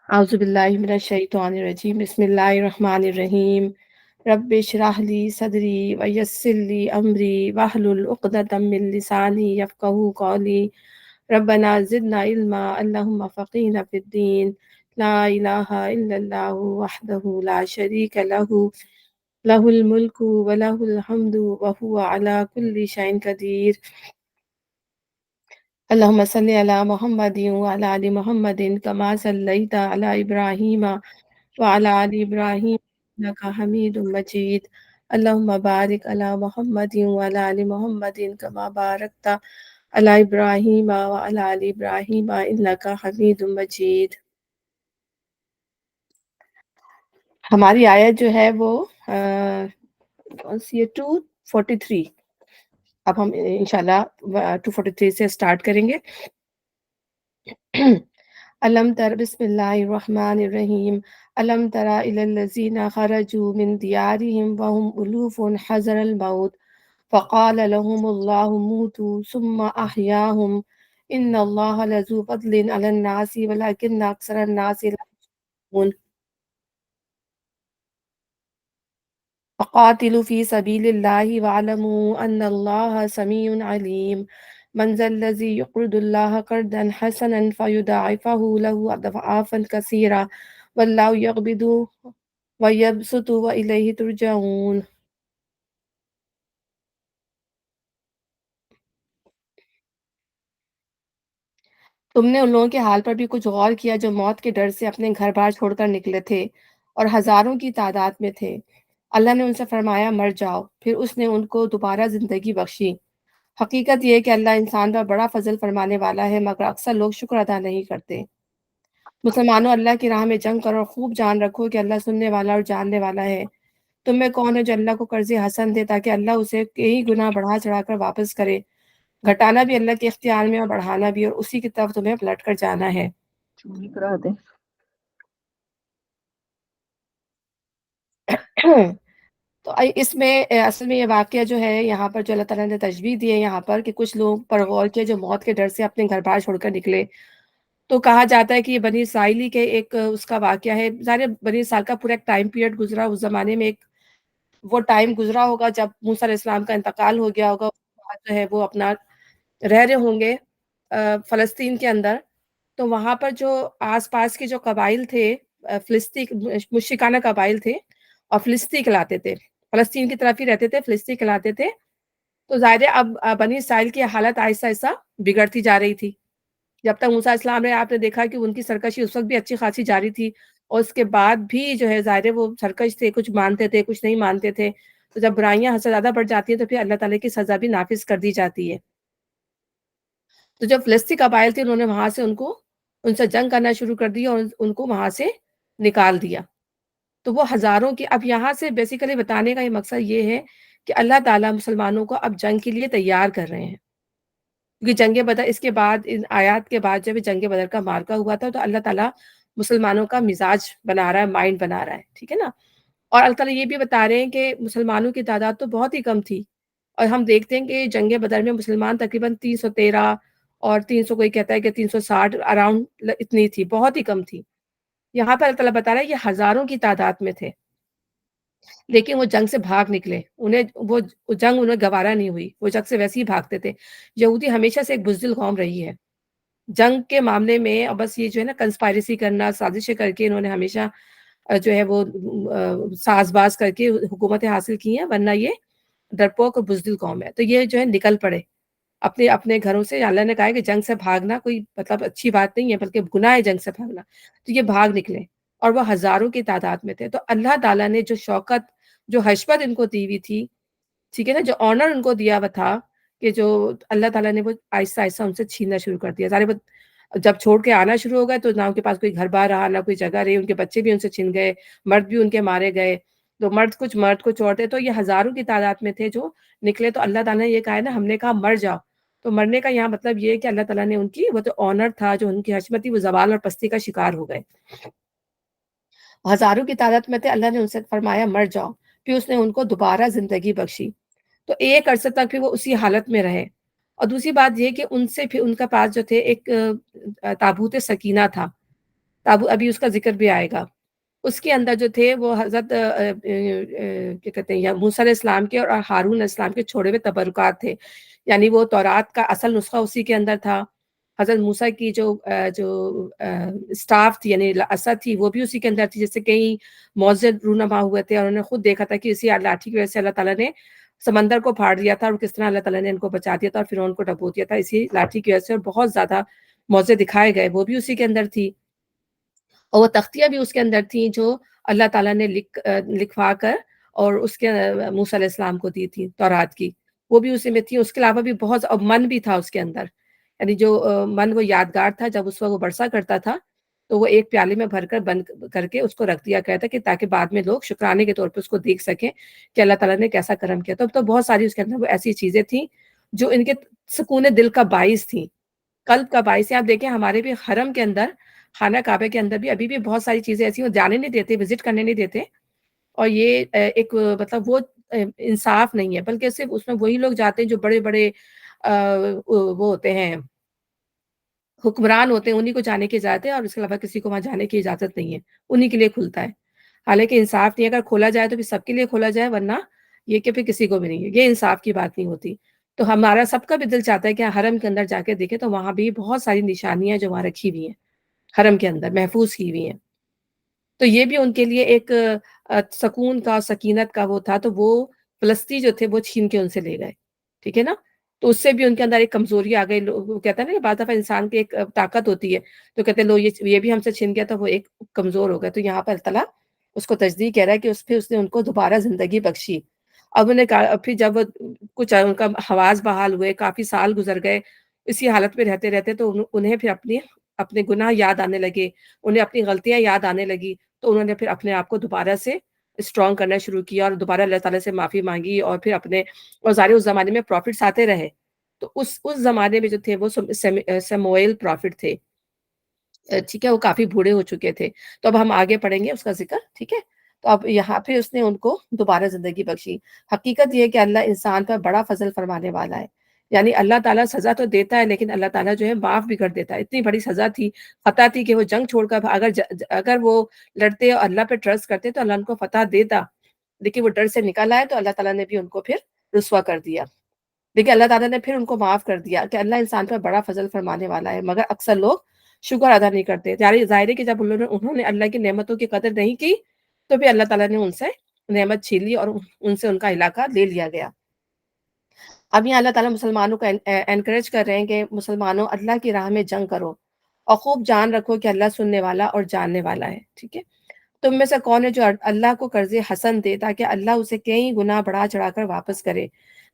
أعوذ بالله من الشيطان الرجيم بسم الله الرحمن الرحيم رب اشرح لي صدري ويسر لي أمري واحلل عقدة من لساني يفقهوا قولي ربنا زدنا علما اللهم فقهنا في الدين لا إله إلا الله وحده لا شريك له له الملك وله الحمد وهو على كل شيء قدير اللهم صل على محمد وعلى آل محمد كما صليت على إبراهيم وعلى آل إبراهيم إنك حميد مجيد اللهم بارك على محمد وعلى آل محمد كما باركت على إبراهيم وعلى آل إبراهيم إنك حميد مجيد. ہماری آیت جو ہے وہ کون سی ہے 243. اب ہم انشاءاللہ 243 سے سٹارٹ کریں گے. علم تر بسم اللہ الرحمن الرحیم علم تر الی الذین خرجوا من دیارہم وهم الوف حذر الموت فقال لهم اللہ موتوا ثم احیاهم ان اللہ لذو فضل علی الناس ولکن اکثر الناس لا يشکرون. فقاتلوا في سبيل الله واعلموا أن الله سميع عليم من ذا الذي يقرض الله قرضا حسنا فيضاعفه له أضعافا كثيرة والله يقبض ويبسط وإليه ترجعون. تم نے ان لوگوں کے حال پر بھی کچھ غور کیا جو موت کے ڈر سے اپنے گھر بار چھوڑ کر نکلے تھے اور ہزاروں کی تعداد میں تھے. اللہ نے ان سے فرمایا مر جاؤ، پھر اس نے ان کو دوبارہ زندگی بخشی. حقیقت یہ ہے کہ اللہ انسان پر بڑا فضل فرمانے والا ہے مگر اکثر لوگ شکر ادا نہیں کرتے. مسلمانوں اللہ کی راہ میں جنگ کرو اور خوب جان رکھو کہ اللہ سننے والا اور جاننے والا ہے. تم میں کون ہے جو اللہ کو قرض حسن دے تاکہ اللہ اسے کئی گنا بڑھا چڑھا کر واپس کرے؟ گھٹانا بھی اللہ کے اختیار میں اور بڑھانا بھی، اور اسی کی طرف تمہیں پلٹ کر جانا ہے. کرا دیں. تو اس میں اصل میں یہ واقعہ جو ہے یہاں پر جو اللہ تعالیٰ نے تشبیہ دی ہے یہاں پر کہ کچھ لوگ پر غور کیا جو موت کے ڈر سے اپنے گھر بار چھوڑ کر نکلے. تو کہا جاتا ہے کہ یہ بنی اسرائیلی کے ایک اس کا واقعہ ہے. ظاہر بنی اسرائیل کا پورا ایک ٹائم پیریڈ گزرا، اس زمانے میں ایک وہ ٹائم گزرا ہوگا جب موسیٰ علیہ السلام کا انتقال ہو گیا ہوگا. اس کے بعد جو ہے وہ اپنا رہ رہے ہوں گے فلسطین کے اندر. تو وہاں پر جو آس پاس کے جو قبائل تھے فلسطین مشرکانہ قبائل تھے اور فلسطین کہلاتے تھے، فلسطین کی طرف ہی رہتے تھے، فلسطین کہلاتے تھے. تو ظاہر ہے اب بنی اسرائیل کی حالت آہستہ آہستہ بگڑتی جا رہی تھی. جب تک موسیٰ علیہ السلام نے آپ نے دیکھا کہ ان کی سرکشی اس وقت بھی اچھی خاصی جاری تھی، اور اس کے بعد بھی جو ہے ظاہر ہے وہ سرکش تھے، کچھ مانتے تھے کچھ نہیں مانتے تھے. تو جب برائیاں حد سے زیادہ بڑھ جاتی ہیں تو پھر اللہ تعالیٰ کی سزا بھی نافذ کر دی جاتی ہے. تو جب فلسطین قبائل تھے انہوں نے وہاں سے ان سے جنگ کرنا شروع کر دیا اور ان کو وہاں سے نکال دیا. تو وہ ہزاروں کی، اب یہاں سے بیسیکلی بتانے کا یہ مقصد یہ ہے کہ اللہ تعالیٰ مسلمانوں کو اب جنگ کے لیے تیار کر رہے ہیں. کیونکہ جنگ بدر اس کے بعد ان آیات کے بعد جب جنگ بدر کا مارکا ہوا تھا تو اللہ تعالیٰ مسلمانوں کا مزاج بنا رہا ہے، مائنڈ بنا رہا ہے، ٹھیک ہے نا. اور اللہ تعالیٰ یہ بھی بتا رہے ہیں کہ مسلمانوں کی تعداد تو بہت ہی کم تھی، اور ہم دیکھتے ہیں کہ جنگ بدر میں مسلمان تقریباً 313 اور 300 کوئی کہتا ہے کہ 360 اراؤنڈ اتنی تھی، بہت ہی کم تھی. یہاں پر اللہ تعالیٰ بتا رہا ہے یہ ہزاروں کی تعداد میں تھے، لیکن وہ جنگ سے بھاگ نکلے. وہ جنگ انہیں گوارا نہیں ہوئی، وہ جنگ سے ویسے ہی بھاگتے تھے. یہودی ہمیشہ سے ایک بزدل قوم رہی ہے جنگ کے معاملے میں، اور بس یہ جو ہے نا کنسپائریسی کرنا، سازشیں کر کے انہوں نے ہمیشہ جو ہے وہ ساز باز کر کے حکومتیں حاصل کی ہیں، ورنہ یہ ڈرپوک اور بزدل قوم ہے. تو یہ جو ہے نکل پڑے اپنے اپنے گھروں سے. اللہ نے کہا ہے کہ جنگ سے بھاگنا کوئی مطلب اچھی بات نہیں ہے بلکہ گناہ ہے جنگ سے بھاگنا. تو یہ بھاگ نکلے اور وہ ہزاروں کی تعداد میں تھے. تو اللہ تعالیٰ نے جو شوکت، جو حشمت ان کو دی ہوئی تھی، ٹھیک ہے نا، جو آنر ان کو دیا ہوا تھا، کہ جو اللہ تعالیٰ نے وہ آہستہ آہستہ ان سے چھیننا شروع کر دیا. ظاہر جب چھوڑ کے آنا شروع ہو گئے تو نہ ان کے پاس کوئی گھر بار رہا، نہ کوئی جگہ رہی، ان کے بچے بھی ان سے چھن گئے، مرد بھی ان کے مارے گئے. تو مرد کچھ عورتیں، تو یہ ہزاروں کی تعداد میں تھے جو نکلے. تو اللہ تعالیٰ نے یہ کہا ہے نا، ہم نے کہا مر جاؤ. تو مرنے کا یہاں مطلب یہ ہے کہ اللہ تعالیٰ نے ان کی وہ تو آنر تھا، جو ان کی حشمت تھی، وہ زوال اور پستی کا شکار ہو گئے. ہزاروں کی تعداد میں تھے، اللہ نے ان سے فرمایا مر جاؤ، پھر اس نے ان کو دوبارہ زندگی بخشی. تو ایک عرصے تک پھر وہ اسی حالت میں رہے. اور دوسری بات یہ کہ ان سے پھر ان کا پاس جو تھے ایک تابوت سکینہ تھا. تو اب ابھی اس کا ذکر بھی آئے گا۔ اس کے اندر جو تھے وہ حضرت کیا کہتے ہیں یا موسیٰ علیہ السلام کے اور ہارون علیہ السلام کے چھوڑے ہوئے تبرکات تھے، یعنی وہ تورات کا اصل نسخہ اسی کے اندر تھا، حضرت موسیٰ کی جو اسٹاف تھی یعنی عصا تھی وہ بھی اسی کے اندر تھی، جس سے کئی معجزے رونما ہوئے تھے، اور انہوں نے خود دیکھا تھا کہ اسی لاٹھی کی وجہ سے اللہ تعالیٰ نے سمندر کو پھاڑ دیا تھا، اور کس طرح اللہ تعالیٰ نے ان کو بچا دیا تھا اور فرعون کو ڈبو دیا تھا اسی لاٹھی کی وجہ سے، اور بہت زیادہ معجزے دکھائے گئے، وہ بھی اسی کے اندر تھی، اور وہ تختیاں بھی اس کے اندر تھیں جو اللہ تعالیٰ نے لکھوا کر اور اس کے موسیٰ علیہ السلام کو دی تھی تورات کی، وہ بھی اسی میں تھی۔ اس کے علاوہ بھی بہت اور من بھی تھا اس کے اندر، یعنی جو من وہ یادگار تھا، جب اس وقت وہ برسا کرتا تھا تو وہ ایک پیالے میں بھر کر بند کر کے اس کو رکھ دیا گیا تھا کہ تاکہ بعد میں لوگ شکرانے کے طور پہ اس کو دیکھ سکیں کہ اللہ تعالیٰ نے کیسا کرم کیا۔ تو بہت ساری اس کے اندر وہ ایسی چیزیں تھیں جو ان کے سکون دل کا باعث تھیں، قلب کا باعث ہے۔ آپ دیکھیں ہمارے بھی حرم کے اندر، خانہ کعبہ کے اندر بھی ابھی بھی بہت ساری چیزیں ایسی ہیں، وہ جانے نہیں دیتے، وزٹ کرنے نہیں دیتے، اور یہ ایک مطلب وہ انصاف نہیں ہے، بلکہ صرف اس میں وہی لوگ جاتے ہیں جو بڑے بڑے وہ ہوتے ہیں، حکمران ہوتے ہیں، انہی کو جانے کی اجازت ہے، اور اس کے علاوہ کسی کو وہاں جانے کی اجازت نہیں ہے، انہی کے لیے کھلتا ہے۔ حالانکہ انصاف نہیں ہے، اگر کھولا جائے تو پھر سب کے لیے کھولا جائے، ورنہ یہ کہ پھر کسی کو بھی نہیں ہے، یہ انصاف کی بات نہیں ہوتی۔ تو ہمارا سب کا بھی دل چاہتا ہے کہ حرم کے اندر جا کے دیکھیں تو وہاں بھی بہت ساری نشانیاں جو وہاں رکھی ہوئی ہیں، حرم کے اندر محفوظ کی ہوئی ہیں۔ تو یہ بھی ان کے لیے ایک سکون کا، سکینت کا وہ تھا، تو وہ فلسطی جو تھے وہ چھین کے ان سے لے گئے، ٹھیک ہے نا؟ تو اس سے بھی ان کے اندر ایک کمزوری آ گئی، وہ کہتا ہے نا کہ بعض دفعہ انسان کی ایک طاقت ہوتی ہے، تو کہتے ہیں لو یہ بھی ہم سے چھن گیا، تو وہ ایک کمزور ہو گیا۔ تو یہاں پر اللہ تعالیٰ اس کو تجدید کہہ رہا ہے کہ اس نے ان کو دوبارہ زندگی بخشی۔ اب انہیں کہا، پھر جب کچھ ان کا حواس بحال ہوئے، کافی سال گزر گئے اسی حالت میں رہتے رہتے، تو انہیں پھر اپنے گناہ یاد آنے لگے، انہیں اپنی غلطیاں یاد آنے لگی، تو انہوں نے پھر اپنے آپ کو دوبارہ سے اسٹرانگ کرنا شروع کیا، اور دوبارہ اللہ تعالیٰ سے معافی مانگی، اور پھر اور ظاہر اس زمانے میں پروفٹس آتے رہے، تو اس زمانے میں جو تھے وہ سموئیل پروفٹ تھے، ٹھیک ہے، وہ کافی بوڑھے ہو چکے تھے۔ تو اب ہم آگے پڑھیں گے اس کا ذکر، ٹھیک ہے۔ تو اب یہاں پہ اس نے ان کو دوبارہ زندگی بخشی۔ حقیقت یہ ہے کہ اللہ انسان پر بڑا فضل فرمانے والا ہے، یعنی اللہ تعالیٰ سزا تو دیتا ہے، لیکن اللہ تعالیٰ جو ہے معاف بھی کر دیتا ہے۔ اتنی بڑی سزا تھی، خطا تھی کہ وہ جنگ چھوڑ کر اگر وہ لڑتے اور اللہ پہ ٹرسٹ کرتے تو اللہ ان کو فتح دیتا، لیکن وہ ڈر سے نکل آئے تو اللہ تعالیٰ نے بھی ان کو پھر رسوا کر دیا، لیکن اللہ تعالیٰ نے پھر ان کو معاف کر دیا کہ اللہ انسان پر بڑا فضل فرمانے والا ہے، مگر اکثر لوگ شکر ادا نہیں کرتے۔ ظاہر ہے کہ جب انہوں نے اللہ کی نعمتوں کی قدر نہیں کی تو پھر اللہ تعالیٰ نے ان سے نعمت چھین لی اور ان سے ان کا علاقہ لے لیا گیا۔ اب یہاں اللہ تعالیٰ مسلمانوں کو انکریج کر رہے ہیں کہ مسلمانوں اللہ کی راہ میں جنگ کرو، اور خوب جان رکھو کہ اللہ سننے والا اور جاننے والا ہے، ٹھیک ہے۔ تم میں سے کون ہے جو اللہ کو قرض حسن دے تاکہ اللہ اسے کئی گنا بڑھا چڑھا کر واپس کرے؟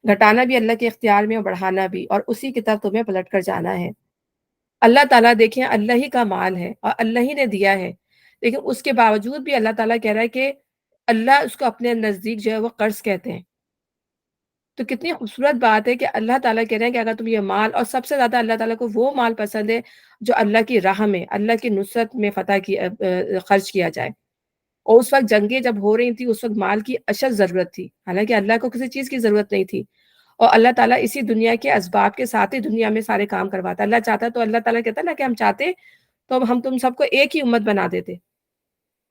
گھٹانا بھی اللہ کے اختیار میں اور بڑھانا بھی، اور اسی کی طرف تمہیں پلٹ کر جانا ہے۔ اللہ تعالیٰ دیکھیں اللہ ہی کا مال ہے اور اللہ ہی نے دیا ہے، لیکن اس کے باوجود بھی اللہ تعالیٰ کہہ رہا ہے کہ اللہ اس کو اپنے نزدیک جو ہے وہ قرض کہتے ہیں۔ تو کتنی خوبصورت بات ہے کہ اللہ تعالیٰ کہہ رہے ہیں کہ اگر تم یہ مال، اور سب سے زیادہ اللہ تعالیٰ کو وہ مال پسند ہے جو اللہ کی راہ میں، اللہ کی نصرت میں فتح کی خرچ کیا جائے۔ اور اس وقت جنگیں جب ہو رہی تھیں اس وقت مال کی اشد ضرورت تھی، حالانکہ اللہ کو کسی چیز کی ضرورت نہیں تھی، اور اللہ تعالیٰ اسی دنیا کے اسباب کے ساتھ ہی دنیا میں سارے کام کرواتا۔ اللہ چاہتا تو اللہ تعالیٰ کہتا نا کہ ہم چاہتے تو ہم تم سب کو ایک ہی امت بنا دیتے،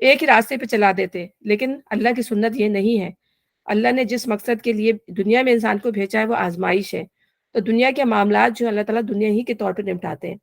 ایک ہی راستے پہ چلا دیتے، لیکن اللہ کی سنت یہ نہیں ہے۔ اللہ نے جس مقصد کے لیے دنیا میں انسان کو بھیجا ہے وہ آزمائش ہے، تو دنیا کے معاملات جو اللہ تعالیٰ دنیا ہی کے طور پہ نمٹاتے ہیں،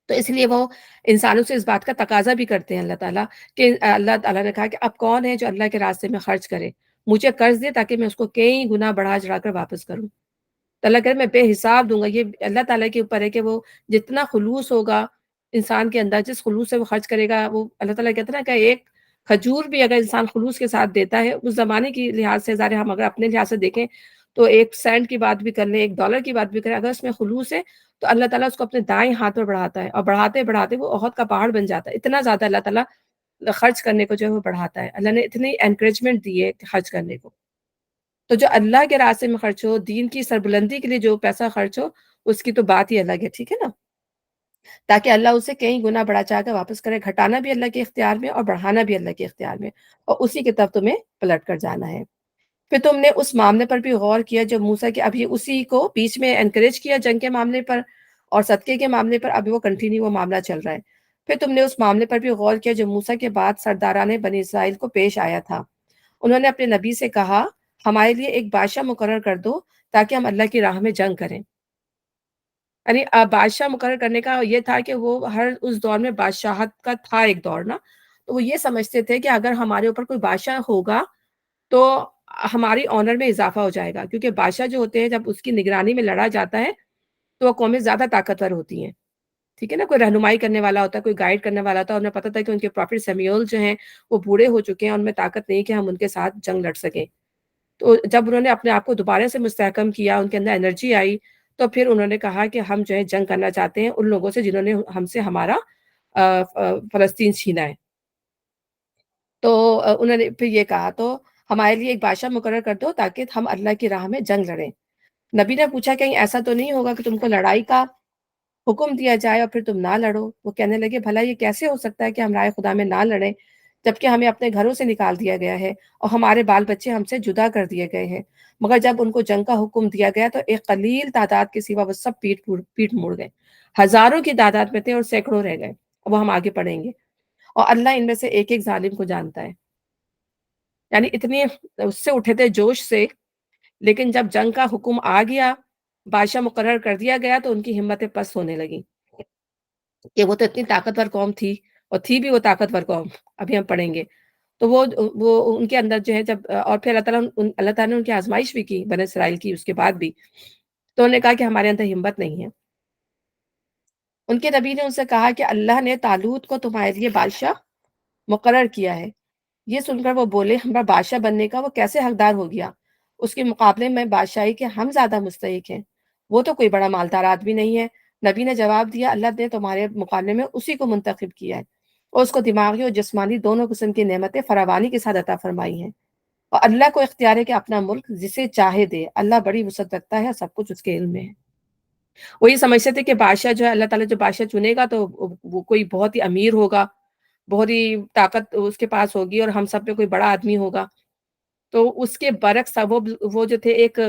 تو اس لیے وہ انسانوں سے اس بات کا تقاضا بھی کرتے ہیں اللہ تعالیٰ کہ اللہ تعالیٰ نے کہا کہ اب کون ہے جو اللہ کے راستے میں خرچ کرے، مجھے قرض دے تاکہ میں اس کو کئی گنا بڑھا چڑھا کر واپس کروں۔ تو اللہ کہے میں بے حساب دوں گا۔ یہ اللہ تعالیٰ کے اوپر ہے کہ وہ جتنا خلوص ہوگا انسان کے اندر، جس خلوص سے وہ خرچ کرے گا، وہ اللہ تعالیٰ کہتا ہے نا کہ ایک کھجور بھی اگر انسان خلوص کے ساتھ دیتا ہے، اس زمانے کی لحاظ سے، ظاہر ہم اگر اپنے لحاظ سے دیکھیں تو ایک سینٹ کی بات بھی کر لیں، $1 کی بات بھی کریں، اگر اس میں خلوص ہے تو اللہ تعالیٰ اس کو اپنے دائیں ہاتھ پر بڑھاتا ہے، اور بڑھاتے بڑھاتے وہ احد کا پہاڑ بن جاتا ہے۔ اتنا زیادہ اللہ تعالیٰ خرچ کرنے کو جو ہے وہ بڑھاتا ہے۔ اللہ نے اتنی انکریجمنٹ دی ہے خرچ کرنے کو۔ تو جو اللہ کے راستے میں خرچ ہو، دین کی سربلندی کے لیے جو پیسہ خرچ ہو، اس کی تو بات ہی الگ ہے، ٹھیک ہے نا؟ تاکہ اللہ اسے کئی گنا بڑھا چاہ کر واپس کرے۔ گھٹانا بھی اللہ کے اختیار میں اور بڑھانا بھی اللہ کے اختیار میں، اور اسی کی طرف تمہیں پلٹ کر جانا ہے۔ پھر تم نے اس معاملے پر بھی غور کیا جو موسیٰ کے، اب یہ اسی کو بیچ میں انکریج کیا جنگ کے معاملے پر اور صدقے کے معاملے پر، اب وہ کنٹینیو وہ معاملہ چل رہا ہے۔ پھر تم نے اس معاملے پر بھی غور کیا جو موسیٰ کے بعد سرداران بنی اسرائیل کو پیش آیا تھا۔ انہوں نے اپنے نبی سے کہا ہمارے لیے ایک بادشاہ مقرر کر دو تاکہ ہم اللہ کی راہ میں جنگ کریں۔ یعنی بادشاہ مقرر کرنے کا یہ تھا کہ وہ ہر اس دور میں بادشاہت کا تھا ایک دور نا، تو وہ یہ سمجھتے تھے کہ اگر ہمارے اوپر کوئی بادشاہ ہوگا تو ہماری آنر میں اضافہ ہو جائے گا، کیونکہ بادشاہ جو ہوتے ہیں جب اس کی نگرانی میں لڑا جاتا ہے تو وہ قومیں زیادہ طاقتور ہوتی ہیں، ٹھیک ہے نا، کوئی رہنمائی کرنے والا ہوتا ہے، کوئی گائیڈ کرنے والا ہوتا ہے، انہیں پتہ تھا کہ ان کے پروفٹ سمیول جو ہیں وہ بوڑھے ہو چکے ہیں، ان میں طاقت نہیں کہ ہم ان کے ساتھ جنگ لڑ سکیں۔ تو جب انہوں نے اپنے آپ کو دوبارہ سے مستحکم کیا، ان کے اندر انرجی آئی، تو پھر انہوں نے کہا کہ ہم جو ہے جنگ کرنا چاہتے ہیں ان لوگوں سے جنہوں نے ہم سے ہمارا فلسطین چھینا ہے۔ تو انہوں نے پھر یہ کہا تو ہمارے لیے ایک بادشاہ مقرر کر دو تاکہ ہم اللہ کی راہ میں جنگ لڑیں۔ نبی نے پوچھا کہیں ایسا تو نہیں ہوگا کہ تم کو لڑائی کا حکم دیا جائے اور پھر تم نہ لڑو؟ وہ کہنے لگے بھلا یہ کیسے ہو سکتا ہے کہ ہم رائے خدا میں نہ لڑیں جبکہ ہمیں اپنے گھروں سے نکال دیا گیا ہے اور ہمارے بال بچے ہم سے جدا کر دیے گئے ہیں؟ مگر جب ان کو جنگ کا حکم دیا گیا تو ایک قلیل تعداد کے سوا وہ سب پیٹ موڑ گئے، ہزاروں کی تعداد میں تھے اور سینکڑوں رہ گئے۔ وہ ہم آگے پڑھیں گے۔ اور اللہ ان میں سے ایک ایک ظالم کو جانتا ہے۔ یعنی اتنے اس سے اٹھے تھے جوش سے، لیکن جب جنگ کا حکم آ گیا، بادشاہ مقرر کر دیا گیا، تو ان کی ہمتیں پست ہونے لگیں کہ وہ تو اتنی طاقتور قوم تھی، اور تھی بھی وہ طاقتور قوم، ابھی ہم پڑھیں گے۔ تو وہ ان کے اندر جو ہے جب اور پھر اللہ تعالیٰ نے ان کی آزمائش بھی کی بنی اسرائیل کی، اس کے بعد بھی تو انہوں نے کہا کہ ہمارے اندر ہمت نہیں ہے۔ ان کے نبی نے ان سے کہا کہ اللہ نے طالوت کو تمہارے لیے بادشاہ مقرر کیا ہے۔ یہ سن کر وہ بولے ہمارا بادشاہ بننے کا وہ کیسے حقدار ہو گیا؟ اس کے مقابلے میں بادشاہی کے ہم زیادہ مستحق ہیں، وہ تو کوئی بڑا مالدار آدمی نہیں ہے۔ نبی نے جواب دیا اللہ نے تمہارے مقابلے میں اسی کو منتخب کیا ہے، اور اس کو دماغی اور جسمانی دونوں قسم کی نعمتیں فراوانی کے ساتھ عطا فرمائی ہیں، اور اللہ کو اختیار ہے کہ اپنا ملک جسے چاہے دے، اللہ بڑی وسعت رکھتا ہے، سب کچھ اس کے علم میں ہے۔ وہ یہ سمجھتے تھے کہ بادشاہ جو ہے اللہ تعالیٰ جو بادشاہ چنے گا تو وہ کوئی بہت ہی امیر ہوگا، بہت ہی طاقت اس کے پاس ہوگی، اور ہم سب میں کوئی بڑا آدمی ہوگا۔ تو اس کے برعکس وہ جو تھے ایک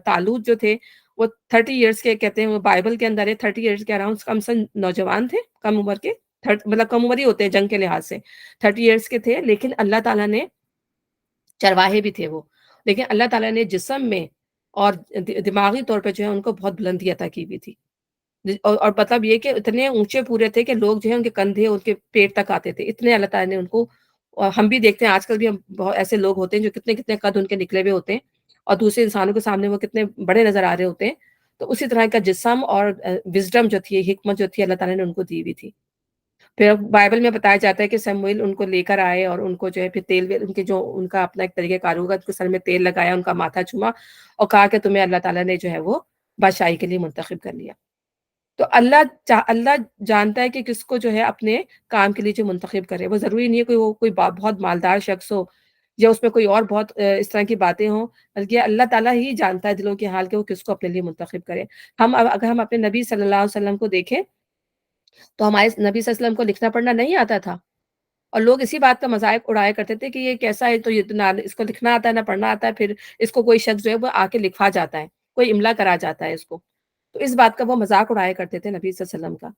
طالوت جو تھے وہ 30 ایئرس کے، کہتے ہیں وہ بائبل کے اندر ہے 30 ایئرس کے اراؤنڈ، کم سن نوجوان تھے، کم عمر کے، مطلب کم عمر ہی ہوتے ہیں جنگ کے لحاظ سے، 30 ایئرس کے تھے، لیکن اللہ تعالیٰ نے چرواہے بھی تھے وہ، لیکن اللہ تعالیٰ نے جسم میں اور دماغی طور پہ جو ہے ان کو بہت بلندی عطا کی ہوئی تھی، اور مطلب یہ کہ اتنے اونچے پورے تھے کہ لوگ جو ہے ان کے کندھے ان کے پیٹ تک آتے تھے، اتنے اللہ تعالیٰ نے ان کو، اور ہم بھی دیکھتے ہیں آج کل بھی ہم بہت ایسے لوگ ہوتے ہیں جو کتنے کتنے قد ان کے نکلے ہوئے ہوتے ہیں، اور دوسرے انسانوں کے سامنے وہ کتنے بڑے نظر آ رہے ہوتے ہیں۔ تو اسی طرح کا جسم اور وزڈم جو تھی، حکمت جو تھی، اللہ تعالیٰ نے ان کو دی ہوئی تھی۔ پھر بائبل میں بتایا جاتا ہے کہ سموئیل ان کو لے کر آئے اور ان کو جو ہے پھر تیل ان کے جو ان کا اپنا ایک طریقہ کار ہوگا، ان کے سر میں تیل لگایا، ان کا ماتھا چوما اور کہا کہ تمہیں اللہ تعالیٰ نے جو ہے وہ بادشاہی کے لیے منتخب کر لیا۔ تو اللہ جانتا ہے کہ کس کو جو ہے اپنے کام کے لیے جو منتخب کرے، وہ ضروری نہیں ہے کوئی وہ کوئی بہت مالدار شخص ہو یا اس میں کوئی اور بہت اس طرح کی باتیں ہوں، بلکہ اللہ تعالیٰ ہی جانتا ہے دلوں کے حال کہ وہ کس کو اپنے لیے منتخب کرے۔ اگر ہم اپنے نبی صلی اللہ علیہ وسلم کو دیکھیں تو ہمارے نبی صلی اللہ علیہ وسلم کو لکھنا پڑھنا نہیں آتا تھا، اور لوگ اسی بات کا مذاق اڑایا کرتے تھے کہ یہ کیسا ہے، تو یہ تو نہ اس کو لکھنا آتا ہے نہ پڑھنا آتا ہے، پھر اس کو کوئی شخص جو ہے وہ آ کے لکھوا جاتا ہے، کوئی املا کرا جاتا ہے اس کو، تو اس بات کا وہ مذاق اڑایا کرتے تھے نبی صلی اللہ علیہ وسلم کا۔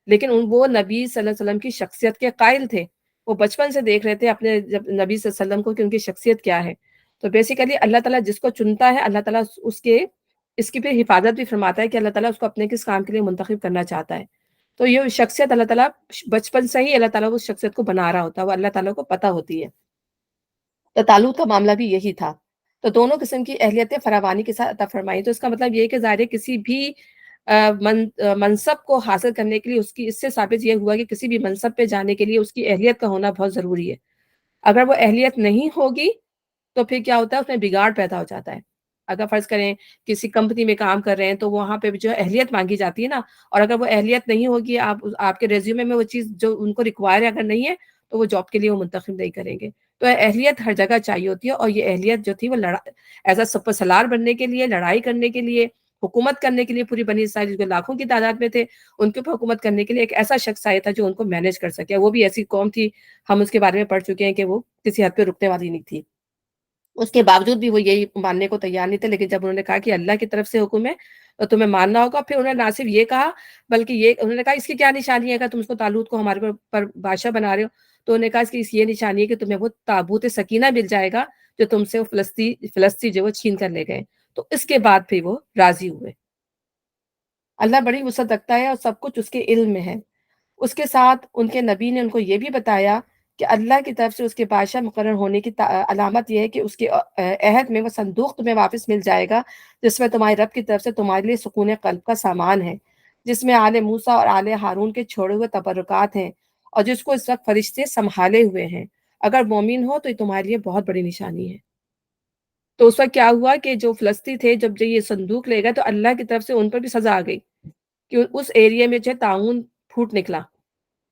لیکن وہ نبی صلی اللہ علیہ وسلم کی شخصیت کے قائل تھے، وہ بچپن سے دیکھ رہے تھے اپنے جب نبی صلی اللہ علیہ وسلم کو کہ ان کی شخصیت کیا ہے۔ تو بیسیکلی اللہ تعالیٰ جس کو چنتا ہے اللہ تعالیٰ اس کی پھر حفاظت بھی فرماتا ہے کہ اللہ تعالیٰ اس کو اپنے کس کام کے لیے منتخب کرنا چاہتا ہے۔ تو یہ شخصیت اللہ تعالیٰ بچپن سے ہی اللہ تعالیٰ اس شخصیت کو بنا رہا ہوتا ہے، وہ اللہ تعالیٰ کو پتہ ہوتی ہے۔ تو طالوت کا معاملہ بھی یہی تھا۔ تو دونوں قسم کی اہلیتیں فراوانی کے ساتھ عطا فرمائی، تو اس کا مطلب یہ ہے کہ ظاہر ہے کسی بھی منصب کو حاصل کرنے کے لیے اس سے ثابت یہ ہوا کہ کسی بھی منصب پہ جانے کے لیے اس کی اہلیت کا ہونا بہت ضروری ہے۔ اگر وہ اہلیت نہیں ہوگی تو پھر کیا ہوتا ہے، اس میں بگاڑ پیدا ہو جاتا ہے۔ اگر فرض کریں کسی کمپنی میں کام کر رہے ہیں تو وہاں پہ جو اہلیت مانگی جاتی ہے نا، اور اگر وہ اہلیت نہیں ہوگی، آپ کے ریزیومے میں وہ چیز جو ان کو ریکوائر ہے اگر نہیں ہے تو وہ جاب کے لیے وہ منتخب نہیں کریں گے۔ تو اہلیت ہر جگہ چاہیے ہوتی ہے، اور یہ اہلیت جو تھی وہ ایز اے سپر سالار بننے کے لیے، لڑائی کرنے کے لیے، حکومت کرنے کے لیے، پوری بنی اسرائیل جو لاکھوں کی تعداد میں تھے ان کے اوپر حکومت کرنے کے لیے ایک ایسا شخص آیا تھا جو ان کو مینیج کر سکے۔ وہ بھی ایسی قوم تھی، ہم اس کے بارے میں پڑھ چکے ہیں کہ وہ کسی حد پہ رکنے والی نہیں تھی، اس کے باوجود بھی وہ یہی ماننے کو تیار نہیں تھے، لیکن جب انہوں نے کہا کہ اللہ کی طرف سے حکم ہے تو تمہیں ماننا ہوگا، پھر انہوں نے نہ صرف یہ کہا بلکہ یہ انہوں نے کہا اس کی کیا نشانی ہے کہ تم اس کو طالوت کو ہمارے پر بادشاہ بنا رہے ہو؟ تو انہوں نے کہا اس کی یہ نشانی ہے کہ تمہیں وہ تابوت سکینہ مل جائے گا جو تم سے وہ فلسطی جو وہ چھین کر لے گئے، تو اس کے بعد پھر وہ راضی ہوئے۔ اللہ بڑی وسعت رکھتا ہے اور سب کچھ اس کے علم میں ہے۔ اس کے ساتھ ان کے نبی نے ان کو یہ بھی بتایا کہ اللہ کی طرف سے اس کے بادشاہ مقرر ہونے کی علامت یہ ہے کہ اس کے عہد میں وہ صندوق تمہیں واپس مل جائے گا جس میں تمہارے رب کی طرف سے تمہارے لیے سکون قلب کا سامان ہے، جس میں آل موسیٰ اور آل ہارون کے چھوڑے ہوئے تبرکات ہیں اور جس کو اس وقت فرشتے سنبھالے ہوئے ہیں۔ اگر مومن ہو تو یہ تمہارے لیے بہت بڑی نشانی ہے۔ تو اس وقت کیا ہوا کہ جو فلسطی تھے جب جو یہ صندوق لے گئے تو اللہ کی طرف سے ان پر بھی سزا آ گئی کہ اس ایریا میں جو ہے طاعون پھوٹ نکلا،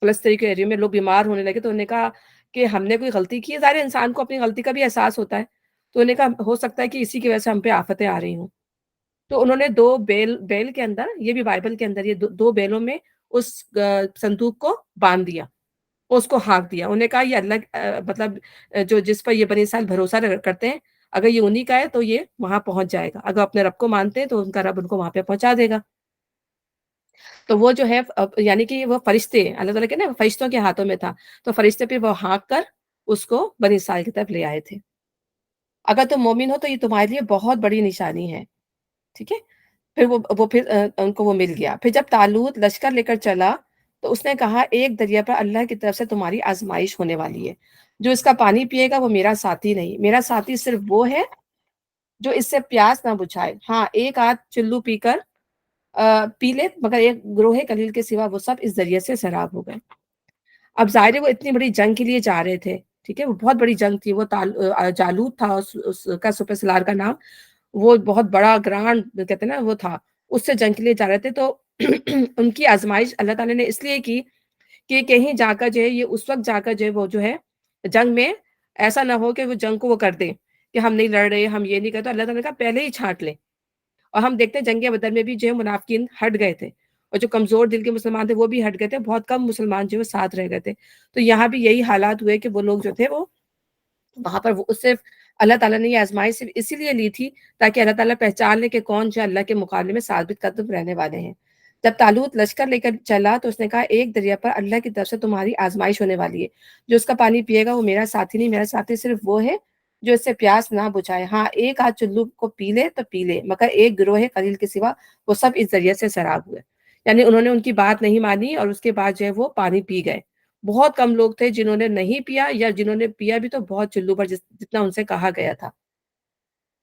فلسطین کے ایریا میں لوگ بیمار ہونے لگے، تو انہوں نے کہا کہ ہم نے کوئی غلطی کی ہے، ظاہر ہے انسان کو اپنی غلطی کا بھی احساس ہوتا ہے، تو انہوں نے کہا ہو سکتا ہے کہ اسی کی وجہ سے ہم پہ آفتیں آ رہی ہوں، تو انہوں نے دو بیل کے اندر، یہ بھی بائبل کے اندر، یہ دو بیلوں میں اس صندوق کو باندھ دیا اور اس کو ہانک دیا۔ انہوں نے کہا یہ اللہ مطلب جو جس پر یہ بنی اسرائیل بھروسہ کرتے ہیں، اگر یہ انہی کا ہے تو یہ وہاں پہنچ جائے گا، اگر اپنے رب کو مانتے ہیں تو ان کا رب ان کو وہاں پہ پہنچا دے گا۔ تو وہ جو ہے یعنی کہ وہ فرشتے اللہ تعالیٰ کے نا فرشتوں کے ہاتھوں میں تھا، تو فرشتے پہ وہ ہانک کر اس کو بنی اسرائیل کی طرف لے آئے تھے۔ اگر تم مومن ہو تو یہ تمہارے لیے بہت بڑی نشانی ہے، ٹھیک ہے؟ پھر وہ پھر ان کو وہ مل گیا۔ پھر جب طالوت لشکر لے کر چلا تو اس نے کہا ایک دریا پر اللہ کی طرف سے تمہاری آزمائش ہونے والی ہے، جو اس کا پانی پیے گا وہ میرا ساتھی نہیں، میرا ساتھی صرف وہ ہے جو اس سے پیاس نہ بجھائے، ہاں ایک آدھ چلو پی کر پی لے، مگر ایک گروہ قلیل کے سوا وہ سب اس ذریعے سے سیراب ہو گئے۔ اب ظاہر ہے وہ اتنی بڑی جنگ کے لیے جا رہے تھے، ٹھیک ہے، وہ بہت بڑی جنگ تھی، وہ جالوت تھا اس کا سپر سلار کا نام، وہ بہت بڑا گرانڈ کہتے ہیں نا وہ تھا، اس سے جنگ کے لیے جا رہے تھے، تو ان کی آزمائش اللہ تعالیٰ نے اس لیے کی کہ کہیں جا کر جو ہے یہ اس وقت جا کر جو ہے وہ جو ہے جنگ میں ایسا نہ ہو کہ وہ جنگ کو وہ کر دیں کہ ہم نہیں لڑ رہے، ہم یہ نہیں کرتے، اللہ تعالیٰ نے کہا پہلے ہی چھانٹ لیں۔ اور ہم دیکھتے ہیں جنگ بدر میں بھی جو ہے منافقین ہٹ گئے تھے اور جو کمزور دل کے مسلمان تھے وہ بھی ہٹ گئے تھے، بہت کم مسلمان جو ہے ساتھ رہ گئے تھے۔ تو یہاں بھی یہی حالات ہوئے کہ وہ لوگ جو تھے وہ وہاں پر وہ صرف اللہ تعالیٰ نے یہ آزمائش صرف اسی لیے لی تھی تاکہ اللہ تعالیٰ پہچان لے کہ کون جو اللہ کے مقابلے میں ثابت قدم رہنے والے ہیں۔ جب طالوت لشکر لے کر چلا تو اس نے کہا ایک دریا پر اللہ کی طرف سے تمہاری آزمائش ہونے والی ہے، جو اس کا پانی پیے گا وہ میرا ساتھی نہیں، میرا ساتھی صرف وہ ہے جو اس سے پیاس نہ بجھائے، ہاں ایک آدھ چلو کو پی لے تو پی لے، مگر ایک گروہ قلیل کے سوا وہ سب اس ذریعے سے سیراب ہوئے۔ یعنی انہوں نے ان کی بات نہیں مانی اور اس کے بعد جو ہے وہ پانی پی گئے۔ بہت کم لوگ تھے جنہوں نے نہیں پیا، یا جنہوں نے پیا بھی تو بہت چلو پر جتنا ان سے کہا گیا تھا۔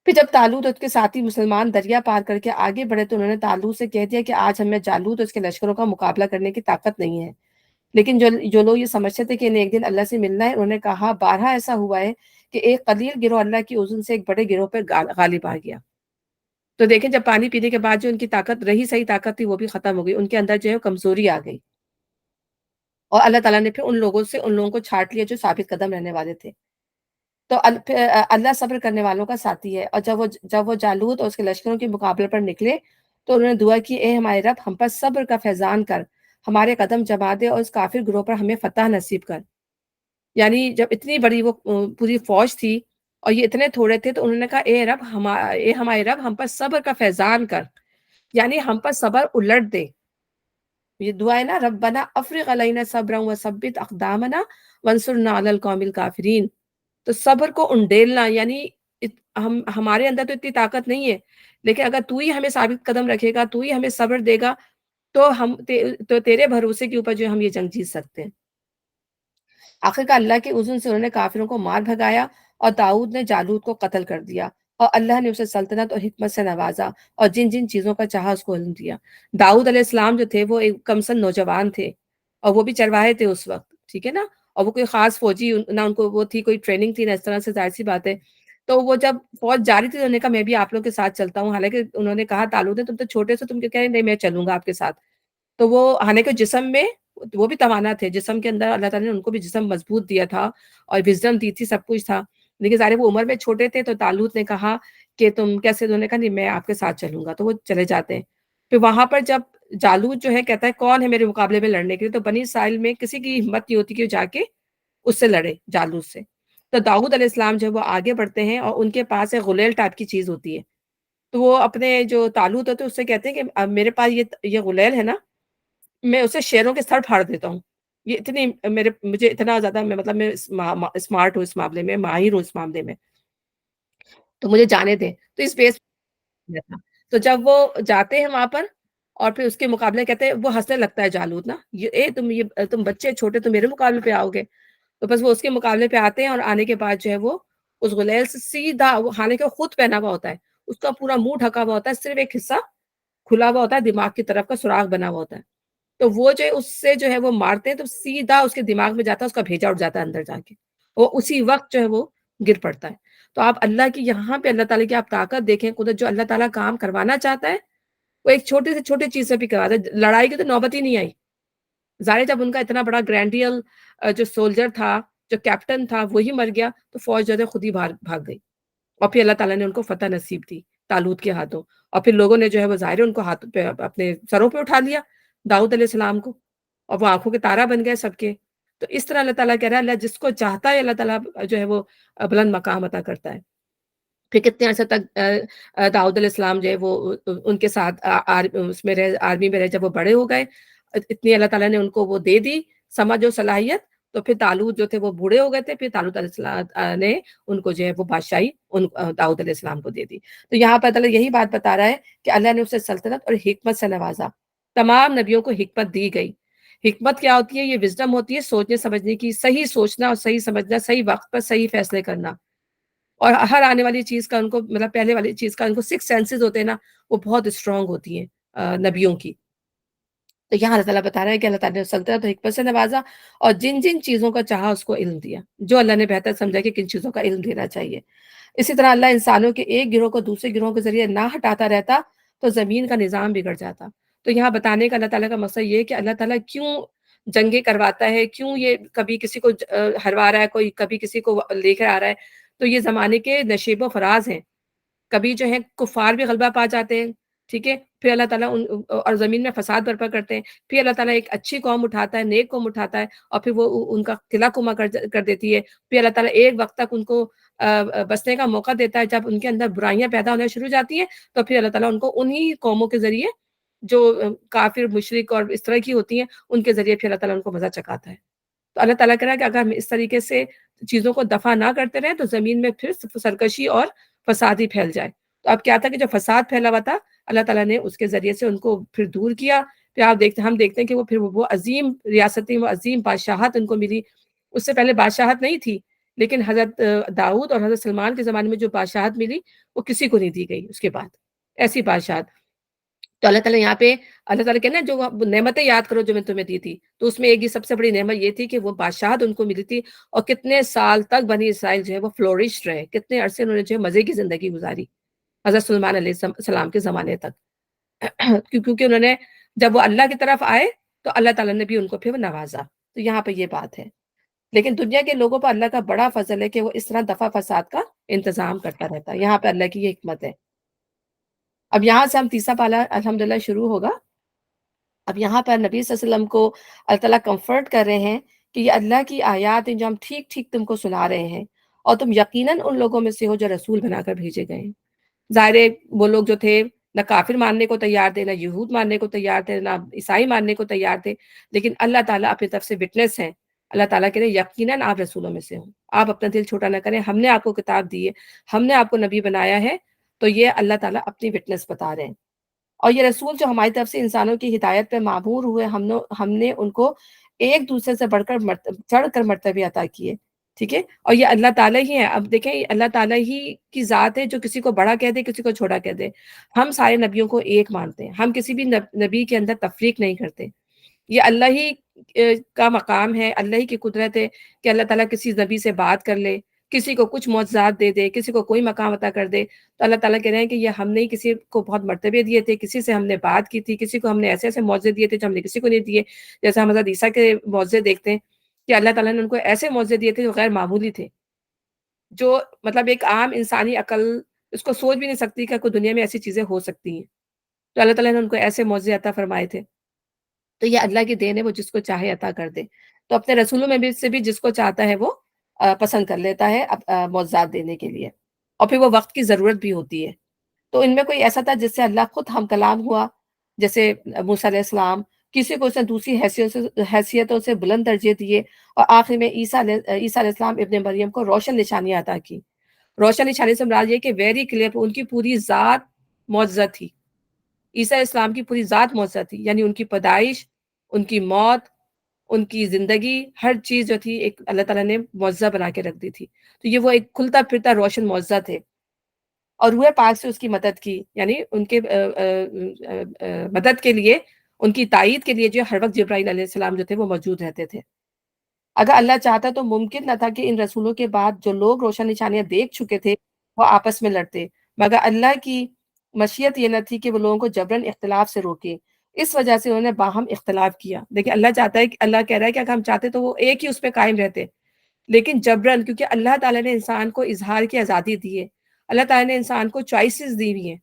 پھر جب طالوت اور اس کے ساتھی مسلمان دریا پار کر کے آگے بڑھے تو انہوں نے طالوت سے کہہ دیا کہ آج ہمیں جالوت اور اس کے لشکروں کا مقابلہ کرنے کی طاقت نہیں ہے۔ لیکن جو لوگ یہ سمجھتے تھے کہ انہیں ایک دن اللہ سے ملنا ہے، انہوں نے کہا بارہا ایسا ہوا ہے کہ ایک قلیل گروہ اللہ کی اذن سے ایک بڑے گروہ پر غالب آ گیا۔ تو دیکھیں جب پانی پینے کے بعد جو ان کی طاقت رہی، صحیح طاقت تھی، وہ بھی ختم ہو گئی، ان کے اندر جو ہے کمزوری آ گئی، اور اللہ تعالیٰ نے پھر ان لوگوں کو چھانٹ لیا جو ثابت قدم رہنے والے تھے۔ تو پھر اللہ صبر کرنے والوں کا ساتھی ہے، اور جب وہ جالوت اور اس کے لشکروں کے مقابلے پر نکلے تو انہوں نے دعا کی اے ہمارے رب ہم پر صبر کا فیضان کر، ہمارے قدم جما دے اور اس کافر گروہ پر ہمیں فتح نصیب کر۔ یعنی جب اتنی بڑی وہ پوری فوج تھی اور یہ اتنے تھوڑے تھے تو انہوں نے کہا اے ہمارے رب ہم پر صبر کا فیضان کر، یعنی ہم پر صبر الٹ دے۔ یہ دعا ہے نا، ربنا افرغ علینا صبرا وثبت اقدامنا وانصرنا علی القوم الکافرین۔ تو صبر کو انڈیلنا، یعنی ہمارے اندر تو اتنی طاقت نہیں ہے، لیکن اگر تو ہی ہمیں ثابت قدم رکھے گا، تو ہی ہمیں صبر دے گا، تو تو تیرے بھروسے کے اوپر جو ہم یہ جنگ جیت سکتے ہیں۔ آخر کا اللہ کے اذن سے انہوں نے کافروں کو مار بھگایا اور داؤد نے جالوت کو قتل کر دیا، اور اللہ نے اسے سلطنت اور حکمت سے نوازا اور جن جن چیزوں کا چاہا اس کو علم دیا۔ داؤد علیہ السلام جو تھے وہ ایک کمسن نوجوان تھے، اور وہ بھی چرواہے تھے اس وقت، ٹھیک ہے نا، اور وہ کوئی خاص فوجی نہ ان کو وہ تھی کوئی ٹریننگ تھی نہ اس طرح سے، ظاہر سی بات ہے۔ تو وہ جب فوج جاری تھی تو انہوں نے کہا میں بھی آپ لوگ کے ساتھ چلتا ہوں، حالانکہ انہوں نے کہا طالوت نے تم تو چھوٹے سے، تم کیا کہہ رہے ہیں؟ نہیں میں چلوں گا آپ کے ساتھ۔ تو وہ حالانکہ جسم میں وہ بھی توانا تھے، جسم کے اندر اللہ تعالیٰ نے ان کو بھی جسم مضبوط دیا تھا اور وزڈم دی تھی، سب کچھ تھا، لیکن ظاہر وہ عمر میں چھوٹے تھے۔ تو طالوت نے کہا کہ تم کیسے؟ انہوں نے کہا نہیں میں آپ کے ساتھ چلوں گا، تو وہ چلے جاتے ہیں۔ پھر وہاں پر جب جالوت جو ہے کہتا ہے کون ہے میرے مقابلے میں لڑنے کے لیے، تو بنی اسرائیل میں کسی کی ہمت نہیں ہوتی کہ وہ جا کے اس سے لڑے، جالوت سے۔ تو داؤد علیہ السلام جو ہے وہ آگے بڑھتے ہیں اور ان کے پاس ایک غلیل ٹائپ کی چیز ہوتی ہے، تو وہ اپنے جو طالوت ہوتے ہیں اس سے کہتے ہیں کہ اب میرے پاس یہ غلیل ہے نا، میں اسے شیروں کے سر پھاڑ دیتا ہوں، یہ اتنی مجھے اتنا زیادہ میں مطلب میں اسمارٹ ہوں اس معاملے میں، ماہر ہوں اس معاملے میں، تو مجھے جانے دیں۔ تو اس بیس کیا تھا۔ تو جب وہ جاتے ہیں وہاں پر اور پھر اس کے مقابلے کہتے ہیں، وہ ہنسنے لگتا ہے جالوت نا، تم بچے چھوٹے تو میرے مقابلے پہ آؤ گے؟ تو بس وہ اس کے مقابلے پہ آتے ہیں اور آنے کے بعد جو ہے وہ اس غلیل سے سیدھا، حالانکہ وہ خود پہنا ہوا ہوتا ہے، اس کا پورا منہ ڈھکا ہوا ہوتا ہے، صرف ایک حصہ کھلا ہوا ہوتا ہے، دماغ کی طرف کا سوراخ بنا ہوا ہوتا ہے، تو وہ جو ہے اس سے جو ہے وہ مارتے ہیں تو سیدھا اس کے دماغ میں جاتا ہے، اس کا بھیجا اٹھ جاتا ہے اندر جا کے، وہ اسی وقت جو ہے وہ گر پڑتا ہے۔ تو آپ اللہ کی یہاں پہ اللہ تعالیٰ کی آپ طاقت دیکھیں، قدرت، جو اللہ تعالیٰ کام کروانا چاہتا ہے وہ ایک چھوٹے سے چھوٹے چیز سے بھی کرواتا ہے۔ لڑائی کی تو نوبت ہی نہیں آئی، ظاہر ہے جب ان کا اتنا بڑا گرینڈیل جو سولجر تھا، جو کیپٹن تھا، وہی مر گیا تو فوج جو ہے خود ہی بھاگ گئی، اور پھر اللہ تعالیٰ نے ان کو فتح نصیب دی طالوت کے ہاتھوں، اور پھر لوگوں نے جو ہے وہ ظاہر ہے ان کو ہاتھ پہ اپنے سروں پہ اٹھا لیا داؤد علیہ السلام کو، اور وہ آنکھوں کے تارا بن گئے سب کے۔ تو اس طرح اللہ تعالیٰ کہہ رہا ہے، اللہ جس کو چاہتا ہے اللہ تعالیٰ جو ہے وہ بلند مقام عطا کرتا ہے۔ پھر کتنے عرصے تک داؤد علیہ السلام جو ہے وہ ان کے ساتھ اس میں رہے، آرمی میں رہے، جب وہ بڑے ہو گئے اتنی اللہ تعالیٰ نے ان کو وہ دے دی سمجھ و صلاحیت، تو پھر طالوت جو تھے وہ بوڑھے ہو گئے تھے، پھر طالوت علیہ السلام نے ان کو جو ہے وہ بادشاہی داؤد علیہ السلام کو دے دی۔ تو یہاں پر اللہ یہی بات بتا رہا ہے کہ اللہ نے اسے سلطنت اور حکمت سے نوازا، تمام نبیوں کو حکمت دی گئی۔ حکمت کیا ہوتی ہے؟ یہ وزڈم ہوتی ہے، سوچنے سمجھنے کی، صحیح سوچنا اور صحیح سمجھنا، صحیح وقت پر صحیح فیصلے کرنا، اور ہر آنے والی چیز کا ان کو مطلب پہلے والی چیز کا ان کو سکس سینسز ہوتے ہیں نا، وہ بہت اسٹرانگ ہوتی ہیں نبیوں کی۔ تو یہاں اللہ تعالیٰ بتا رہا ہے کہ اللہ تعالیٰ نے سلطنت اور حکمت سے نوازا، اور جن جن چیزوں کا چاہا اس کو علم دیا، جو اللہ نے بہتر سمجھا کہ کن چیزوں کا علم دینا چاہیے۔ اسی طرح اللہ انسانوں کے ایک گروہ کو دوسرے گروہ کے ذریعے نہ ہٹاتا رہتا تو زمین کا نظام بگڑ جاتا۔ تو یہاں بتانے کا اللہ تعالیٰ کا مقصد یہ ہے کہ اللہ تعالیٰ کیوں جنگیں کرواتا ہے، کیوں یہ کبھی کسی کو ہروا رہا ہے، کوئی کبھی کسی کو لے کر آ رہا ہے، تو یہ زمانے کے نشیب و فراز ہیں۔ کبھی جو ہے کفار بھی غلبہ پا جاتے ہیں، ٹھیک ہے، پھر اللہ تعالیٰ اور زمین میں فساد برپا کرتے ہیں، پھر اللہ تعالیٰ ایک اچھی قوم اٹھاتا ہے، نیک قوم اٹھاتا ہے، اور پھر وہ ان کا قلعہ کما کر دیتی ہے، پھر اللہ تعالیٰ ایک وقت تک ان کو بسنے کا موقع دیتا ہے، جب ان کے اندر برائیاں پیدا ہونا شروع ہو جاتی ہیں تو پھر اللہ تعالیٰ ان کو انہی قوموں کے ذریعے جو کافر مشرک اور اس طرح کی ہوتی ہیں ان کے ذریعے پھر اللہ تعالیٰ ان کو مزہ چکھاتا ہے۔ تو اللہ تعالیٰ کہہ رہا ہے کہ اگر ہم اس طریقے سے چیزوں کو دفع نہ کرتے رہیں تو زمین میں پھر سرکشی اور فساد ہی پھیل جائے۔ تو اب کیا تھا کہ جو فساد پھیلا ہوا تھا اللہ تعالیٰ نے اس کے ذریعے سے ان کو پھر دور کیا۔ پھر ہم دیکھتے ہیں کہ وہ پھر وہ عظیم ریاستیں، وہ عظیم بادشاہت ان کو ملی۔ اس سے پہلے بادشاہت نہیں تھی، لیکن حضرت داؤد اور حضرت سلمان کے زمانے میں جو بادشاہت ملی وہ کسی کو نہیں دی گئی اس کے بعد، ایسی بادشاہت۔ تو اللہ تعالیٰ یہاں پہ اللہ تعالیٰ کہنا جو نعمتیں یاد کرو جو میں تمہیں دی تھی، تو اس میں ایک سب سے بڑی نعمت یہ تھی کہ وہ بادشاہت ان کو ملی تھی، اور کتنے سال تک بنی اسرائیل جو ہے وہ فلورش رہے، کتنے عرصے انہوں نے جو ہے مزے کی زندگی گزاری حضرت سلمان علیہ السلام کے زمانے تک کیونکہ انہوں نے جب وہ اللہ کی طرف آئے تو اللہ تعالیٰ نے بھی ان کو پھر نوازا۔ تو یہاں پہ یہ بات ہے، لیکن دنیا کے لوگوں پر اللہ کا بڑا فضل ہے کہ وہ اس طرح دفع فساد کا انتظام کرتا رہتا ہے، یہاں پہ اللہ کی یہ حکمت ہے۔ اب یہاں سے ہم تیسرا پالا الحمدللہ شروع ہوگا۔ اب یہاں پر نبی صلی اللہ علیہ وسلم کو اللہ تعالیٰ کمفرٹ کر رہے ہیں کہ یہ اللہ کی آیات ہیں جو ہم ٹھیک ٹھیک تم کو سنا رہے ہیں، اور تم یقیناً ان لوگوں میں سے ہو جو رسول بنا کر بھیجے گئے ہیں۔ ظاہر ہے وہ لوگ جو تھے نہ کافر ماننے کو تیار تھے، نہ یہود ماننے کو تیار تھے، نہ عیسائی ماننے کو تیار تھے، لیکن اللہ تعالیٰ اپنی طرف سے وٹنس ہیں۔ اللہ تعالیٰ کہہ رہے ہیں یقیناً آپ رسولوں میں سے ہوں، آپ اپنا دل چھوٹا نہ کریں، ہم نے آپ کو کتاب دی ہے، ہم نے آپ کو نبی بنایا ہے۔ تو یہ اللہ تعالیٰ اپنی وٹنس بتا رہے ہیں، اور یہ رسول جو ہماری طرف سے انسانوں کی ہدایت پہ معمور ہوئے، ہم نے ان کو ایک دوسرے سے بڑھ کر چڑھ کر مرتبے عطا کیے، ٹھیک ہے، اور یہ اللہ تعالیٰ ہی ہے۔ اب دیکھیں اللہ تعالیٰ ہی کی ذات ہے جو کسی کو بڑا کہہ دے، کسی کو چھوٹا کہہ دے۔ ہم سارے نبیوں کو ایک مانتے ہیں، ہم کسی بھی نبی کے اندر تفریق نہیں کرتے۔ یہ اللہ ہی کا مقام ہے، اللہ ہی کی قدرت ہے کہ اللہ تعالیٰ کسی نبی سے بات کر لے، کسی کو کچھ معجزات دے دے، کسی کو کوئی مقام عطا کر دے۔ تو اللہ تعالیٰ کہہ رہے ہیں کہ یہ ہم نے کسی کو بہت مرتبے دیے تھے، کسی سے ہم نے بات کی تھی، کسی کو ہم نے ایسے ایسے معجزے دیے تھے جو ہم نے کسی کو نہیں دیے۔ جیسے ہم حضرت عیسیٰ کے معجزے دیکھتے ہیں کہ اللہ تعالیٰ نے ان کو ایسے معجزے دیے تھے جو غیر معمولی تھے، جو مطلب ایک عام انسانی عقل اس کو سوچ بھی نہیں سکتی کہ کوئی دنیا میں ایسی چیزیں ہو سکتی ہیں۔ تو اللہ تعالیٰ نے ان کو ایسے معجزے عطا فرمائے تھے۔ تو یہ اللہ کی دین ہے، وہ جس کو چاہے عطا کر دے۔ تو اپنے رسولوں میں بھی سے بھی جس کو چاہتا ہے وہ پسند کر لیتا ہے معجزات دینے کے لیے، اور پھر وہ وقت کی ضرورت بھی ہوتی ہے۔ تو ان میں کوئی ایسا تھا جس سے اللہ خود ہم کلام ہوا، جیسے موسیٰ علیہ السلام، کسی کو اس نے دوسری حیثیتوں سے بلند درجے دیے، اور آخر میں عیسیٰ علیہ السلام ابن مریم کو روشن نشانیاں عطا کی۔ روشن نشانی سے مراد یہ کہ ویری کلیئر، ان کی پوری ذات معجزہ تھی، عیسیٰ علیہ السلام کی پوری ذات معجزہ تھی، یعنی ان کی پیدائش، ان کی موت، ان کی زندگی، ہر چیز جو تھی ایک اللہ تعالیٰ نے معجزہ بنا کے رکھ دی تھی۔ تو یہ وہ ایک کھلتا پھرتا روشن معجزہ تھے، اور روح پاک سے اس کی مدد کی، یعنی ان کے مدد کے لیے، ان کی تائید کے لیے جو ہر وقت جبرائیل علیہ السلام جو تھے وہ موجود رہتے تھے۔ اگر اللہ چاہتا تو ممکن نہ تھا کہ ان رسولوں کے بعد جو لوگ روشن نشانیاں دیکھ چکے تھے وہ آپس میں لڑتے، مگر اللہ کی مشیت یہ نہ تھی کہ وہ لوگوں کو جبراً اختلاف سے روکے، اس وجہ سے انہوں نے باہم اختلاف کیا۔ دیکھیں اللہ چاہتا ہے کہ اللہ کہہ رہا ہے کہ اگر ہم چاہتے تو وہ ایک ہی اس پہ قائم رہتے، لیکن جبراً، کیونکہ اللہ تعالیٰ نے انسان کو اظہار کی آزادی دی ہے، اللہ تعالیٰ نے انسان کو چوائسیز دی ہوئی ہیں،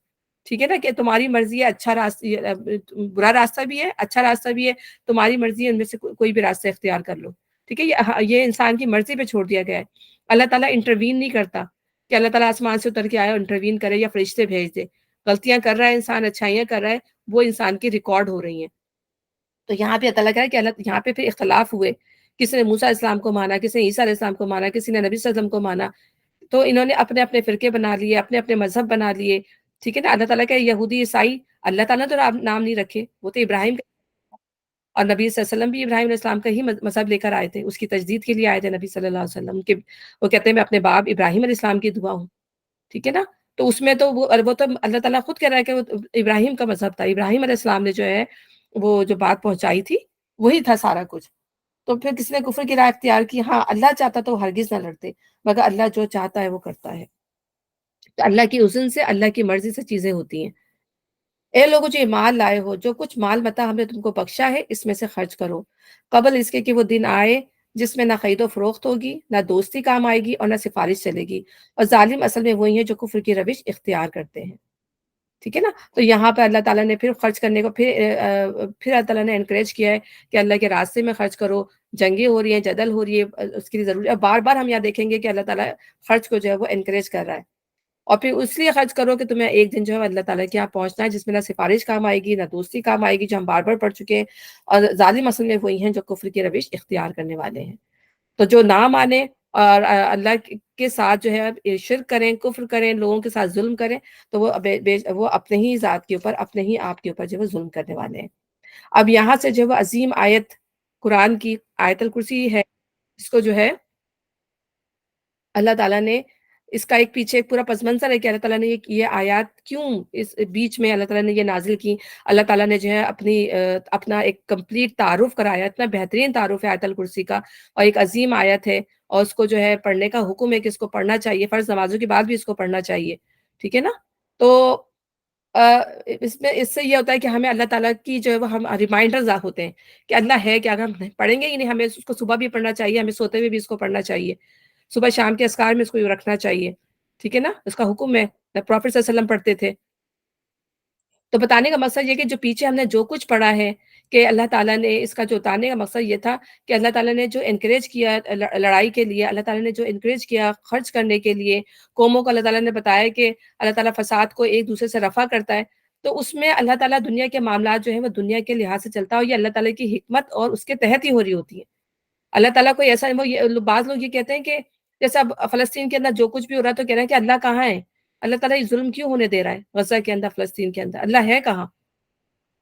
ٹھیک ہے نا، کہ تمہاری مرضی ہے، اچھا راستہ، برا راستہ بھی ہے، اچھا راستہ بھی ہے، تمہاری مرضی ہے، ان میں سے کوئی بھی راستہ اختیار کر لو، ٹھیک ہے، یہ انسان کی مرضی پہ چھوڑ دیا گیا ہے۔ اللہ تعالیٰ انٹروین نہیں کرتا کہ اللہ تعالیٰ آسمان سے اتر کے آئے اور انٹروین کرے یا فرشتے بھیج دے۔ غلطیاں کر رہا ہے انسان، اچھائیاں کر رہا ہے، وہ انسان کی ریکارڈ ہو رہی ہیں۔ تو یہاں پہ اللہ کہہ رہا ہے کہ اللہ یہاں پہ پھر اختلاف ہوئے، کسی نے موسیٰ علیہ السلام کو مانا، کسی نے عیسیٰ علیہ السلام کو مانا، کسی نے نبی صلی اللہ علیہ وسلم کو مانا، تو انہوں نے اپنے اپنے فرقے بنا لیے، اپنے اپنے مذہب بنا لیے، ٹھیک ہے نا۔ اللہ تعالیٰ کہ یہودی عیسائی، اللہ تعالیٰ نے تو نام نہیں رکھے، وہ تو ابراہیم کا، اور نبی صلی اللہ علیہ وسلم بھی ابراہیم علیہ السلام کا ہی مذہب لے کر آئے تھے، اس کی تجدید کے لیے آئے تھے نبی صلی اللہ علیہ وسلم کے، وہ کہتے ہیں میں اپنے باپ ابراہیم علیہ السلام کی دعا ہوں، ٹھیک ہے نا۔ تو اس میں تو وہ تو اللہ تعالیٰ خود کہہ رہا ہے کہ وہ ابراہیم کا مذہب تھا، ابراہیم علیہ السلام نے جو ہے وہ جو بات پہنچائی تھی وہی تھا سارا کچھ۔ تو پھر کس نے کفر کی راہ اختیار کی؟ ہاں اللہ چاہتا تو وہ ہرگز نہ لڑتے، مگر اللہ جو چاہتا ہے وہ کرتا ہے، تو اللہ کی اذن سے، اللہ کی مرضی سے چیزیں ہوتی ہیں۔ اے لوگوں جو ایمان لائے ہو، جو کچھ مال متا ہم نے تم کو بخشا ہے اس میں سے خرچ کرو، قبل اس کے کہ وہ دن آئے جس میں نہ خرید و فروخت ہوگی، نہ دوستی کام آئے گی، اور نہ سفارش چلے گی، اور ظالم اصل میں وہی ہیں جو کفر کی روش اختیار کرتے ہیں، ٹھیک ہے نا۔ تو یہاں پہ اللہ تعالیٰ نے پھر خرچ کرنے کو پھر اللہ تعالیٰ نے انکریج کیا ہے کہ اللہ کے راستے میں خرچ کرو، جنگیں ہو رہی ہیں، جدل ہو رہی ہے، اس کے لیے ضروری ہے، بار بار ہم یہاں دیکھیں گے کہ اللہ تعالیٰ خرچ کو جو ہے وہ انکریج کر رہا ہے، اور پھر اس لیے خرچ کرو کہ تمہیں ایک دن جو ہے اللہ تعالیٰ کے یہاں پہنچنا ہے جس میں نہ سفارش کام آئے گی، نہ دوستی کام آئے گی، جو ہم بار بار پڑھ چکے ہیں، اور ظالم اصل میں وہی ہیں جو کفر کی روش اختیار کرنے والے ہیں۔ تو جو نہ مانے اور اللہ کے ساتھ جو ہے شرک کریں، کفر کریں، لوگوں کے ساتھ ظلم کریں، تو وہ اپنے ہی ذات کے اوپر، اپنے ہی آپ کے اوپر جو ہے وہ ظلم کرنے والے ہیں۔ اب یہاں سے جو ہے وہ عظیم آیت قرآن کی آیت الکرسی ہے، اس کو جو ہے اللہ تعالیٰ نے، اس کا ایک پیچھے ایک پورا پس منظر ہے کہ اللہ تعالیٰ نے یہ آیات کیوں اس بیچ میں اللہ تعالیٰ نے یہ نازل کی۔ اللہ تعالیٰ نے جو ہے اپنا ایک کمپلیٹ تعارف کرایا، اتنا بہترین تعارف ہے آیت الکرسی کا، اور ایک عظیم آیت ہے، اور اس کو جو ہے پڑھنے کا حکم ہے کہ اس کو پڑھنا چاہیے، فرض نمازوں کے بعد بھی اس کو پڑھنا چاہیے، ٹھیک ہے نا۔ تو اس سے یہ ہوتا ہے کہ ہمیں اللہ تعالیٰ کی جو ہے وہ ہم ریمائنڈرز ہوتے ہیں کہ اللہ ہے کہ اگر ہم پڑھیں گے ہی نہیں، ہمیں اس کو صبح بھی پڑھنا چاہیے، ہمیں سوتے ہوئے بھی اس کو پڑھنا چاہیے، صبح شام کے اذکار میں اس کو رکھنا چاہیے، ٹھیک ہے نا، اس کا حکم ہے، پروفیٹ صلی اللہ علیہ وسلم پڑھتے تھے۔ تو بتانے کا مقصد یہ کہ جو پیچھے ہم نے جو کچھ پڑھا ہے کہ اللہ تعالیٰ نے اس کا جو اتارنے کا مقصد یہ تھا کہ اللہ تعالیٰ نے جو انکریج کیا لڑائی کے لیے، اللہ تعالیٰ نے جو انکریج کیا خرچ کرنے کے لیے، قوموں کو اللہ تعالیٰ نے بتایا کہ اللہ تعالیٰ فساد کو ایک دوسرے سے رفع کرتا ہے، تو اس میں اللہ تعالیٰ دنیا کے معاملات جو ہے وہ دنیا کے لحاظ سے چلتا ہے، اور یہ اللہ تعالیٰ کی حکمت اور اس کے تحت ہی ہو رہی ہوتی ہے۔ اللہ تعالیٰ کو ایسا، بعض لوگ یہ کہتے ہیں کہ جیسے اب فلسطین کے اندر جو کچھ بھی ہو رہا ہے تو کہہ رہے ہیں کہ اللہ کہاں ہے، اللہ تعالیٰ یہ ظلم کیوں ہونے دے رہا ہے غزہ کے اندر، فلسطین کے اندر، اللہ ہے کہاں؟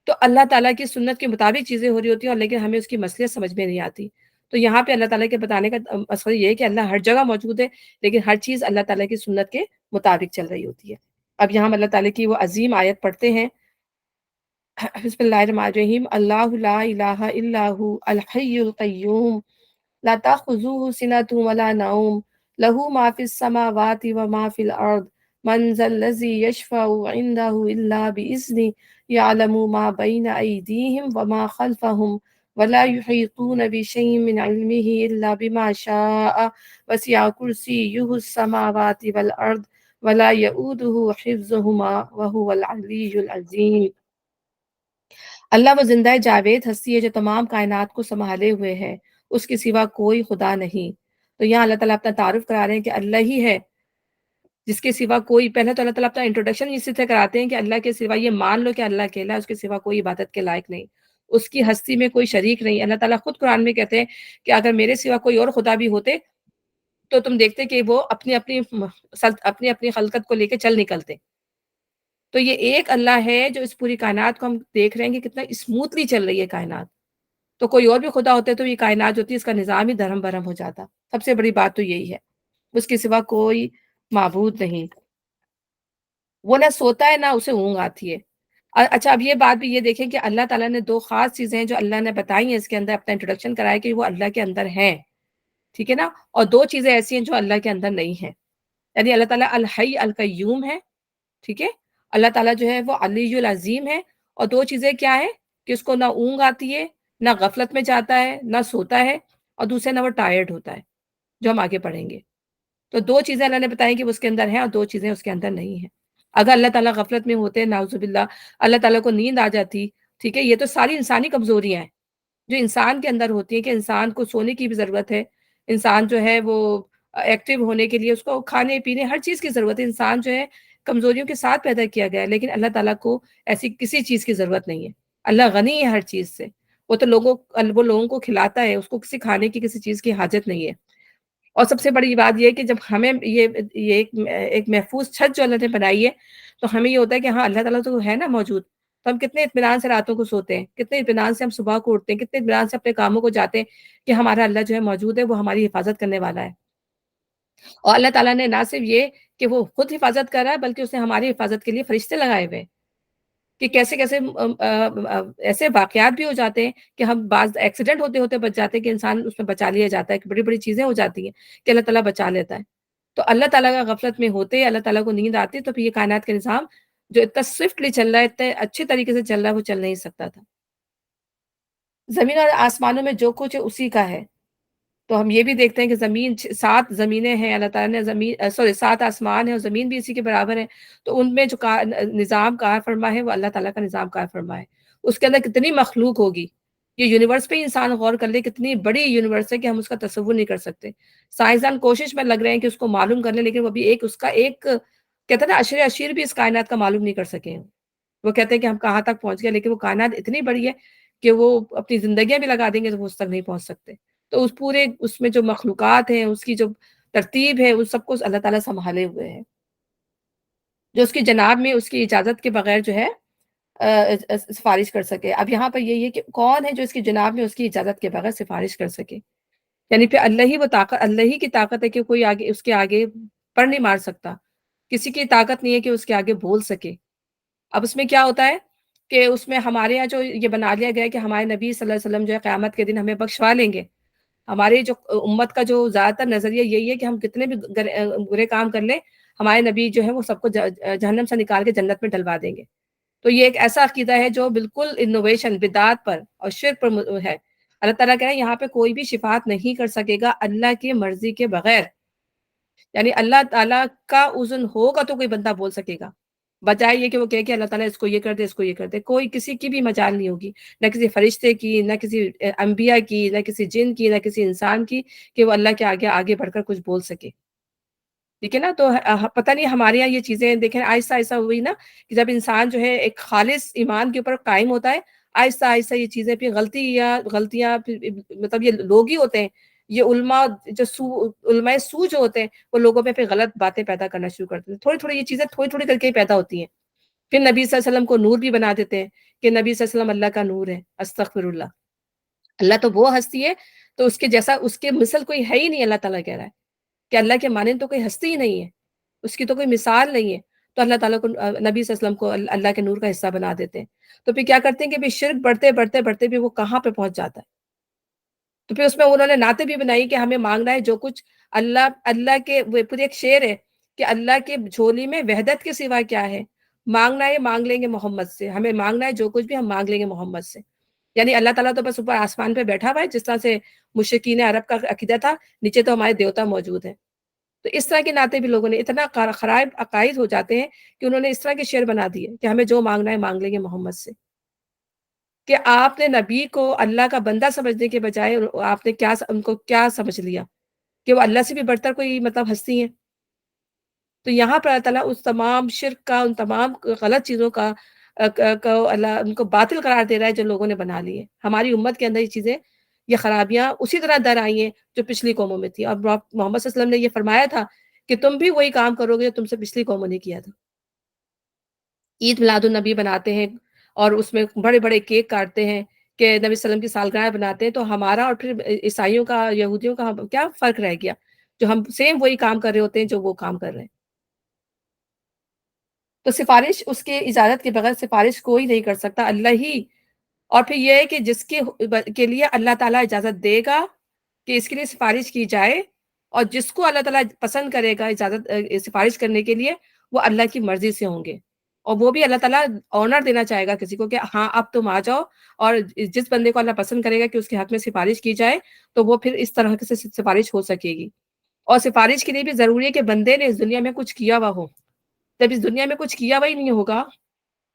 تو اللہ تعالیٰ کی سنت کے مطابق چیزیں ہو رہی ہوتی ہیں، اور لیکن ہمیں اس کی مصلحت سمجھ میں نہیں آتی۔ تو یہاں پہ اللہ تعالیٰ کے بتانے کا مقصد یہ ہے کہ اللہ ہر جگہ موجود ہے، لیکن ہر چیز اللہ تعالیٰ کی سنت کے مطابق چل رہی ہوتی ہے۔ اب یہاں ہم اللہ تعالیٰ کی وہ عظیم آیت پڑھتے ہیں، بسم اللہ الرحمن الرحیم، اللہ لا الہ الا هو الحی القیوم لا تأخذوه سنة ولا نوم له ما في السماوات وما في الأرض من ذا الذي يشفع عنده إلا بإذنه يعلم ما بين أيديهم وما خلفهم ولا يحيطون بشيء من علمه إلا بما شاء وسع كرسيه السماوات والأرض ولا يؤوده حفظهما وهو العلي العظيم۔ اللہ وہ زندہ جاوید ہستی ہے جو تمام کائنات کو سنبھالے ہوئے ہے، اس کے سوا کوئی خدا نہیں، تو یہاں اللہ تعالیٰ اپنا تعارف کرا رہے ہیں کہ اللہ ہی ہے جس کے سوا کوئی، پہلے تو اللہ تعالیٰ اپنا انٹروڈکشن اسی سے کراتے ہیں کہ اللہ کے سوا، یہ مان لو کہ اللہ اکیلا ہے، اس کے سوا کوئی عبادت کے لائق نہیں، اس کی ہستی میں کوئی شریک نہیں۔ اللہ تعالیٰ خود قرآن میں کہتے ہیں کہ اگر میرے سوا کوئی اور خدا بھی ہوتے تو تم دیکھتے کہ وہ اپنی اپنی خلقت کو لے کے چل نکلتے۔ تو یہ ایک اللہ ہے جو اس پوری کائنات کو ہم دیکھ رہے ہیں کہ کتنا اسموتھلی چل رہی ہے کائنات۔ تو کوئی اور بھی خدا ہوتے تو یہ کائنات جو ہوتی ہے اس کا نظام ہی دھرم برہم ہو جاتا۔ سب سے بڑی بات تو یہی ہے، اس کے سوا کوئی معبود نہیں، وہ نہ سوتا ہے نہ اسے اونگ آتی ہے۔ اچھا اب یہ بات بھی یہ دیکھیں کہ اللہ تعالیٰ نے دو خاص چیزیں ہیں جو اللہ نے بتائی ہیں اس کے اندر، اپنا انٹروڈکشن کرایا کہ وہ اللہ کے اندر ہیں، ٹھیک ہے نا، اور دو چیزیں ایسی ہیں جو اللہ کے اندر نہیں ہیں۔ یعنی اللہ تعالیٰ الحی القیوم ہے، ٹھیک ہے، اللہ تعالیٰ جو ہے وہ علی العظیم ہے، اور دو چیزیں کیا ہے کہ اس کو نہ اونگ آتی ہے، نہ غفلت میں جاتا ہے، نہ سوتا ہے، اور دوسرے نہ وہ ٹائرڈ ہوتا ہے، جو ہم آگے پڑھیں گے۔ تو دو چیزیں اللہ نے بتائی کہ وہ اس کے اندر ہیں اور دو چیزیں اس کے اندر نہیں ہیں۔ اگر اللہ تعالیٰ غفلت میں ہوتے، نعوذ باللہ، اللہ تعالیٰ کو نیند آ جاتی، ٹھیک ہے، یہ تو ساری انسانی کمزوریاں ہیں جو انسان کے اندر ہوتی ہیں کہ انسان کو سونے کی بھی ضرورت ہے، انسان جو ہے وہ ایکٹیو ہونے کے لیے اس کو کھانے پینے ہر چیز کی ضرورت ہے، انسان جو ہے کمزوریوں کے ساتھ پیدا کیا گیا ہے، لیکن اللہ تعالیٰ کو ایسی کسی چیز کی ضرورت نہیں ہے۔ اللہ غنی ہے ہر چیز سے، وہ لوگوں کو کھلاتا ہے، اس کو کسی کھانے کی کسی چیز کی حاجت نہیں ہے۔ اور سب سے بڑی بات یہ ہے کہ جب ہمیں یہ ایک محفوظ چھت جو اللہ نے بنائی ہے، تو ہمیں یہ ہوتا ہے کہ ہاں اللہ تعالیٰ تو ہے نا موجود، تو ہم کتنے اطمینان سے راتوں کو سوتے ہیں، کتنے اطمینان سے ہم صبح کو اٹھتے ہیں، کتنے اطمینان سے اپنے کاموں کو جاتے ہیں کہ ہمارا اللہ جو ہے موجود ہے، وہ ہماری حفاظت کرنے والا ہے۔ اور اللہ تعالیٰ نے نہ صرف یہ کہ وہ خود حفاظت کر رہا ہے، بلکہ اس نے ہماری حفاظت کے لیے فرشتے لگائے ہوئے ہیں کہ کیسے کیسے ایسے واقعات بھی ہو جاتے ہیں کہ ہم بعض ایکسیڈنٹ ہوتے ہوتے بچ جاتے ہیں کہ انسان اس میں بچا لیا جاتا ہے، کہ بڑی بڑی چیزیں ہو جاتی ہیں کہ اللہ تعالیٰ بچا لیتا ہے۔ تو اللہ تعالیٰ کا غفلت میں ہوتے، اللہ تعالیٰ کو نیند آتی، تو پھر یہ کائنات کا نظام جو اتنا سوئفٹلی چل رہا ہے، اتنے اچھے طریقے سے چل رہا ہے، وہ چل نہیں سکتا تھا۔ زمین اور آسمانوں میں جو کچھ ہے اسی کا ہے۔ تو ہم یہ بھی دیکھتے ہیں کہ زمین 7 زمینیں ہیں، اللہ تعالیٰ نے 7 آسمان ہیں اور زمین بھی اسی کے برابر ہے۔ تو ان میں جو نظام کار فرما ہے وہ اللہ تعالیٰ کا نظام کار فرما ہے۔ اس کے اندر کتنی مخلوق ہوگی، یہ یونیورس پہ ہی انسان غور کر لے، کتنی بڑی یونیورس ہے کہ ہم اس کا تصور نہیں کر سکتے۔ سائنسدان کوشش میں لگ رہے ہیں کہ اس کو معلوم کر لیں، لیکن وہ بھی اس کا ایک کہتے ہیں نا اشر اشیر بھی اس کائنات کا معلوم نہیں کر سکے ہیں۔ وہ کہتے ہیں کہ ہم کہاں تک پہنچ گئے، لیکن وہ کائنات اتنی بڑی ہے کہ وہ اپنی زندگیاں بھی لگا دیں گے تو وہ اس تک نہیں پہنچ سکتے۔ تو اس پورے اس میں جو مخلوقات ہیں، اس کی جو ترتیب ہے، اس سب کو اللہ تعالیٰ سنبھالے ہوئے ہیں، جو اس کی جناب میں اس کی اجازت کے بغیر جو ہے سفارش کر سکے۔ اب یہاں پر یہی ہے کہ کون ہے جو اس کی جناب میں اس کی اجازت کے بغیر سفارش کر سکے؟ یعنی پھر اللہ ہی کی طاقت ہے کہ کوئی آگے اس کے آگے پر نہیں مار سکتا، کسی کی طاقت نہیں ہے کہ اس کے آگے بول سکے۔ اب اس میں کیا ہوتا ہے کہ اس میں ہمارے یہاں جو یہ بنا لیا گیا ہے کہ ہمارے نبی صلی اللہ علیہ وسلم جو ہے قیامت کے دن ہمیں بخشوا لیں گے۔ ہماری جو امت کا جو زیادہ تر نظریہ یہی ہے کہ ہم کتنے بھی برے کام کر لیں، ہمارے نبی جو ہے وہ سب کو جہنم سے نکال کے جنت میں ڈلوا دیں گے۔ تو یہ ایک ایسا عقیدہ ہے جو بالکل انوویشن بدعت پر اور شرک پر ہے۔ اللہ تعالیٰ کہہ رہے ہیں یہاں پہ کوئی بھی شفاعت نہیں کر سکے گا اللہ کی مرضی کے بغیر، یعنی اللہ تعالیٰ کا اذن ہوگا تو کوئی بندہ بول سکے گا، بجائے یہ کہ وہ کہے کہ اللہ تعالیٰ اس کو یہ کر دے، اس کو یہ کر دے۔ کوئی کسی کی بھی مجال نہیں ہوگی، نہ کسی فرشتے کی، نہ کسی انبیاء کی، نہ کسی جن کی، نہ کسی انسان کی، کہ وہ اللہ کے آگے بڑھ کر کچھ بول سکے، ٹھیک ہے نا۔ تو پتہ نہیں ہمارے یہاں یہ چیزیں دیکھیں آہستہ آہستہ ہوئی نا کہ جب انسان جو ہے ایک خالص ایمان کے اوپر قائم ہوتا ہے، آہستہ آہستہ یہ چیزیں پھر غلطیاں مطلب یہ لوگ ہی ہوتے ہیں، یہ علماء سو جو ہوتے ہیں وہ لوگوں پہ پھر غلط باتیں پیدا کرنا شروع کرتے ہیں، تھوڑی تھوڑی یہ چیزیں تھوڑی تھوڑی کر کے ہی پیدا ہوتی ہیں۔ پھر نبی صلی اللہ علیہ وسلم کو نور بھی بنا دیتے ہیں کہ نبی صلی اللہ علیہ وسلم اللہ کا نور ہے، استغفر اللہ، اللہ تو وہ ہستی ہے تو اس کے جیسا اس کے مثل کوئی ہے ہی نہیں، اللہ تعالیٰ کہہ رہا ہے کہ اللہ کے مانند تو کوئی ہستی ہی نہیں ہے، اس کی تو کوئی مثال نہیں ہے۔ تو اللہ تعالیٰ کو نبی صلی اللہ علیہ وسلم کو اللہ کے نور کا حصہ بنا دیتے ہیں۔ تو پھر کیا کرتے ہیں کہ پھر شرک بڑھتے بڑھتے بڑھتے بھی وہ کہاں پہ پہنچ جاتا ہے۔ تو پھر اس میں انہوں نے نعتیں بھی بنائی کہ ہمیں مانگنا ہے جو کچھ اللہ کے، وہ پوری ایک شعر ہے کہ اللہ کے جھولی میں وحدت کے سوا کیا ہے، مانگنا ہے مانگ لیں گے محمد سے، ہمیں مانگنا ہے جو کچھ بھی ہم مانگ لیں گے محمد سے۔ یعنی اللہ تعالیٰ تو بس اوپر آسمان پہ بیٹھا ہوا ہے، جس طرح سے مشرکین عرب کا عقیدہ تھا، نیچے تو ہمارے دیوتا موجود ہیں۔ تو اس طرح کے نعتیں بھی لوگوں نے، اتنا خراب عقائد ہو جاتے ہیں کہ انہوں نے اس طرح کے شعر بنا دیے کہ ہمیں جو مانگنا ہے مانگ لیں گے محمد سے، کہ آپ نے نبی کو اللہ کا بندہ سمجھنے کے بجائے آپ نے ان کو کیا سمجھ لیا کہ وہ اللہ سے بھی بڑھ کر کوئی مطلب ہستی ہیں؟ تو یہاں پر اللہ تعالیٰ اس تمام شرک کا، ان تمام غلط چیزوں کا کو اللہ ان کو باطل قرار دے رہا ہے جو لوگوں نے بنا لی ہے۔ ہماری امت کے اندر یہ چیزیں، یہ خرابیاں اسی طرح در آئی ہیں جو پچھلی قوموں میں تھی، اور محمد صلی اللہ علیہ وسلم نے یہ فرمایا تھا کہ تم بھی وہی کام کرو گے جو تم سے پچھلی قوموں نے کیا تھا۔ عید میلاد النبی بناتے ہیں اور اس میں بڑے بڑے کیک کاٹتے ہیں کہ نبی صلی اللہ علیہ وسلم کی سالگرہ بناتے ہیں، تو ہمارا اور پھر عیسائیوں کا، یہودیوں کا کیا فرق رہ گیا، جو ہم سیم وہی کام کر رہے ہوتے ہیں جو وہ کام کر رہے ہیں۔ تو سفارش اس کے اجازت کے بغیر سفارش کوئی نہیں کر سکتا، اللہ ہی۔ اور پھر یہ ہے کہ جس کے لیے اللہ تعالیٰ اجازت دے گا کہ اس کے لیے سفارش کی جائے، اور جس کو اللہ تعالیٰ پسند کرے گا اجازت سفارش کرنے کے لیے، وہ اللہ کی مرضی سے ہوں گے، اور وہ بھی اللہ تعالیٰ آنر دینا چاہے گا کسی کو کہ ہاں اب تم آ جاؤ، اور جس بندے کو اللہ پسند کرے گا کہ اس کے حق میں سفارش کی جائے، تو وہ پھر اس طرح سے سفارش ہو سکے گی۔ اور سفارش کے لیے بھی ضروری ہے کہ بندے نے اس دنیا میں کچھ کیا ہوا ہو۔ جب اس دنیا میں کچھ کیا ہوا ہی نہیں ہوگا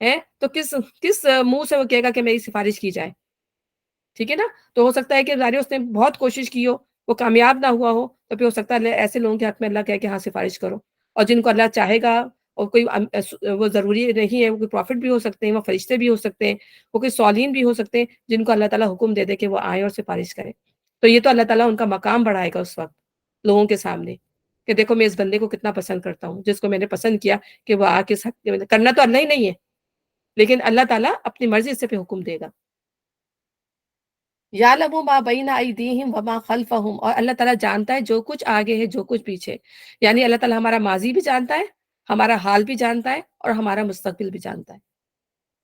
ہے، تو کس کس منہ سے وہ کہے گا کہ میری سفارش کی جائے؟ ٹھیک ہے نا؟ تو ہو سکتا ہے کہ ظاہر ہے اس نے بہت کوشش کی ہو، وہ کامیاب نہ ہوا ہو، تو پھر ہو سکتا ہے ایسے لوگوں کے حق میں اللہ کہے کہ ہاں سفارش کرو، اور جن کو اللہ چاہے گا، اور کوئی وہ ضروری نہیں ہے، وہ کوئی پروفٹ بھی ہو سکتے ہیں، وہ فرشتے بھی ہو سکتے ہیں، وہ کوئی صالحین بھی ہو سکتے ہیں، جن کو اللہ تعالیٰ حکم دے دے کہ وہ آئیں اور سفارش کریں، تو یہ تو اللہ تعالیٰ ان کا مقام بڑھائے گا اس وقت لوگوں کے سامنے، کہ دیکھو میں اس بندے کو کتنا پسند کرتا ہوں، جس کو میں نے پسند کیا کہ وہ آ کے کرنا تو اللہ ہی نہیں ہے، لیکن اللہ تعالیٰ اپنی مرضی سے پہ حکم دے گا۔ یعلم ما بین ایدیہم وما خلفہم، اور اللہ تعالیٰ جانتا ہے جو کچھ آگے ہے جو کچھ پیچھے، یعنی اللہ تعالیٰ ہمارا ماضی بھی جانتا ہے، ہمارا حال بھی جانتا ہے، اور ہمارا مستقبل بھی جانتا ہے۔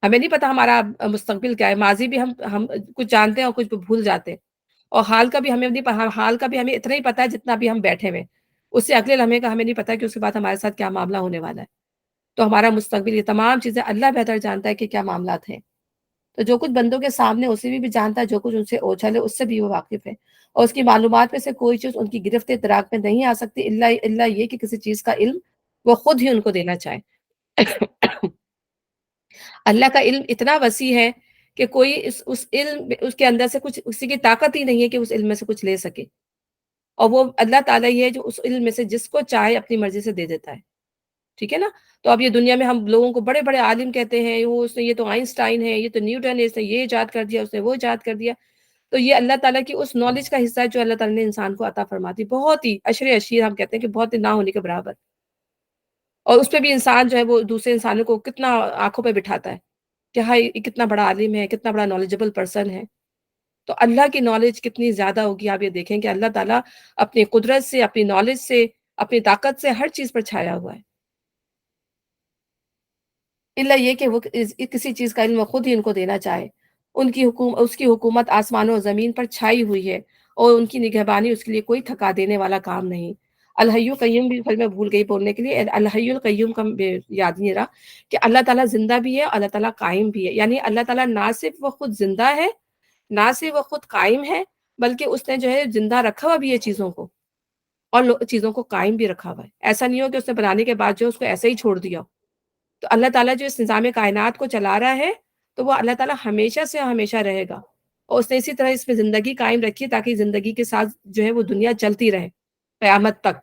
ہمیں نہیں پتا ہمارا مستقبل کیا ہے، ماضی بھی ہم کچھ جانتے ہیں اور کچھ بھول جاتے ہیں، اور حال کا بھی ہمیں نہیں پتا، حال کا بھی ہمیں اتنا ہی پتا ہے جتنا بھی ہم بیٹھے ہوئے، اس سے اگلے لمحے کا ہمیں نہیں پتا کہ اس کے بعد ہمارے ساتھ کیا معاملہ ہونے والا ہے۔ تو ہمارا مستقبل، یہ تمام چیزیں اللہ بہتر جانتا ہے کہ کیا معاملات ہیں۔ تو جو کچھ بندوں کے سامنے اسے بھی جانتا ہے، جو کچھ ان سے اوجھل ہے اس سے بھی وہ واقف ہے، اور اس کی معلومات میں سے کوئی چیز ان کی گرفت ادراک میں نہیں آ سکتی الا یہ کہ کسی چیز کا علم وہ خود ہی ان کو دینا چاہے۔ اللہ کا علم اتنا وسیع ہے کہ کوئی اس علم اس کے اندر سے کچھ، کسی کی طاقت ہی نہیں ہے کہ اس علم میں سے کچھ لے سکے، اور وہ اللہ تعالیٰ ہی ہے جو اس علم میں سے جس کو چاہے اپنی مرضی سے دے دیتا ہے۔ ٹھیک ہے نا؟ تو اب یہ دنیا میں ہم لوگوں کو بڑے بڑے عالم کہتے ہیں، وہ اس نے، یہ تو آئنسٹائن ہے، یہ تو نیوٹن ہے، اس نے یہ ایجاد کر دیا، اس نے وہ ایجاد کر دیا، تو یہ اللہ تعالیٰ کی اس نالج کا حصہ ہے جو اللہ تعالیٰ نے انسان کو عطا فرماتی، بہت ہی عشر اشیر، ہم کہتے ہیں کہ بہت ہی نہ ہونے کے برابر، اور اس پہ بھی انسان جو ہے وہ دوسرے انسانوں کو کتنا آنکھوں پہ بٹھاتا ہے کہ ہاں یہ کتنا بڑا عالم ہے، کتنا بڑا نالجبل پرسن ہے۔ تو اللہ کی نالج کتنی زیادہ ہوگی، آپ یہ دیکھیں کہ اللہ تعالیٰ اپنی قدرت سے، اپنی نالج سے، اپنی طاقت سے ہر چیز پر چھایا ہوا ہے، الا یہ کہ وہ کسی چیز کا علم وہ خود ہی ان کو دینا چاہے۔ اس کی حکومت آسمانوں اور زمین پر چھائی ہوئی ہے، اور ان کی نگہبانی اس کے لیے کوئی تھکا دینے والا کام نہیں۔ الحی القیوم بھی پھر میں بھول گئی بولنے کے لیے، الحی القیوم کا یاد نہیں رہا کہ اللہ تعالیٰ زندہ بھی ہے، اللہ تعالیٰ قائم بھی ہے، یعنی اللہ تعالیٰ نہ صرف وہ خود زندہ ہے، نہ صرف وہ خود قائم ہے، بلکہ اس نے جو ہے زندہ رکھا ہوا بھی ہے چیزوں کو، اور چیزوں کو قائم بھی رکھا ہوا ہے۔ ایسا نہیں ہو کہ اس نے بنانے کے بعد جو اس کو ایسے ہی چھوڑ دیا۔ تو اللہ تعالیٰ جو اس نظام کائنات کو چلا رہا ہے، تو وہ اللہ تعالیٰ ہمیشہ سے ہمیشہ رہے گا، اور اس نے اسی طرح اس میں زندگی قائم رکھی ہے تاکہ زندگی کے ساتھ جو ہے وہ دنیا چلتی رہے قیامت تک،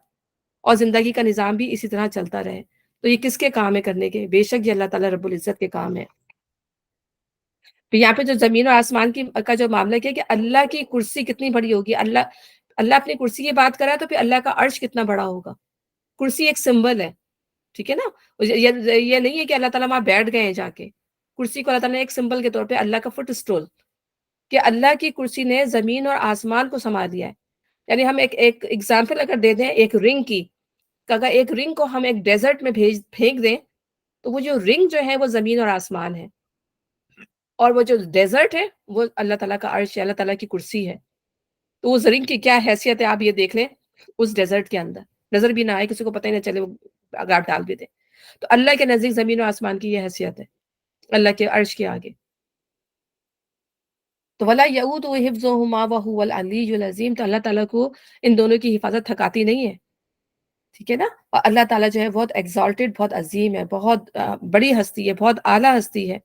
اور زندگی کا نظام بھی اسی طرح چلتا رہے۔ تو یہ کس کے کام ہے کرنے کے؟ بے شک یہ اللہ تعالیٰ رب العزت کے کام ہے۔ پھر یہاں پہ جو زمین اور آسمان کا جو معاملہ کیا کہ اللہ کی کرسی کتنی بڑی ہوگی، اللہ اپنی کرسی کی بات کرا تو پھر اللہ کا عرش کتنا بڑا ہوگا۔ کرسی ایک سمبل ہے، ٹھیک ہے نا؟ یہ نہیں ہے کہ اللہ تعالیٰ وہاں بیٹھ گئے ہیں جا کے، کرسی کو اللہ تعالیٰ نے ایک سمبل کے طور پہ، اللہ کا فٹ اسٹول، کہ اللہ کی کرسی نے زمین اور آسمان کو سنبھال لیا ہے۔ یعنی ہم ایک ایگزامپل اگر دے دیں ایک رنگ کی، کہ اگر ایک رنگ کو ہم ایک ڈیزرٹ میں پھینک دیں، تو وہ جو رنگ جو ہے وہ زمین اور آسمان ہے، اور وہ جو ڈیزرٹ ہے وہ اللہ تعالیٰ کا عرش ہے، اللہ تعالیٰ کی کرسی ہے۔ تو اس رنگ کی کیا حیثیت ہے آپ یہ دیکھ لیں، اس ڈیزرٹ کے اندر نظر بھی نہ آئے، کسی کو پتہ ہی نہ چلے، وہ اگر آپ ڈال بھی دیں، تو اللہ کے نزدیک زمین و آسمان کی یہ حیثیت ہے اللہ کے عرش کے آگے۔ تو ولا یعود حفظهما وهو العلی العظیم، تو اللہ تعالیٰ کو ان دونوں کی حفاظت تھکاتی نہیں ہے، ٹھیک ہے نا؟ اور اللہ تعالیٰ جو ہے بہت ایگزالٹڈ، بہت عظیم ہے، بہت بڑی ہستی ہے، بہت اعلیٰ ہستی ہے۔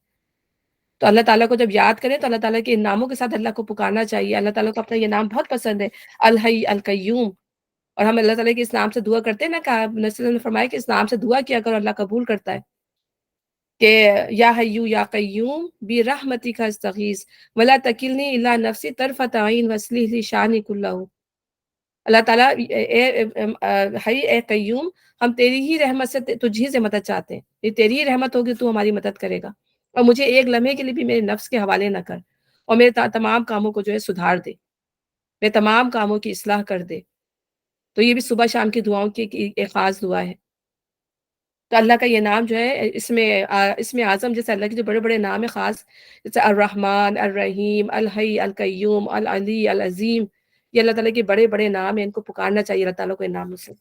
تو اللہ تعالیٰ کو جب یاد کریں تو اللہ تعالیٰ کے ان ناموں کے ساتھ اللہ کو پکارنا چاہیے۔ اللہ تعالیٰ کو اپنا یہ نام بہت پسند ہے، الحی القیوم، اور ہم اللہ تعالیٰ کے اس نام سے دعا کرتے ہیں نا، کہ نبی صلی اللہ علیہ وسلم نے فرمایا کہ اس نام سے دعا کیا کرو، اللہ قبول کرتا ہے، کہ یا حیو یا قیوم برحمتک استغیث ولا تکلنی الی نفسی طرفۃ عین واصلح لی شانی کلہ۔ اللہ تعالیٰ حی اے قیوم، ہم تیری ہی رحمت سے تجھ ہی سے مدد چاہتے ہیں، یہ تیری ہی رحمت ہوگی تو ہماری مدد کرے گا، اور مجھے ایک لمحے کے لیے بھی میرے نفس کے حوالے نہ کر، اور میرے تمام کاموں کو جو ہے سدھار دے، میرے تمام کاموں کی اصلاح کر دے۔ تو یہ بھی صبح شام کی دعاؤں کی ایک خاص دعا ہے۔ تو اللہ کا یہ نام جو ہے، اس میں اعظم جیسے اللہ کے جو بڑے بڑے نام ہیں خاص، جیسے الرحمن، الرحیم، الحی، القیوم، العلی، العظیم، یہ اللہ تعالیٰ کے بڑے بڑے نام ہیں، ان کو پکارنا چاہیے اللہ تعالیٰ کو ان ناموں سے۔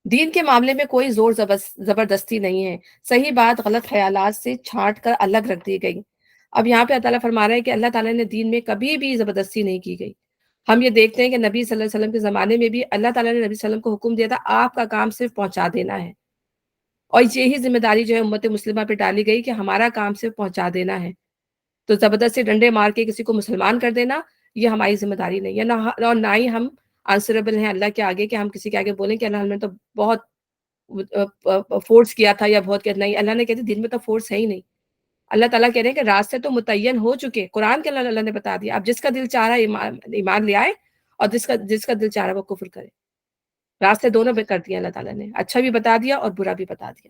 دین کے معاملے میں کوئی زور زبردستی نہیں ہے، صحیح بات غلط خیالات سے چھانٹ کر الگ رکھ دی گئی۔ اب یہاں پہ اللہ تعالیٰ فرما رہا ہے کہ اللہ تعالیٰ نے دین میں کبھی بھی زبردستی نہیں کی گئی۔ ہم یہ دیکھتے ہیں کہ نبی صلی اللہ علیہ وسلم کے زمانے میں بھی اللہ تعالیٰ نے نبی صلی اللہ علیہ وسلم کو حکم دیا تھا، آپ کا کام صرف پہنچا دینا ہے، اور یہی ذمہ داری جو ہے امت مسلمہ پہ ڈالی گئی کہ ہمارا کام صرف پہنچا دینا ہے۔ تو زبردستی ڈنڈے مار کے کسی کو مسلمان کر دینا، یہ ہماری ذمہ داری نہیں ہے، اور نہ ہی ہم آنسربل ہیں اللہ کے آگے کہ ہم کسی کے آگے بولیں کہ اللہ نے تو بہت فورس کیا تھا یا بہت کیا، نہیں، اللہ نے کہتے دن میں تو فورس ہے ہی نہیں۔ اللہ تعالیٰ کہہ رہے ہیں کہ راستے تو متعین ہو چکے، قرآن کے اللہ نے بتا دیا، اب جس کا دل چاہ رہا ہے ایمان لے آئے، اور جس کا دل چاہ رہا ہے وہ کفر کرے۔ راستے دونوں پہ کر دیا اللہ تعالیٰ نے، اچھا بھی بتا دیا اور برا بھی بتا دیا۔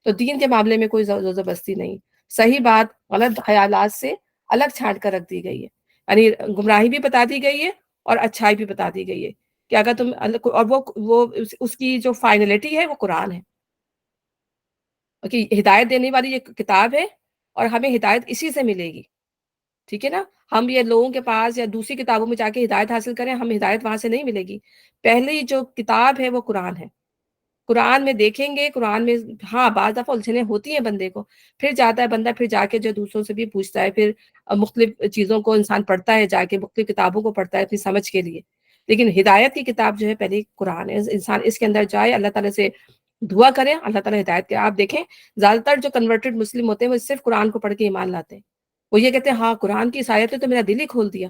تو دین کے معاملے میں کوئی زور زبردستی نہیں، صحیح بات غلط خیالات سے الگ چھانٹ کر رکھ دی گئی ہے، یعنی گمراہی بھی بتا دی گئی ہے اور اچھائی بھی بتا دی گئی ہے، کہ اگر تم اور وہ اس کی جو فائنلٹی ہے وہ قرآن ہے، کہ ہدایت دینے والی یہ کتاب ہے، اور ہمیں ہدایت اسی سے ملے گی، ٹھیک ہے نا؟ ہم یہ لوگوں کے پاس یا دوسری کتابوں میں جا کے ہدایت حاصل کریں، ہم ہدایت وہاں سے نہیں ملے گی۔ پہلی جو کتاب ہے وہ قرآن ہے۔ قرآن میں دیکھیں گے، قرآن میں ہاں بعض دفعہ الجھنیں ہوتی ہیں بندے کو، پھر جاتا ہے بندہ، پھر جا کے جو دوسروں سے بھی پوچھتا ہے، پھر مختلف چیزوں کو انسان پڑھتا ہے، جا کے مختلف کتابوں کو پڑھتا ہے اپنی سمجھ کے لیے، لیکن ہدایت کی کتاب جو ہے پہلی قرآن ہے۔ انسان اس کے اندر جائے، اللہ تعالیٰ سے دعا کریں، اللہ تعالیٰ ہدایت کے۔ آپ دیکھیں زیادہ تر جو کنورٹڈ مسلم ہوتے ہیں وہ صرف قرآن کو پڑھ کے ایمان لاتے ہیں، وہ یہ کہتے ہیں ہاں قرآن کی اس آیت نے تو میرا دل ہی کھول دیا،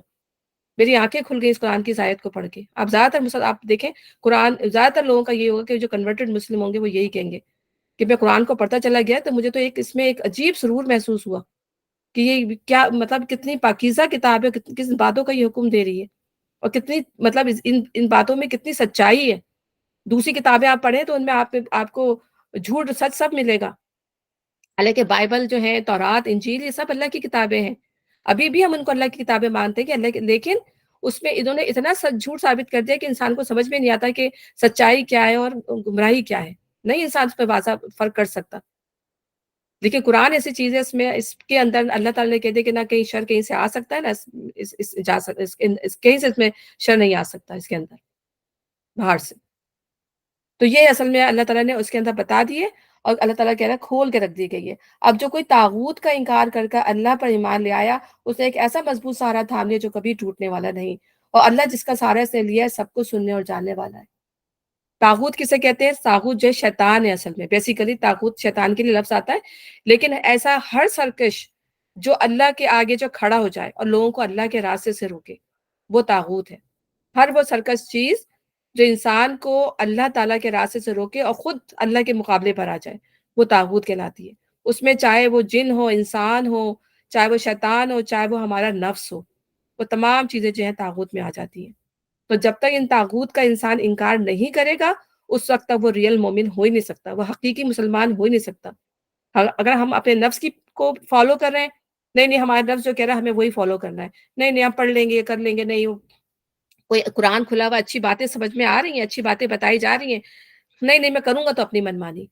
میری آنکھیں کھل گئی اس قرآن کی اس آیت کو پڑھ کے۔ آپ زیادہ تر آپ دیکھیں قرآن، زیادہ تر لوگوں کا یہ ہوگا کہ جو کنورٹڈ مسلم ہوں گے وہ یہی کہیں گے کہ میں قرآن کو پڑھتا چلا گیا تو مجھے تو اس میں ایک عجیب سرور محسوس ہوا کہ یہ کیا مطلب، کتنی پاکیزہ کتاب ہے، کس باتوں کا یہ حکم دے رہی ہے، اور کتنی مطلب ان باتوں میں کتنی سچائی ہے۔ دوسری کتابیں آپ پڑھیں تو ان میں آپ کو جھوٹ سچ سب ملے گا، حالانکہ بائبل جو ہے، تورات، انجیل، یہ سب اللہ کی کتابیں ہیں، ابھی بھی ہم ان کو اللہ کی کتابیں مانتے ہیں کہ اللہ کی، لیکن اس میں انہوں نے اتنا جھوٹ ثابت کر دیا کہ انسان کو سمجھ میں نہیں آتا کہ سچائی کیا ہے اور گمراہی کیا ہے، نہیں انسان اس پہ واضح فرق کر سکتا۔ لیکن قرآن ایسی چیز ہے، اس کے اندر اللہ تعالیٰ نے کہہ دیا کہ نہ کہیں شر کہیں سے آ سکتا ہے، نہ کہیں سے اس میں شر نہیں آ سکتا اس کے اندر باہر سے۔ تو یہ اصل میں اللہ تعالیٰ نے اس کے اندر بتا دیے، اور اللہ تعالیٰ کہہ رہا ہے کھول کے رکھ دی گئی ہے۔ اب جو کوئی طاغوت کا انکار کر کر اللہ پر ایمان لے آیا، اس نے ایک ایسا مضبوط سہارا تھام لیا جو کبھی ٹوٹنے والا نہیں، اور اللہ جس کا سہارا اس نے لیا ہے سب کو سننے اور جاننے والا ہے۔ طاغوت کسے کہتے ہیں؟ طاغوت جو شیطان ہے، اصل میں بیسیکلی طاغوت شیطان کے لیے لفظ آتا ہے، لیکن ایسا ہر سرکش جو اللہ کے آگے جو کھڑا ہو جائے اور لوگوں کو اللہ کے راستے سے روکے، وہ طاغوت ہے۔ ہر وہ سرکش چیز جو انسان کو اللہ تعالیٰ کے راستے سے روکے اور خود اللہ کے مقابلے پر آ جائے، وہ طاغوت کہلاتی ہے۔ اس میں چاہے وہ جن ہو، انسان ہو، چاہے وہ شیطان ہو، چاہے وہ ہمارا نفس ہو، وہ تمام چیزیں جو ہیں طاغوت میں آ جاتی ہیں۔ تو جب تک ان طاغوت کا انسان انکار نہیں کرے گا، اس وقت تک وہ ریئل مومن ہو ہی نہیں سکتا، وہ حقیقی مسلمان ہو ہی نہیں سکتا۔ اگر ہم اپنے نفس کو فالو کر رہے ہیں، نہیں نہیں ہمارا نفس جو کہہ رہا ہے ہمیں وہی فالو کرنا ہے، نہیں نہیں ہم پڑھ لیں گے، کر لیں گے، نہیں کوئی قرآن کھلا ہوا، اچھی باتیں سمجھ میں آ رہی ہیں، اچھی باتیں بتائی جا رہی ہیں، نہیں نہیں میں کروں گا تو اپنی منمانی،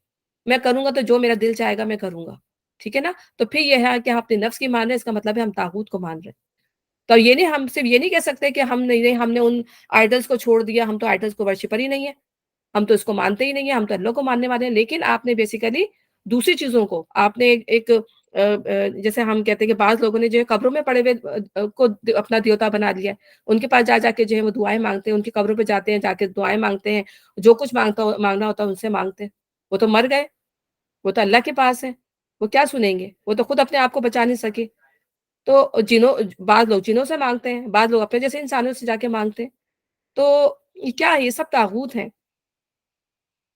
میں کروں گا تو جو میرا دل چاہے گا میں کروں گا، ٹھیک ہے نا؟ تو پھر یہ ہے کہ ہم اپنے نفس کی مان رہے ہیں، اس کا مطلب ہے ہم طاغوت کو مان رہے ہیں۔ تو یہ نہیں، ہم صرف یہ نہیں کہہ سکتے کہ ہم نہیں، ہم نے ان آئیڈلس کو چھوڑ دیا، ہم تو آئیڈلس کو ورشپر ہی نہیں ہے، ہم تو اس کو مانتے ہی نہیں ہیں، ہم تو اللہ کو ماننے والے ہیں۔ لیکن آپ نے بیسیکلی دوسری چیزوں کو آپ نے ایک جیسے ہم کہتے ہیں کہ بعض لوگوں نے جو ہے قبروں میں پڑے ہوئے کو اپنا دیوتا بنا لیا ہے، ان کے پاس جا کے جو ہے وہ دعائیں مانگتے ہیں، ان کی قبروں پہ جاتے ہیں، جا کے دعائیں مانگتے ہیں، جو کچھ مانگنا ہوتا ہے ان سے مانگتے ہیں۔ وہ تو مر گئے، وہ تو اللہ کے پاس ہے، وہ کیا سنیں گے، وہ تو خود اپنے آپ کو بچا نہیں سکے۔ تو بعض لوگ جنوں سے مانگتے ہیں، بعض لوگ اپنے جیسے انسانوں سے جا کے مانگتے ہیں۔ تو یہ کیا ہے؟ یہ سب طاغوت ہیں.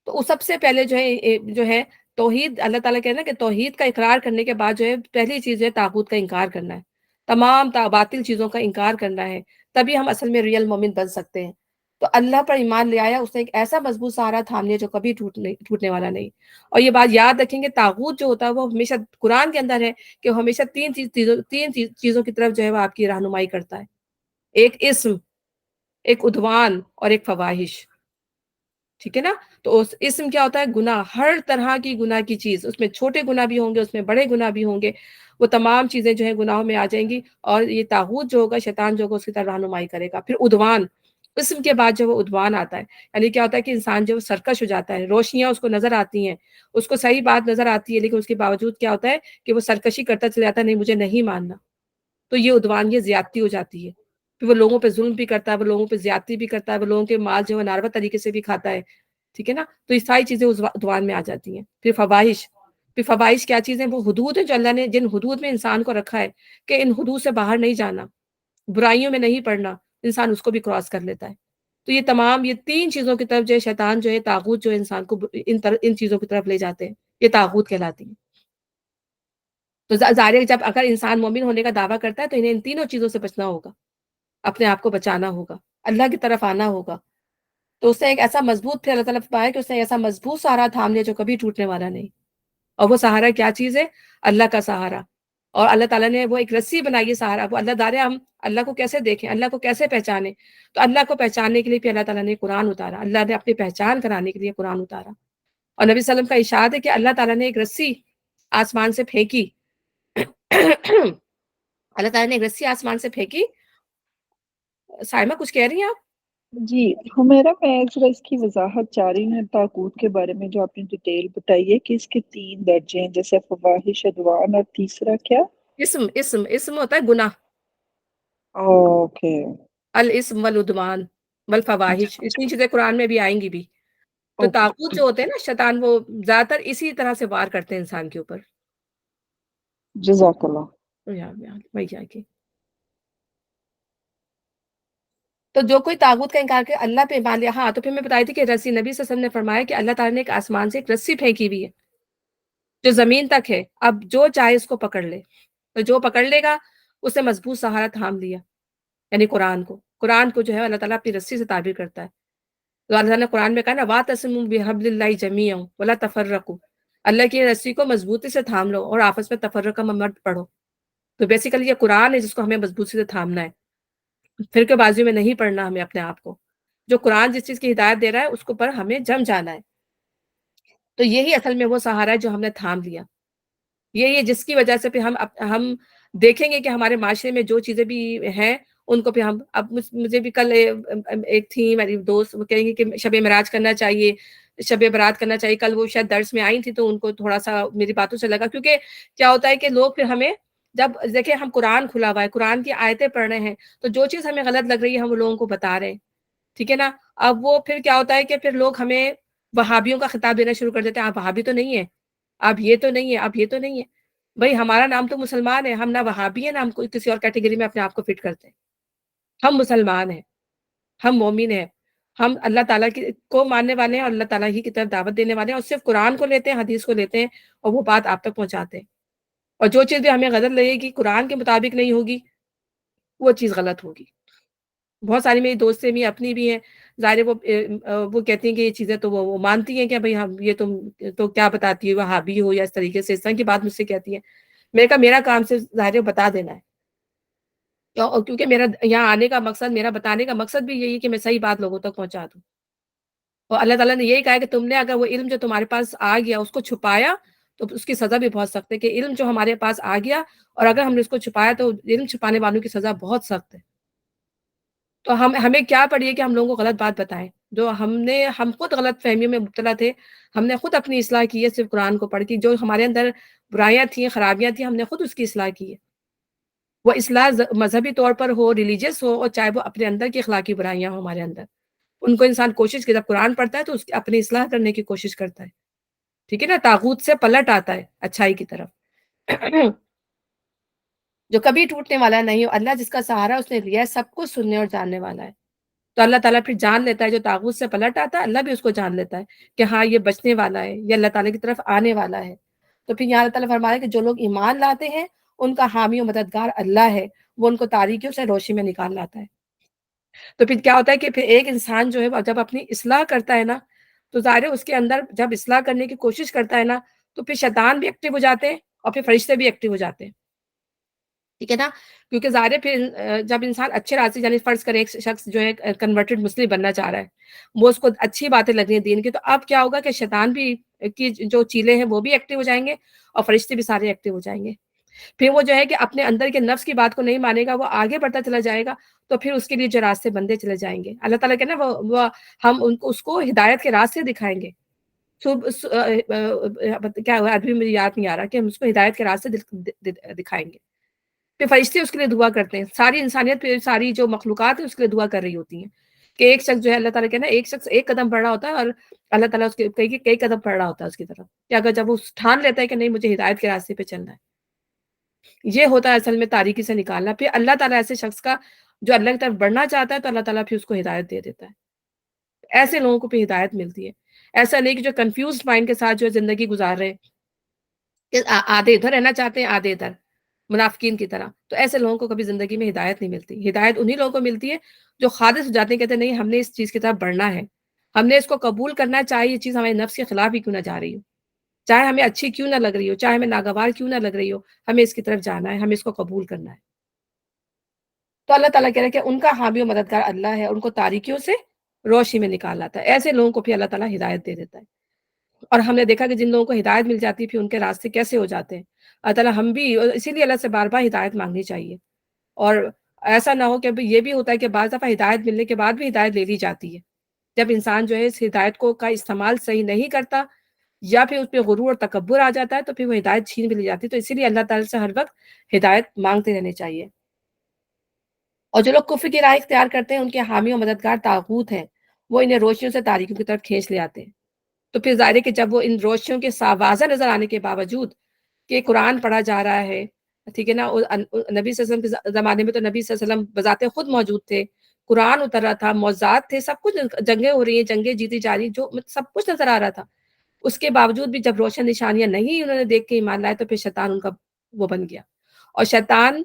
تو وہ سب سے پہلے جو ہے توحید، اللہ تعالیٰ کہنا کہ توحید کا اقرار کرنے کے بعد جو ہے پہلی چیز ہے طاغوت کا انکار کرنا ہے، تمام باطل چیزوں کا انکار کرنا ہے، تبھی ہم اصل میں ریئل مومن بن سکتے ہیں. تو اللہ پر ایمان لے آیا، اس نے ایک ایسا مضبوط سہارا تھام لیا جو کبھی ٹوٹنے والا نہیں. اور یہ بات یاد رکھیں گے، طاغوت جو ہوتا ہے وہ ہمیشہ قرآن کے اندر ہے کہ وہ ہمیشہ تین چیزوں کی طرف جو ہے وہ آپ کی رہنمائی کرتا ہے. ایک اسم، ایک عدوان اور ایک فواہش. ٹھیک ہے نا؟ تو اس اسم کیا ہوتا ہے؟ گناہ، ہر طرح کی گناہ کی چیز، اس میں چھوٹے گناہ بھی ہوں گے، اس میں بڑے گناہ بھی ہوں گے، وہ تمام چیزیں جو ہیں گناہوں میں آ جائیں گی. اور یہ طاغوت جو ہوگا، شیطان جو ہوگا، اس کی طرف رہنمائی کرے گا. پھر عدوان، اسم کے بعد جو وہ عدوان آتا ہے، یعنی کیا ہوتا ہے کہ انسان جو سرکش ہو جاتا ہے، روشنیاں اس کو نظر آتی ہیں، اس کو صحیح بات نظر آتی ہے، لیکن اس کے باوجود کیا ہوتا ہے کہ وہ سرکشی کرتا چلا جاتا ہے، نہیں مجھے نہیں ماننا. تو یہ عدوان، یہ زیادتی ہو جاتی ہے. پھر وہ لوگوں پہ ظلم بھی کرتا ہے، وہ لوگوں پہ زیادتی بھی کرتا ہے، وہ لوگوں کے مال جو ہے ناروا طریقے سے بھی کھاتا ہے. ٹھیک ہے نا؟ تو یہ ساری چیزیں اس عدوان میں آ جاتی ہیں. پھر فواہش، پھر فواہش کیا چیزیں؟ وہ حدود ہیں جو اللہ نے جن حدود میں انسان کو رکھا ہے کہ ان حدود سے باہر نہیں جانا، برائیوں میں نہیں پڑنا، انسان اس کو بھی کراس کر لیتا ہے. تو یہ تمام، یہ تین چیزوں کی طرف جو ہے شیطان جو ہے طاغوت جو ہے انسان کو ان چیزوں کی طرف لے جاتے ہیں، یہ طاغوت کہلاتی ہیں. تو ظاہر ہے جب اگر انسان مومن ہونے کا دعویٰ کرتا ہے تو انہیں ان تینوں چیزوں سے بچنا ہوگا، اپنے آپ کو بچانا ہوگا، اللہ کی طرف آنا ہوگا. تو اس نے ایک ایسا مضبوط، پھر اللہ تعالیٰ پایا کہ اس نے ایسا مضبوط سہارا تھام لیا جو کبھی ٹوٹنے والا نہیں. اور وہ سہارا کیا چیز ہے؟ اللہ کا سہارا. اور اللہ تعالیٰ نے وہ ایک رسی بنائی ہے سہارا. وہ اللہ دارے ہم اللہ کو کیسے دیکھیں، اللہ کو کیسے پہچانے؟ تو اللہ کو پہچاننے کے لیے پھر اللہ تعالیٰ نے قرآن اتارا، اللہ نے اپنی پہچان کرانے کے لیے قرآن اتارا. اور نبی صلی اللہ علیہ وسلم کا ارشاد ہے کہ اللہ تعالیٰ نے ایک رسی آسمان سے پھینکی. اللہ تعالیٰ نے ایک رسی آسمان سے پھینکی. سائمہ کچھ کہہ رہی ہیں آپ؟ جی حمیرہ، میں ذرا اس کی وضاحت چاہ رہی ہوں طاغوت کے بارے میں جو آپ نے ڈیٹیل بتائی ہے کہ اس کے تین درجے ہیں، جیسے فواہش، عدوان، اور تیسرا کیا؟ اسم ہوتا ہے گناہ، اوکے. الاسم والعدوان والفواحش، اچھا. یہ تین چیزیں قرآن میں بھی آئیں گی بھی. تو اوکے. طاغوت جو ہوتے ہیں نا شیطان، وہ زیادہ تر اسی طرح سے وار کرتے ہیں انسان کے اوپر. جزاک اللہ. وہی جا کے تو جو کوئی طاغوت کا انکار کرے، اللہ پہ ایمان لیا. ہاں، تو پھر میں بتائی تھی کہ رسی، نبی صلی اللہ علیہ وسلم نے فرمایا کہ اللہ تعالیٰ نے ایک آسمان سے ایک رسی پھینکی ہوئی ہے جو زمین تک ہے. اب جو چاہے اس کو پکڑ لے. تو جو پکڑ لے گا اسے مضبوط سہارا تھام لیا، یعنی قرآن کو جو ہے اللہ تعالیٰ اپنی رسی سے تعبیر کرتا ہے. تو اللہ تعالیٰ نے قرآن میں کہا نا، وَاعْتَصِمُوا بِحَبْلِ اللَّهِ جَمِيعًا وَلَا تَفَرَّقُوا، اللہ کی رسی کو مضبوطی سے تھام لو اور آپس میں تفرقہ مت پڑھو. تو بیسیکلی یہ قرآن ہے جس کو ہمیں مضبوطی سے تھامنا ہے، فرقے بازی میں نہیں پڑھنا ہمیں اپنے آپ کو. جو قرآن جس چیز کی ہدایت دے رہا ہے اس کو پر ہمیں جم جانا ہے. تو یہی اصل میں وہ سہارا ہے جو ہم نے تھام لیا. یہ جس کی وجہ سے پھر ہم دیکھیں گے کہ ہمارے معاشرے میں جو چیزیں بھی ہیں ان کو پھر ہم، اب مجھے بھی کل ایک تھی میری دوست، وہ کہیں گے کہ شب معراج کرنا چاہیے، شب برات کرنا چاہیے. کل وہ شاید درس میں آئی تھی تو ان کو تھوڑا سا میری باتوں سے لگا، کیونکہ کیا ہوتا ہے کہ لوگ پھر ہمیں، جب دیکھیں ہم قرآن کھلا ہوا ہے، قرآن کی آیتیں پڑھ رہے ہیں، تو جو چیز ہمیں غلط لگ رہی ہے ہم لوگوں کو بتا رہے ہیں. ٹھیک ہے نا؟ اب وہ پھر کیا ہوتا ہے کہ پھر لوگ ہمیں وہابیوں کا خطاب دینا شروع کر دیتے ہیں. آپ وہابی تو نہیں ہے، آپ یہ تو نہیں ہے، آپ یہ تو نہیں ہے. بھائی ہمارا نام تو مسلمان ہے، ہم نہ وہابی ہیں نہ ہم کوئی کسی اور کیٹیگری میں اپنے آپ کو فٹ کرتے ہیں. ہم مسلمان ہیں، ہم مومن ہیں، ہم اللہ تعالیٰ کو ماننے والے ہیں اور اللہ تعالیٰ ہی کی طرف دعوت دینے والے ہیں، اور صرف قرآن کو لیتے ہیں، حدیث کو لیتے ہیں اور وہ بات آپ تک پہنچاتے ہیں. اور جو چیز بھی ہمیں غلط لگے گی، قرآن کے مطابق نہیں ہوگی، وہ چیز غلط ہوگی. بہت ساری میری دوستیں بھی اپنی بھی ہیں، ظاہر وہ کہتی ہیں کہ یہ چیزیں تو وہ مانتی ہیں کہ بھئی ہم یہ تم تو کیا بتاتی ہو، وہابی ہو یا اس طریقے سے، اس طرح کی بات مجھ سے کہتی ہیں. میں نے کہا میرا کام سے ظاہر ہے بتا دینا ہے، کیونکہ میرا یہاں آنے کا مقصد، میرا بتانے کا مقصد بھی یہی ہے کہ میں صحیح بات لوگوں تک پہنچا دوں. اور اللہ تعالیٰ نے یہی کہا کہ تم نے اگر وہ علم جو تمہارے پاس آ گیا اس کو چھپایا تو اس کی سزا بھی بہت سخت ہے. کہ علم جو ہمارے پاس آ گیا اور اگر ہم نے اس کو چھپایا تو علم چھپانے والوں کی سزا بہت سخت ہے. تو ہمیں کیا پڑی کہ ہم لوگوں کو غلط بات بتائیں، جو ہم خود غلط فہمیوں میں مبتلا تھے. ہم نے خود اپنی اصلاح کی ہے صرف قرآن کو پڑھ کے. جو ہمارے اندر برائیاں تھیں، خرابیاں تھیں، ہم نے خود اس کی اصلاح کی ہے. وہ اصلاح مذہبی طور پر ہو، ریلیجیس ہو، اور چاہے وہ اپنے اندر کی اخلاقی برائیاں ہوں ہمارے اندر، ان کو انسان کوشش کی، جب قرآن پڑھتا ہے تو اس کی اپنی اصلاح کرنے کی کوشش کرتا ہے. ٹھیک ہے نا؟ طاغوت سے پلٹ آتا ہے اچھائی کی طرف. جو کبھی ٹوٹنے والا نہیں ہو. اللہ جس کا سہارا اس نے لیا ہے، سب کو سننے اور جاننے والا ہے. تو اللہ تعالیٰ پھر جان لیتا ہے، جو طاغوت سے پلٹ آتا ہے اللہ بھی اس کو جان لیتا ہے کہ ہاں یہ بچنے والا ہے، یہ اللہ تعالیٰ کی طرف آنے والا ہے۔ تو پھر یہاں اللہ تعالیٰ فرما رہا ہے کہ جو لوگ ایمان لاتے ہیں ان کا حامی و مددگار اللہ ہے، وہ ان کو تاریکیوں سے روشنی میں نکال لاتا ہے۔ تو پھر کیا ہوتا ہے کہ پھر ایک انسان جو ہے وہ جب اپنی اصلاح کرتا ہے نا، تو ظاہر ہے اس کے اندر جب اصلاح کرنے کی کوشش کرتا ہے نا، تو پھر شیطان بھی ایکٹیو ہو جاتے ہیں اور پھر فرشتے بھی ایکٹیو ہو جاتے ہیں۔ ٹھیک ہے نا؟ کیونکہ ظاہر ہے پھر جب انسان اچھے راستے، یعنی فرض کریں ایک شخص جو ہے کنورٹڈ مسلم بننا چاہ رہا ہے، وہ اس کو اچھی باتیں لگ رہی ہیں دین کی، تو اب کیا ہوگا کہ شیطان بھی کی جو چیلیں ہیں وہ بھی ایکٹیو ہو جائیں گے اور فرشتے بھی سارے ایکٹیو ہو جائیں گے۔ پھر وہ جو ہے کہ اپنے اندر کے نفس کی بات کو نہیں مانے گا، وہ آگے بڑھتا چلا جائے گا، تو پھر اس کے لیے جو راستے بندے چلے جائیں گے، اللہ تعالیٰ کہ نا وہ ہم ان کو اس کو ہدایت کے راستے دکھائیں گے۔ کیا ہوا ابھی مجھے یاد نہیں آ رہا کہ ہم اس کو ہدایت کے راستے دکھائیں گے۔ پھر فرشتے اس کے لیے دعا کرتے ہیں، ساری انسانیت پھر ساری جو مخلوقات ہیں اس کے لیے دعا کر رہی ہوتی ہیں کہ ایک شخص جو ہے اللہ تعالیٰ کے نا ایک شخص ایک قدم بڑھ رہا ہوتا ہے اور اللہ تعالیٰ اس کے کئی قدم بڑھ رہا ہوتا ہے اس کی طرف، کہ اگر جب وہ ٹھان لیتا ہے کہ نہیں مجھے ہدایت کے راستے پہ چلنا ہے، یہ ہوتا ہے اصل میں تاریکی سے نکالنا۔ پھر اللہ تعالیٰ ایسے شخص کا جو اللہ کی طرف بڑھنا چاہتا ہے تو اللہ تعالیٰ پھر اس کو ہدایت دے دیتا ہے۔ ایسے لوگوں کو پھر ہدایت ملتی ہے، ایسا نہیں کہ جو کنفیوزڈ مائنڈ کے ساتھ جو ہے زندگی گزار رہے ہیں کہ آدھے ادھر رہنا چاہتے ہیں آدھے ادھر، منافقین کی طرح، تو ایسے لوگوں کو کبھی زندگی میں ہدایت نہیں ملتی۔ ہدایت انہی لوگوں کو ملتی ہے جو خالص ہو جاتے ہیں، کہتے ہیں نہیں ہم نے اس چیز کی طرف بڑھنا ہے، ہم نے اس کو قبول کرنا ہے، چاہے یہ چیز ہمارے نفس کے خلاف ہی کیوں نہ جا رہی ہو، چاہے ہمیں اچھی کیوں نہ لگ رہی ہو، چاہے ہمیں ناگوار کیوں نہ لگ رہی ہو، ہمیں اس کی طرف جانا ہے، ہمیں اس کو قبول کرنا ہے۔ تو اللہ تعالیٰ کہہ رہے ہیں کہ ان کا حامی و مددگار اللہ ہے، ان کو تاریکیوں سے روشنی میں نکال لاتا ہے، ایسے لوگوں کو پھر اللہ تعالیٰ ہدایت دے دیتا ہے۔ اور ہم نے دیکھا کہ جن لوگوں کو ہدایت مل جاتی ہے پھر ان کے راستے کیسے ہو جاتے ہیں۔ اللہ تعالیٰ ہم بھی اسی لیے اللہ سے بار بار ہدایت مانگنی چاہیے، اور ایسا نہ ہو کہ یہ بھی ہوتا ہے کہ بعض دفعہ ہدایت ملنے کے بعد بھی ہدایت لے لی جاتی ہے، جب انسان جو ہے اس ہدایت کو کا استعمال صحیح نہیں کرتا یا پھر اس پہ غرور اور تکبر آ جاتا ہے تو پھر وہ ہدایت چھین بھی لی جاتی ہے۔ تو اسی لیے اللہ تعالیٰ سے ہر وقت ہدایت مانگتے رہنے چاہیے۔ اور جو لوگ کفر کی راہ اختیار کرتے ہیں ان کے حامی و مددگار طاغوت ہیں، وہ انہیں روشنیوں سے تاریکیوں کی طرف کھینچ لے آتے ہیں۔ تو پھر ظاہر ہے کہ جب وہ ان روشنیوں کے واضح نظر آنے کے باوجود کہ قرآن پڑھا جا رہا ہے، ٹھیک ہے نا، نبی صلی اللہ علیہ وسلم کے زمانے میں تو نبی صلی اللہ علیہ وسلم بذات خود موجود تھے، قرآن اتر رہا تھا، معجزات تھے، سب کچھ، جنگیں ہو رہی ہیں، جنگیں جیتی جا رہی ہیں، جو سب کچھ نظر آ رہا تھا، اس کے باوجود بھی جب روشن نشانیاں نہیں انہوں نے دیکھ کے ایمان لائے تو پھر شیطان ان کا وہ بن گیا، اور شیطان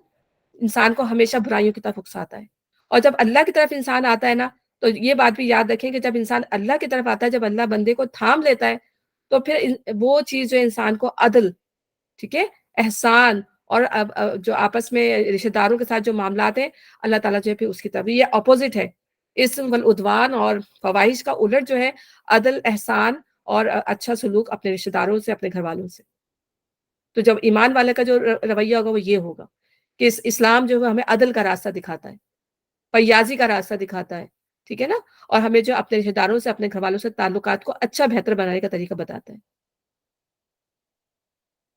انسان کو ہمیشہ برائیوں کی طرف اکساتا ہے۔ اور جب اللہ کی طرف انسان آتا ہے نا، تو یہ بات بھی یاد رکھیں کہ جب انسان اللہ کی طرف آتا ہے، جب اللہ بندے کو تھام لیتا ہے تو پھر وہ چیز جو انسان کو عدل، ٹھیک ہے، احسان اور جو آپس میں رشتہ داروں کے ساتھ جو معاملات ہیں، اللہ تعالیٰ جو ہے پھر اس کی طرف، یہ اپوزٹ ہے، اسم والعدوان اور فواہش کا الٹ جو ہے عدل، احسان اور اچھا سلوک اپنے رشتہ داروں سے، اپنے گھر والوں سے۔ تو جب ایمان والے کا جو رویہ ہوگا وہ یہ ہوگا کہ اسلام جو ہے ہمیں عدل کا راستہ دکھاتا ہے، فیاضی کا راستہ دکھاتا ہے، ٹھیک ہے نا، اور ہمیں جو اپنے رشتہ داروں سے، اپنے گھر والوں سے تعلقات کو اچھا بہتر بنانے کا طریقہ بتاتا ہے۔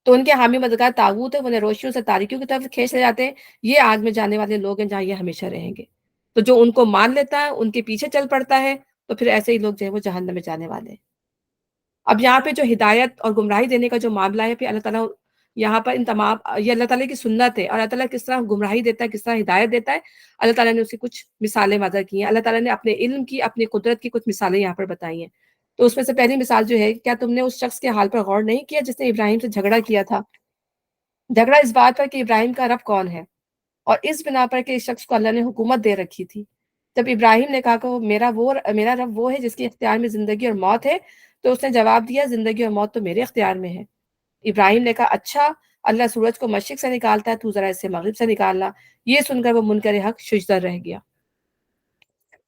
تو ان کے حامی مددگار طاغوت ہے، وہ انہیں روشنیوں سے تاریکیوں کی طرف کھینچ لے جاتے ہیں، یہ آگ میں جانے والے لوگ ہیں جہاں یہ ہمیشہ رہیں گے۔ تو جو ان کو مان لیتا ہے، ان کے پیچھے چل پڑتا ہے، تو پھر ایسے ہی لوگ جو ہے وہ جہنم میں جانے والے ہیں۔ اب یہاں پہ جو ہدایت اور گمراہی دینے کا جو معاملہ ہے، پھر اللہ تعالیٰ یہاں پر ان تمام، یہ اللہ تعالیٰ کی سنت ہے، اور اللہ تعالیٰ کس طرح گمراہی دیتا ہے، کس طرح ہدایت دیتا ہے، اللہ تعالیٰ نے اس کی کچھ مثالیں وضع کی ہیں، اللہ تعالیٰ نے اپنے علم کی، اپنی قدرت کی کچھ مثالیں یہاں پر بتائی ہیں۔ تو اس میں سے پہلی مثال جو ہے، کیا تم نے اس شخص کے حال پر غور نہیں کیا جس نے ابراہیم سے جھگڑا کیا تھا؟ جھگڑا اس بات پر کہ ابراہیم کا رب کون ہے، اور اس بنا پر کہ اس شخص کو اللہ نے حکومت دے رکھی تھی۔ جب ابراہیم نے کہا کہ میرا رب وہ ہے جس کے اختیار میں زندگی اور موت ہے، تو اس نے جواب دیا زندگی اور موت تو میرے اختیار میں ہے۔ ابراہیم نے کہا اچھا، اللہ سورج کو مشرق سے نکالتا ہے، تو ذرا اسے مغرب سے نکالنا۔ یہ سن کر وہ منکر حق ششدر رہ گیا۔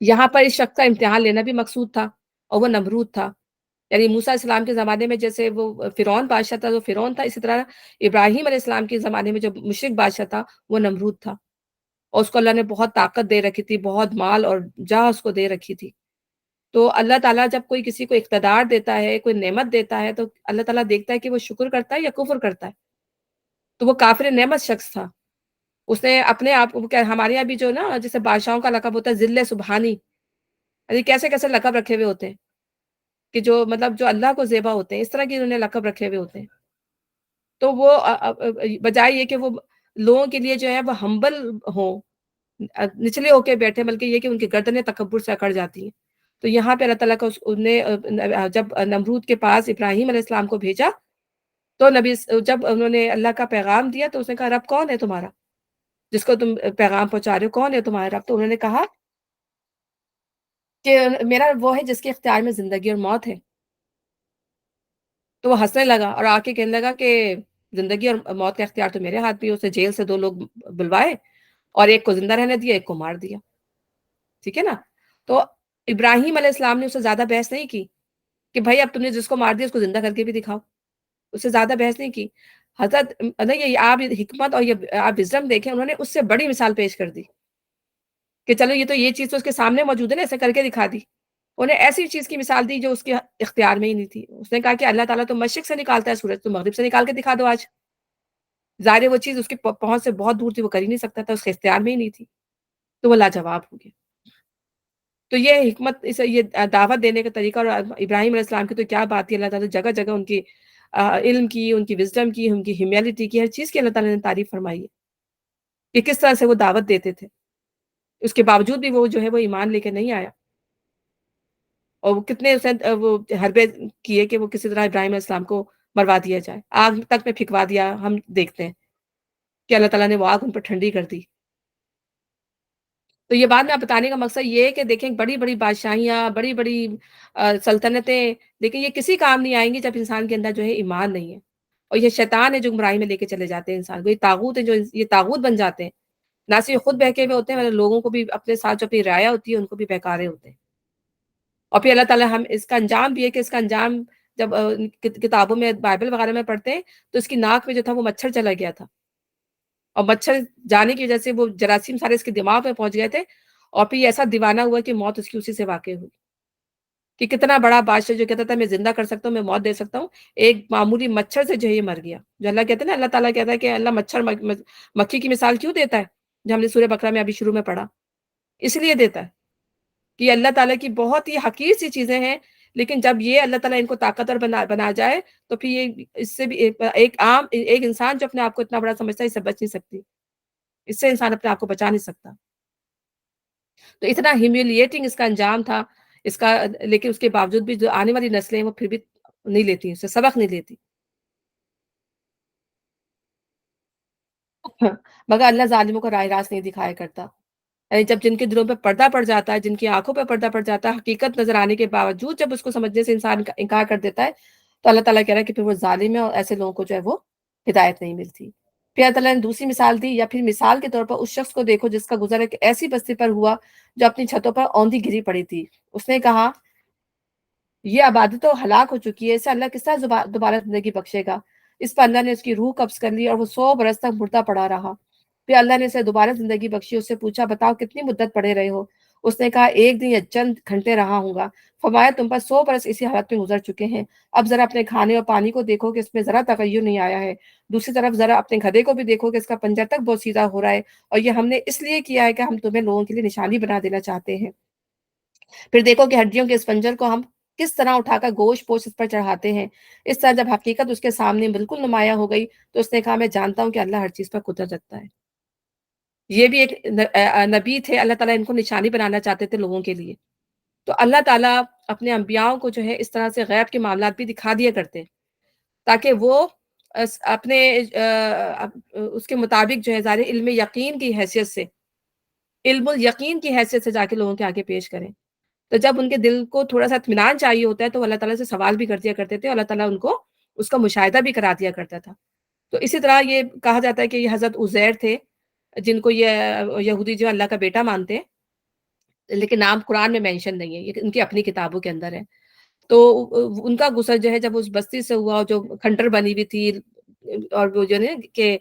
یہاں پر اس شخص کا امتحان لینا بھی مقصود تھا، اور وہ نمرود تھا۔ یعنی موسیٰ علیہ السلام کے زمانے میں جیسے وہ فرعون بادشاہ تھا تو فرعون تھا، اسی طرح ابراہیم علیہ السلام کے زمانے میں جو مشرک بادشاہ تھا وہ نمرود تھا، اور اس کو اللہ نے بہت طاقت دے رکھی تھی، بہت مال اور جاہ اس کو دے رکھی تھی۔ تو اللہ تعالیٰ جب کوئی کسی کو اقتدار دیتا ہے، کوئی نعمت دیتا ہے، تو اللہ تعالیٰ دیکھتا ہے کہ وہ شکر کرتا ہے یا کفر کرتا ہے۔ تو وہ کافر نعمت شخص تھا، اس نے اپنے آپ کو، ہمارے یہاں بھی جو نا جیسے بادشاہوں کا لقب ہوتا ہے ذل سبحانی، یعنی کیسے کیسے لقب رکھے ہوئے ہوتے ہیں کہ جو مطلب جو اللہ کو زیبا ہوتے ہیں، اس طرح کے انہوں نے لقب رکھے ہوئے ہوتے ہیں۔ تو وہ بجائے یہ کہ وہ لوگوں کے لیے جو ہے وہ ہمبل ہوں، نچلے ہو کے بیٹھے، بلکہ یہ کہ ان کی گردنیں تکبر سے اکڑ جاتی ہیں. تو یہاں پہ اللہ تعالیٰ کا جب نمرود کے پاس ابراہیم علیہ السلام کو بھیجا، تو جب انہوں نے اللہ کا پیغام دیا تو اس نے کہا رب کون ہے تمہارا جس کو تم پیغام پہنچا رہے ہو، کون ہے تمہارا رب؟ تو انہوں نے کہا کہ میرا وہ ہے جس کے اختیار میں زندگی اور موت ہے. تو وہ ہنسنے لگا اور آ کے کہنے لگا کہ زندگی اور موت کا اختیار تو میرے ہاتھ بھی ہے. اسے جیل سے 2 لوگ بلوائے اور ایک کو زندہ رہنے دیا، ایک کو مار دیا. ٹھیک ہے نا؟ تو ابراہیم علیہ السلام نے اس سے زیادہ بحث نہیں کی کہ بھائی اب تم نے جس کو مار دیا اس کو زندہ کر کے بھی دکھاؤ. اس سے زیادہ بحث نہیں کی. حضرت یہ آپ حکمت اور یہ آپ وزڈم دیکھیں، انہوں نے اس سے بڑی مثال پیش کر دی کہ چلو یہ چیز تو اس کے سامنے موجود ہے نا، ایسے کر کے دکھا دی. انہیں ایسی چیز کی مثال دی جو اس کے اختیار میں ہی نہیں تھی. اس نے کہا کہ اللہ تعالیٰ تو مشرق سے نکالتا ہے سورج، تو مغرب سے نکال کے دکھا دو آج. ظاہر وہ چیز اس کی پہنچ سے بہت دور تھی، وہ کر ہی نہیں سکتا تھا، اس کے اختیار میں ہی نہیں تھی. تو وہ لاجواب ہو گیا. تو یہ حکمت، یہ دعوت دینے کا طریقہ. اور ابراہیم علیہ السلام کی تو کیا بات ہے، اللہ تعالیٰ جگہ جگہ ان کی علم کی، ان کی وزڈم کی، ان کی ہیومینٹی کی، ہر چیز کی اللہ تعالیٰ نے تعریف فرمائی ہے کہ کس طرح سے وہ دعوت دیتے تھے. اس کے باوجود بھی وہ جو ہے وہ ایمان لے کے نہیں آیا. اور وہ کتنے وہ حربے کیے کہ وہ کسی طرح ابراہیم علیہ السلام کو مروا دیا جائے، آگ تک میں پھینکوا دیا. ہم دیکھتے ہیں کہ اللہ تعالیٰ نے وہ آگ ان پر ٹھنڈی کر دی. تو یہ بات میں بتانے کا مقصد یہ ہے کہ دیکھیں بڑی بڑی بادشاہیاں، بڑی بڑی سلطنتیں، لیکن یہ کسی کام نہیں آئیں گی جب انسان کے اندر جو ہے ایمان نہیں ہے. اور یہ شیطان ہے جو گمراہی میں لے کے چلے جاتے ہیں انسان کو. یہ طاغوت ہے جو یہ طاغوت بن جاتے ہیں. نہ صرف خود بہکے ہوئے ہوتے ہیں، مطلب لوگوں کو بھی اپنے ساتھ جو اپنی رعایا ہوتی ہے ان کو بھی بہکا رہے ہوتے ہیں. اور پھر اللہ تعالیٰ ہم اس کا انجام بھی ہے کہ اس کا انجام جب کتابوں میں بائبل وغیرہ میں پڑھتے ہیں تو اس کی ناک میں جو تھا وہ مچھر چلا گیا تھا، اور مچھر جانے کی وجہ سے وہ جراثیم سارے اس کے دماغ میں پہنچ گئے تھے. اور پھر یہ ایسا دیوانہ ہوا کہ موت اس کی اسی سے واقع ہوئی. کہ کتنا بڑا بادشاہ جو کہتا تھا میں زندہ کر سکتا ہوں، میں موت دے سکتا ہوں، ایک معمولی مچھر سے جو ہے یہ مر گیا. جو اللہ کہتے ہیں نا، اللہ تعالیٰ کہتا ہے کہ اللہ مچھر مکھی کی مثال کیوں دیتا ہے، جو ہم نے سورہ بقرہ میں ابھی شروع میں پڑھا. اس لیے دیتا ہے کہ اللہ تعالیٰ کی بہت ہی حقیر سی چیزیں ہیں، لیکن جب یہ اللہ تعالیٰ ان کو طاقتور بنا جائے تو پھر یہ اس سے بھی ایک انسان جو اپنے آپ کو اتنا بڑا سمجھتا ہے اس سے بچ نہیں سکتی. اس سے انسان اپنے آپ کو بچا نہیں سکتا. تو اتنا ہیومیلیٹنگ اس کا انجام تھا اس کا. لیکن اس کے باوجود بھی جو آنے والی نسلیں وہ پھر بھی نہیں لیتی، اس سے سبق نہیں لیتی. مگر اللہ ظالموں کو راہ راست نہیں دکھایا کرتا. یعنی جب جن کے دلوں پہ پردہ پڑ جاتا ہے، جن کی آنکھوں پہ پردہ پڑ جاتا ہے، حقیقت نظر آنے کے باوجود جب اس کو سمجھنے سے انسان انکار کر دیتا ہے، تو اللہ تعالیٰ کہہ رہا ہے کہ پھر وہ ظالم ہے، اور ایسے لوگوں کو جو ہے وہ ہدایت نہیں ملتی. پھر اللہ تعالیٰ نے دوسری مثال دی، یا پھر مثال کے طور پر اس شخص کو دیکھو جس کا گزر ایک ایسی بستی پر ہوا جو اپنی چھتوں پر اوندھی گری پڑی تھی. اس نے کہا یہ آبادی تو ہلاک ہو چکی ہے، اسے اللہ کس طرح دوبارہ زندگی بخشے گا. اس پر اللہ نے اس کی روح قبض کر لی اور وہ 100 برس تک مردہ پڑا رہا. پھر اللہ نے اسے دوبارہ زندگی بخشی. اس سے پوچھا بتاؤ کتنی مدت پڑے رہے ہو؟ اس نے کہا 1 دن یا چند گھنٹے رہا ہوں گا. فرمایا تم پر 100 برس اسی حالت میں گزر چکے ہیں. اب ذرا اپنے کھانے اور پانی کو دیکھو کہ اس میں ذرا تغیر نہیں آیا ہے. دوسری طرف ذرا اپنے گدھے کو بھی دیکھو کہ اس کا پنجر تک بہت سیدھا ہو رہا ہے، اور یہ ہم نے اس لیے کیا ہے کہ ہم تمہیں لوگوں کے لیے نشانی بنا دینا چاہتے ہیں. پھر دیکھو کہ ہڈیوں کے اس پنجر کو ہم کس طرح اٹھا کر گوشت پوش اس پر چڑھاتے ہیں. اس طرح جب حقیقت اس کے سامنے بالکل نمایاں ہو گئی تو اس نے کہا میں جانتا ہوں کہ اللہ ہر چیز پر قدرت رکھتا ہے. یہ بھی ایک نبی تھے، اللہ تعالیٰ ان کو نشانی بنانا چاہتے تھے لوگوں کے لیے. تو اللہ تعالیٰ اپنے انبیاءوں کو جو ہے اس طرح سے غیب کے معاملات بھی دکھا دیا کرتے تاکہ وہ اپنے اس کے مطابق جو ہے ظاہر علم یقین کی حیثیت سے، علم الیقین کی حیثیت سے جا کے لوگوں کے آگے پیش کریں. تو جب ان کے دل کو تھوڑا سا اطمینان چاہیے ہوتا ہے تو اللہ تعالیٰ سے سوال بھی کر دیا کرتے تھے، اور اللہ تعالیٰ ان کو اس کا مشاہدہ بھی کرا دیا کرتا تھا. تو اسی طرح یہ کہا جاتا ہے کہ یہ حضرت عزیر تھے جن کو یہ یہودی جو اللہ کا بیٹا مانتے ہیں، لیکن نام قرآن میں مینشن نہیں ہے، یہ ان کی اپنی کتابوں کے اندر ہے. تو ان کا غسل جو ہے جب اس بستی سے ہوا جو کھنڈر بنی ہوئی تھی، اور وہ جو ہے کہ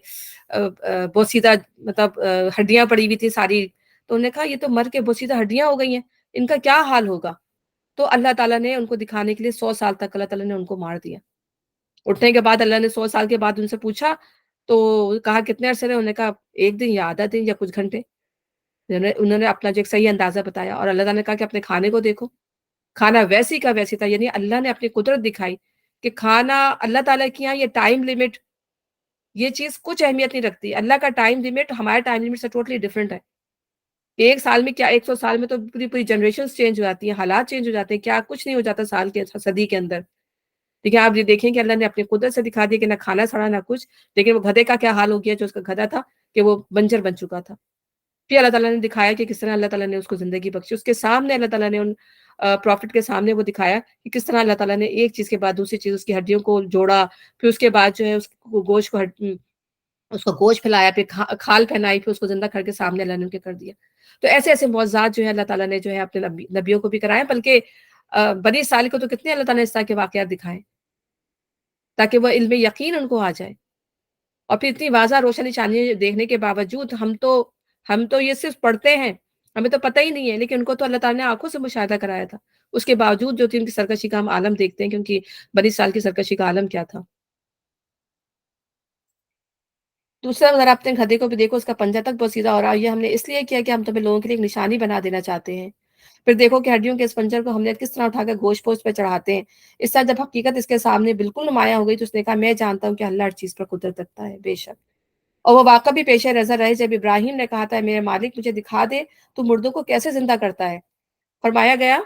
بوسیدہ مطلب ہڈیاں پڑی ہوئی تھی ساری، تو انہوں نے کہا یہ تو مر کے بوسیدہ ہڈیاں ہو گئی ہیں، ان کا کیا حال ہوگا. تو اللہ تعالیٰ نے ان کو دکھانے کے لیے 100 سال تک اللہ تعالیٰ نے ان کو مار دیا. اٹھنے کے بعد اللہ نے 100 سال کے بعد ان سے پوچھا تو کہا کتنے عرصے رہے؟ انہوں نے کہا 1 دن یا آدھا دن یا کچھ گھنٹے. انہوں نے اپنا جو ایک صحیح اندازہ بتایا، اور اللہ تعالیٰ نے کہا کہ اپنے کھانے کو دیکھو، کھانا ویسی کا ویسی تھا. یعنی اللہ نے اپنی قدرت دکھائی کہ کھانا اللہ تعالیٰ کی یہاں یہ ٹائم لیمٹ، یہ چیز کچھ اہمیت نہیں رکھتی. اللہ کا ٹائم لیمٹ ہمارے ٹائم لیمٹ سے ٹوٹلی ڈفرینٹ ہے. کہ ایک سال میں کیا، 100 سال میں تو پوری پوری جنریشنز چینج ہو جاتی ہیں، حالات چینج ہو جاتے ہیں، کیا کچھ نہیں ہو جاتا سال کے صدی کے اندر. لیکن آپ یہ دیکھیں کہ اللہ نے اپنی قدرت سے دکھا دیا کہ نہ کھانا سڑا نہ کچھ. لیکن وہ گدھے کا کیا حال ہو گیا جو اس کا گدھا تھا کہ وہ بنجر بن چکا تھا. پھر اللہ تعالیٰ نے دکھایا کہ کس طرح اللہ تعالیٰ نے اس کو زندگی بخشی. اس کے سامنے اللہ تعالیٰ نے ان پروفٹ کے سامنے وہ دکھایا کہ کس طرح اللہ تعالیٰ نے ایک چیز کے بعد دوسری چیز اس کی ہڈیوں کو جوڑا. پھر اس کے بعد جو ہے اس کو گوشت کو اس کو گوشت پھیلایا، پھر کھال پہنائی، پھر اس کو زندہ کر کے سامنے اللہ نے ان کے کر دیا. تو ایسے ایسے معجزات جو ہے اللہ تعالیٰ نے جو ہے اپنے نبیوں کو بھی کرائے، بلکہ بنی اسرائیل کو تو کتنے اللہ تعالیٰ نے اس طرح کے واقعات دکھائے تاکہ وہ علم یقین ان کو آ جائے. اور پھر اتنی واضح روشن نشانی دیکھنے کے باوجود ہم تو یہ صرف پڑھتے ہیں، ہمیں تو پتہ ہی نہیں ہے، لیکن ان کو تو اللہ تعالیٰ نے آنکھوں سے مشاہدہ کرایا تھا. اس کے باوجود جو تھی ان کی سرکشی کا ہم عالم دیکھتے ہیں، کیونکہ بنی اسرائیل کی سرکشی کا عالم کیا تھا. دوسرا اگر آپ اپنے گدھے کو بھی دیکھو، اس کا پنجہ تک بہت سیدھا ہو رہا ہے. یہ ہم نے اس لیے کیا کہ ہم تمہیں لوگوں کے لیے ایک نشانی بنا دینا چاہتے ہیں. پھر دیکھو کہ ہڈیوں کے اس پنجر کو ہم نے کس طرح اٹھا کر گوشت پوشت پہ چڑھاتے ہیں. اس طرح جب حقیقت اس کے سامنے بالکل نمایاں ہو گئی تو اس نے کہا میں جانتا ہوں کہ اللہ ہر چیز پر قدرت رکھتا ہے، بے شک. اور وہ واقعہ بھی پیش نظر رہے جب ابراہیم نے کہا تھا میرے مالک مجھے دکھا دے تو مردوں کو کیسے زندہ کرتا ہے. فرمایا گیا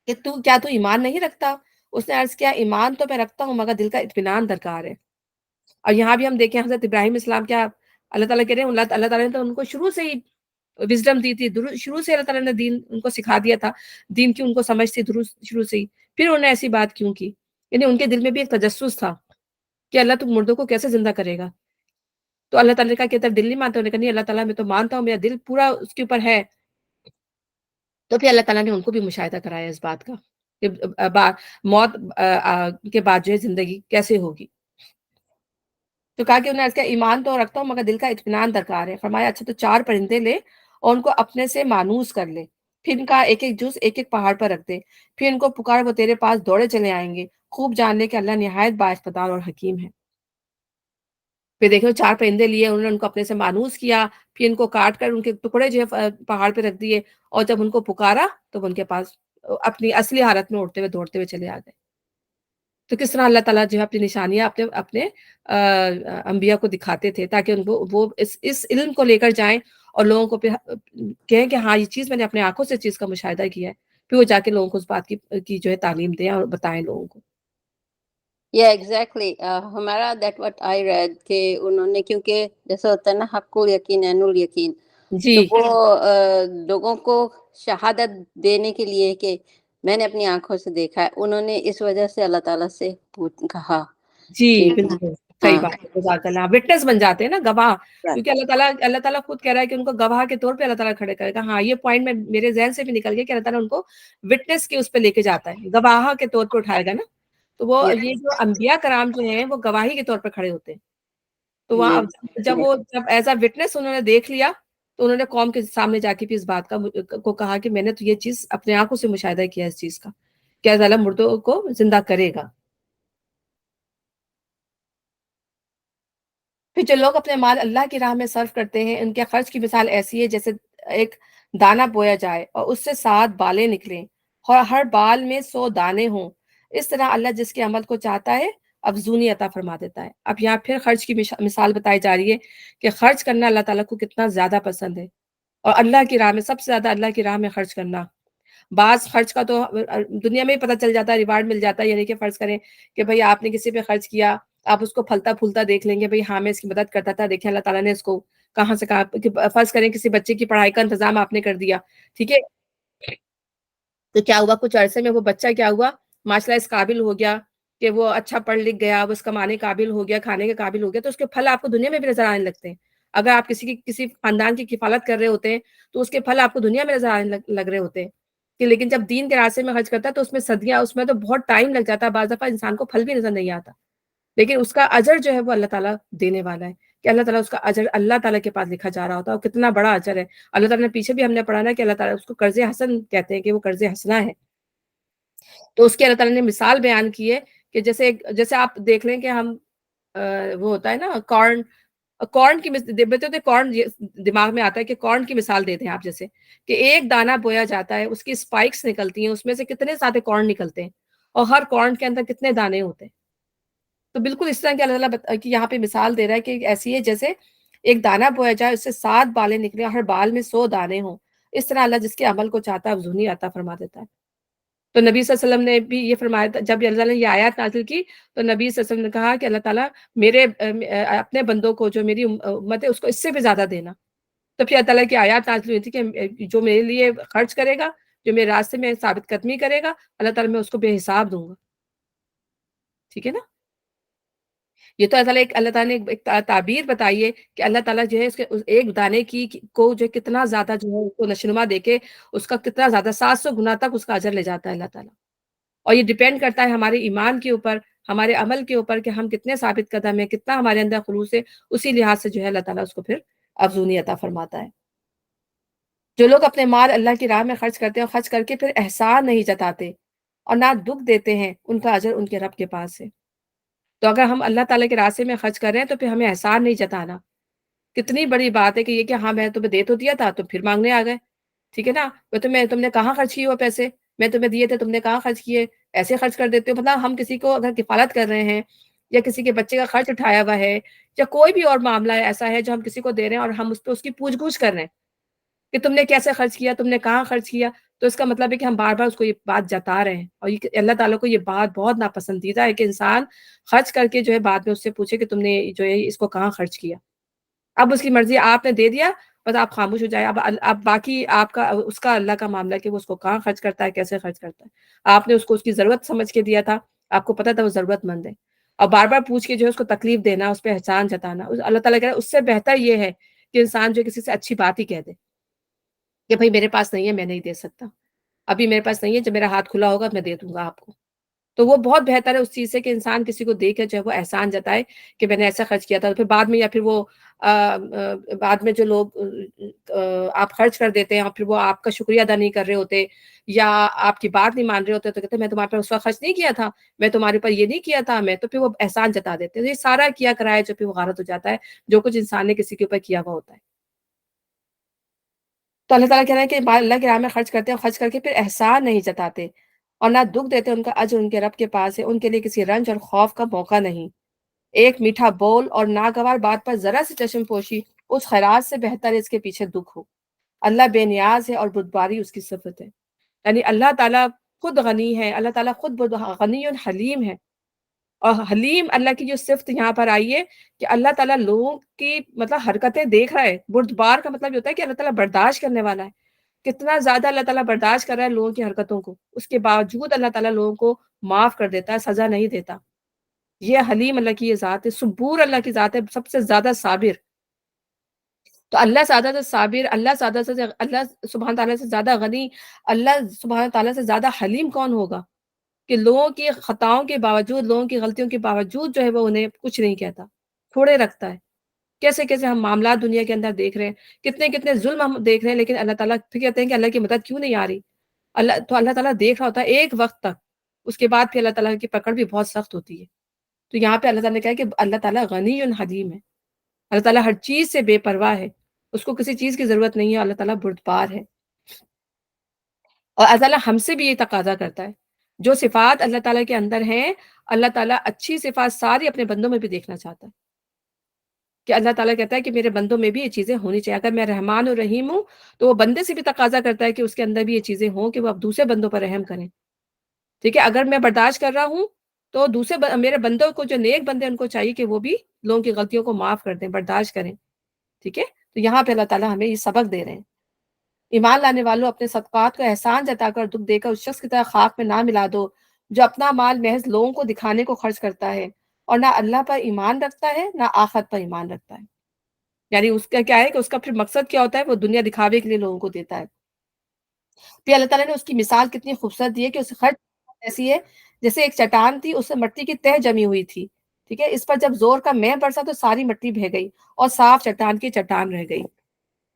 کہ کیا تو ایمان نہیں رکھتا. اس نے عرض کیا ایمان تو میں رکھتا ہوں مگر دل کا اطمینان درکار ہے. اور یہاں بھی ہم دیکھیں حضرت ابراہیم السلام کیا اللہ تعالیٰ کہہ رہے ہیں، اللہ تعالیٰ نے تو ان کو شروع سے ہی وزڈم دی تھی، شروع سے اللہ تعالیٰ نے دین ان کو سکھا دیا تھا، دین کی ان کو سمجھ تھی شروع سے ہی. پھر انہوں نے ایسی بات کیوں کی؟ یعنی ان کے دل میں بھی ایک تجسس تھا کہ اللہ تم مردوں کو کیسے زندہ کرے گا. تو اللہ تعالیٰ نے کہا کہ تب دل نہیں مانتا، انہوں نے کہا نہیں اللہ تعالیٰ میں تو مانتا ہوں، میرا دل پورا اس کے اوپر ہے. تو پھر اللہ تعالیٰ نے ان کو بھی مشاہدہ کرایا اس بات کا کہ موت کے بعد جو ہے زندگی کیسے ہوگی. تو کہا کہ انہوں نے اس کا ایمان تو رکھتا ہوں مگر دل کا اطمینان درکار ہے. فرمایا اچھا تو 4 پرندے لے اور ان کو اپنے سے مانوس کر لے، پھر ان کا ایک ایک جز ایک ایک پہاڑ پر رکھ دے، پھر ان کو پکار وہ تیرے پاس دوڑے چلے آئیں گے. خوب جان لے کہ اللہ نہایت بااختیار اور حکیم ہے. پھر دیکھو 4 پرندے لیے، انہوں نے ان کو اپنے سے مانوس کیا، پھر ان کو کاٹ کر ان کے ٹکڑے جو ہے پہاڑ پہ رکھ دیے، اور جب ان کو پکارا تو وہ ان کے پاس اپنی اصلی حالت میں اڑتے ہوئے دوڑتے ہوئے چلے آ گئے. تو کس طرح اللہ تعالیٰ جو ہے اپنی نشانیاں اپنے انبیاء کو دکھاتے تھے تاکہ ان کو وہ اس علم کو لے کر جائیں اور لوگوں کو کہیں کہ ہاں یہ چیز میں نے اپنے آنکھوں سے چیز کا مشاہدہ کیا ہے. پھر وہ جا کے لوگوں کو اس بات کی جو ہے تعلیم دیں اور بتائیں لوگوں کو. ایگزیکٹلی ہمارا دیٹ وٹ آئی ریڈ کہ انہوں نے، کیونکہ جیسا ہوتا ہے نا حق الیقین عین الیقین، جی تو وہ لوگوں کو شہادت دینے کے لیے کہ میں نے اپنی آنکھوں سے دیکھا ہے، انہوں نے اس وجہ سے اللہ تعالیٰ سے کہا جی کہ بالکل صحیح ہاں بات ہے. جزاک اللہ. وٹنس بن جاتے ہیں نا، گواہ. کیونکہ اللہ تعالیٰ خود کہہ رہا ہے کہ ان کو گواہ کے طور پہ اللہ تعالیٰ کھڑے کرے گا. ہاں یہ پوائنٹ میں میرے ذہن سے بھی نکل گیا کہ اللہ تعالیٰ ان کو وٹنس کے اس پہ لے کے جاتا ہے، گواہ کے طور پہ اٹھائے گا نا. تو وہ یہ جو انبیاء کرام جو ہیں وہ گواہی کے طور پر کھڑے ہوتے ہیں. تو وہاں جب ایز اے وٹنس انہوں نے دیکھ لیا تو انہوں نے قوم کے سامنے جا کے بھی اس بات کو کہا کہ میں نے تو یہ چیز اپنے آنکھوں سے مشاہدہ کیا اس چیز کا کہ اللہ تعالیٰ مردوں کو زندہ کرے گا. پھر جو لوگ اپنے مال اللہ کی راہ میں صرف کرتے ہیں ان کے خرچ کی مثال ایسی ہے جیسے ایک دانہ بویا جائے اور اس سے 7 بالیں نکلیں اور ہر بال میں 100 دانے ہوں. اس طرح اللہ جس کے عمل کو چاہتا ہے افزونی عطا فرما دیتا ہے. اب یہاں پھر خرچ کی مثال بتائی جا رہی ہے کہ خرچ کرنا اللہ تعالیٰ کو کتنا زیادہ پسند ہے، اور اللہ کی راہ میں سب سے زیادہ اللہ کی راہ میں خرچ کرنا. بعض خرچ کا تو دنیا میں ہی پتہ چل جاتا ہے، ریوارڈ مل جاتا ہے. یعنی کہ فرض کریں کہ بھئی آپ نے کسی پہ خرچ کیا، آپ اس کو پھلتا پھولتا دیکھ لیں گے، بھئی ہاں میں اس کی مدد کرتا تھا، دیکھیں اللہ تعالیٰ نے اس کو کہاں سے کہا. فرض کریں کسی بچے کی پڑھائی کا انتظام آپ نے کر دیا، ٹھیک ہے، تو کیا ہوا کچھ عرصے میں وہ بچہ کیا ہوا ماشاء اللہ اس قابل ہو گیا کہ وہ اچھا پڑھ لکھ گیا، وہ اس کمانے قابل ہو گیا، کھانے کے قابل ہو گیا، تو اس کے پھل آپ کو دنیا میں بھی نظر آنے لگتے ہیں. اگر آپ کسی خاندان کی کفالت کر رہے ہوتے ہیں تو اس کے پھل آپ کو دنیا میں نظر آنے لگ رہے ہوتے ہیں. کہ لیکن جب دین کے راستے میں خرچ کرتا ہے تو اس میں صدیاں، اس میں تو بہت ٹائم لگ جاتا ہے، بعض دفعہ انسان کو پھل بھی نظر نہیں آتا، لیکن اس کا اجر جو ہے وہ اللہ تعالیٰ دینے والا ہے کہ اللہ تعالیٰ اس کا اجر اللہ تعالیٰ کے پاس لکھا جا رہا ہوتا ہے. اور کتنا بڑا اجر ہے. اللہ تعالیٰ نے پیچھے بھی ہم نے پڑھا نا کہ اللہ تعالیٰ اس کو قرض حسن کہتے ہیں کہ وہ قرض حسنہ ہے. تو اس کی اللہ تعالیٰ نے مثال بیان کی ہے کہ جیسے آپ دیکھ لیں کہ ہم وہ ہوتا ہے نا کارن کی کارن دماغ میں آتا ہے کہ کارن کی مثال دیتے ہیں آپ، جیسے کہ ایک دانہ بویا جاتا ہے، اس کی اسپائکس نکلتی ہیں، اس میں سے کتنے سارے کارن نکلتے ہیں اور ہر کارن کے اندر کتنے دانے ہوتے ہیں. تو بالکل اس طرح کہ اللہ تعالیٰ کی یہاں پہ مثال دے رہا ہے کہ ایسی ہے جیسے ایک دانہ بویا جائے اس سے 7 بالیں نکلے، ہر بال میں 100 دانے ہوں، اس طرح اللہ جس کے عمل کو چاہتا ہے افزونی عطا فرما دیتا ہے۔ تو نبی صلی اللہ علیہ وسلم نے بھی یہ فرمایا تھا، جب اللہ تعالیٰ نے یہ آیات نازل کی تو نبی صلی اللہ علیہ وسلم نے کہا کہ اللہ تعالیٰ میرے اپنے بندوں کو جو میری امت ہے اس کو اس سے بھی زیادہ دینا۔ تو پھر اللہ تعالیٰ کی آیات نازل ہوئی تھی کہ جو میرے لیے خرچ کرے گا، جو میرے راستے میں ثابت قدمی کرے گا، اللہ تعالیٰ میں اس کو بے حساب دوں گا۔ ٹھیک ہے نا؟ یہ تو اللہ تعالیٰ نے ایک تعبیر بتائی ہے کہ اللہ تعالیٰ جو ہے اس کے ایک دانے کو جو کتنا زیادہ جو ہے اس کو نشونما دے کے اس کا کتنا زیادہ 700 گنا تک اس کا اجر لے جاتا ہے اللہ تعالیٰ۔ اور یہ ڈیپینڈ کرتا ہے ہمارے ایمان کے اوپر، ہمارے عمل کے اوپر کہ ہم کتنے ثابت قدم ہیں، کتنا ہمارے اندر خلوص ہے، اسی لحاظ سے جو ہے اللہ تعالیٰ اس کو پھر افزونی عطا فرماتا ہے۔ جو لوگ اپنے مال اللہ کی راہ میں خرچ کرتے ہیں اور خرچ کر کے پھر احسان نہیں جتاتے اور نہ دکھ دیتے ہیں، ان کا اجر ان کے رب کے پاس ہے۔ تو اگر ہم اللہ تعالیٰ کے راستے میں خرچ کر رہے ہیں تو پھر ہمیں احسان نہیں جتانا۔ کتنی بڑی بات ہے کہ یہ کہ ہاں میں تمہیں دے تو دیا تھا تو پھر مانگنے آ گئے، ٹھیک ہے نا؟ تم نے کہاں خرچ کیے وہ پیسے؟ میں تمہیں دیے تھے، تم نے کہاں خرچ کیے؟ ایسے خرچ کر دیتے ہو۔ مطلب ہم کسی کو اگر کفالت کر رہے ہیں یا کسی کے بچے کا خرچ اٹھایا ہوا ہے یا کوئی بھی اور معاملہ ایسا ہے جو ہم کسی کو دے رہے ہیں اور ہم اس پہ اس کی پوچھ گچھ کر رہے ہیں کہ تم نے کیسے خرچ کیا، تم نے کہاں خرچ کیا، تو اس کا مطلب ہے کہ ہم بار بار اس کو یہ بات جتا رہے ہیں، اور یہ اللہ تعالیٰ کو یہ بات بہت ناپسندیدہ ہے کہ انسان خرچ کر کے جو ہے بعد میں اس سے پوچھے کہ تم نے جو ہے اس کو کہاں خرچ کیا۔ اب اس کی مرضی، آپ نے دے دیا بس آپ خاموش ہو جائے۔ اب باقی آپ کا اس کا اللہ کا معاملہ ہے کہ وہ اس کو کہاں خرچ کرتا ہے، کیسے خرچ کرتا ہے۔ آپ نے اس کو اس کی ضرورت سمجھ کے دیا تھا، آپ کو پتا تھا وہ ضرورت مند ہے، اور بار بار پوچھ کے جو ہے اس کو تکلیف دینا، اس پہ احسان جتانا، اللہ تعالیٰ کہہ رہا ہے اس سے بہتر یہ ہے کہ انسان جو کسی سے اچھی بات ہی کہہ دے کہ بھائی میرے پاس نہیں ہے، میں نہیں دے سکتا، ابھی میرے پاس نہیں ہے، جب میرا ہاتھ کھلا ہوگا میں دے دوں گا آپ کو۔ تو وہ بہت بہتر ہے اس چیز سے کہ انسان کسی کو دے کے جو ہے وہ احسان جتائے کہ میں نے ایسا خرچ کیا تھا، پھر بعد میں یا پھر وہ بعد میں جو لوگ آپ خرچ کر دیتے ہیں اور پھر وہ آپ کا شکریہ ادا نہیں کر رہے ہوتے یا آپ کی بات نہیں مان رہے ہوتے تو کہتے ہیں میں تمہارے پر اس وقت خرچ نہیں کیا تھا، میں تمہارے اوپر یہ نہیں کیا تھا، میں تو پھر وہ احسان جتا دیتے ہیں۔ یہ سارا کیا کرایا جو پھر وہ غارت ہو جاتا ہے، جو کچھ انسان نے کسی کے اوپر کیا ہوا ہوتا ہے۔ تو اللہ تعالیٰ کہہ رہا ہے کہ اللہ کی راہ میں خرچ کرتے ہیں اور خرچ کر کے پھر احسان نہیں جتاتے اور نہ دکھ دیتے، ان کا اجر ان کے رب کے پاس ہے، ان کے لیے کسی رنج اور خوف کا موقع نہیں۔ ایک میٹھا بول اور ناگوار بات پر ذرا سی چشم پوشی اس خیرات سے بہتر ہے اس کے پیچھے دکھ ہو۔ اللہ بے نیاز ہے اور بردباری اس کی صفت ہے، یعنی اللہ تعالیٰ خود غنی ہے، اللہ تعالیٰ خود غنی اور حلیم ہے، اور حلیم اللہ کی جو صفت یہاں پر آئی ہے کہ اللہ تعالیٰ لوگوں کی مطلب حرکتیں دیکھ رہا ہے۔ بردبار کا مطلب یہ ہوتا ہے کہ اللہ تعالیٰ برداشت کرنے والا ہے، کتنا زیادہ اللہ تعالیٰ برداشت کر رہا ہے لوگوں کی حرکتوں کو، اس کے باوجود اللہ تعالیٰ لوگوں کو معاف کر دیتا ہے، سزا نہیں دیتا۔ یہ حلیم اللہ کی یہ ذات ہے، صبور اللہ کی ذات ہے، سب سے زیادہ صابر۔ تو اللہ زیادہ سے صابر، اللہ سبحانہ تعالیٰ سے زیادہ غنی، اللہ سبحانہ تعالیٰ سے زیادہ حلیم کون ہوگا کہ لوگوں کی خطاؤں کے باوجود، لوگوں کی غلطیوں کے باوجود جو ہے وہ انہیں کچھ نہیں کہتا، تھوڑے رکھتا ہے۔ کیسے کیسے ہم معاملات دنیا کے اندر دیکھ رہے ہیں، کتنے کتنے ظلم ہم دیکھ رہے ہیں، لیکن اللہ تعالیٰ پھر کہتے ہیں کہ اللہ کی مدد کیوں نہیں آ رہی؟ اللہ تعالیٰ دیکھ رہا ہوتا ہے ایک وقت تک، اس کے بعد پھر اللہ تعالیٰ کی پکڑ بھی بہت سخت ہوتی ہے۔ تو یہاں پہ اللہ تعالیٰ نے کہا کہ اللہ تعالیٰ غنی حلیم ہے، اللہ تعالیٰ ہر چیز سے بے پرواہ ہے، اس کو کسی چیز کی ضرورت نہیں ہے، اللہ تعالیٰ بردبار ہے۔ اور اللہ تعالیٰ ہم سے بھی یہ تقاضا کرتا ہے، جو صفات اللہ تعالیٰ کے اندر ہیں، اللہ تعالیٰ اچھی صفات ساری اپنے بندوں میں بھی دیکھنا چاہتا ہے، کہ اللہ تعالیٰ کہتا ہے کہ میرے بندوں میں بھی یہ چیزیں ہونی چاہیے۔ اگر میں رحمان اور رحیم ہوں تو وہ بندے سے بھی تقاضا کرتا ہے کہ اس کے اندر بھی یہ چیزیں ہوں کہ وہ اب دوسرے بندوں پر رحم کریں، ٹھیک ہے؟ اگر میں برداشت کر رہا ہوں تو میرے بندوں کو، جو نیک بندے ان کو چاہیے کہ وہ بھی لوگوں کی غلطیوں کو معاف کر دیں، برداشت کریں، ٹھیک ہے؟ تو یہاں پہ اللہ تعالیٰ ہمیں یہ سبق دے رہے ہیں۔ ایمان لانے والوں اپنے صدقات کو احسان جتا کر دکھ دے کر اس شخص کی طرح خاک میں نہ ملا دو جو اپنا مال محض لوگوں کو دکھانے کو خرچ کرتا ہے اور نہ اللہ پر ایمان رکھتا ہے نہ آخرت پر ایمان رکھتا ہے۔ یعنی اس کا کیا ہے کہ اس کا پھر مقصد کیا ہوتا ہے، وہ دنیا دکھاوے کے لیے لوگوں کو دیتا ہے۔ پھر اللہ تعالیٰ نے اس کی مثال کتنی خوبصورت دی ہے کہ اس خرچ ایسی ہے جیسے ایک چٹان تھی، اس سے مٹی کی تہ جمی ہوئی تھی، ٹھیک ہے؟ اس پر جب زور کا مے برسا تو ساری مٹی بہہ گئی اور صاف چٹان کی چٹان رہ گئی،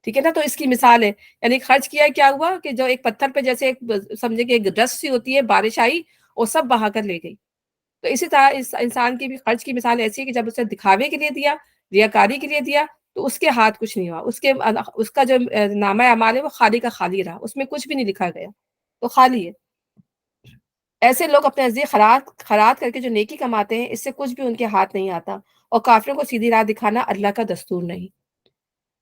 ٹھیک ہے نا؟ تو اس کی مثال ہے، یعنی خرچ کیا کیا ہوا کہ جو ایک پتھر پہ جیسے سمجھے کہ ایک ڈسٹ سی ہوتی ہے، بارش آئی اور سب بہا کر لے گئی۔ تو اسی طرح اس انسان کی بھی خرچ کی مثال ایسی ہے کہ جب اسے دکھاوے کے لیے دیا، ریاکاری کے لیے دیا، تو اس کے ہاتھ کچھ نہیں ہوا، اس کا جو نامہ اعمال ہے وہ خالی کا خالی رہا، اس میں کچھ بھی نہیں لکھا گیا، تو خالی ہے۔ ایسے لوگ اپنے نزدیک خیرات کر کے جو نیکی کماتے ہیں، اس سے کچھ بھی ان کے ہاتھ نہیں آتا، اور کافروں کو سیدھی راہ دکھانا اللہ کا دستور نہیں۔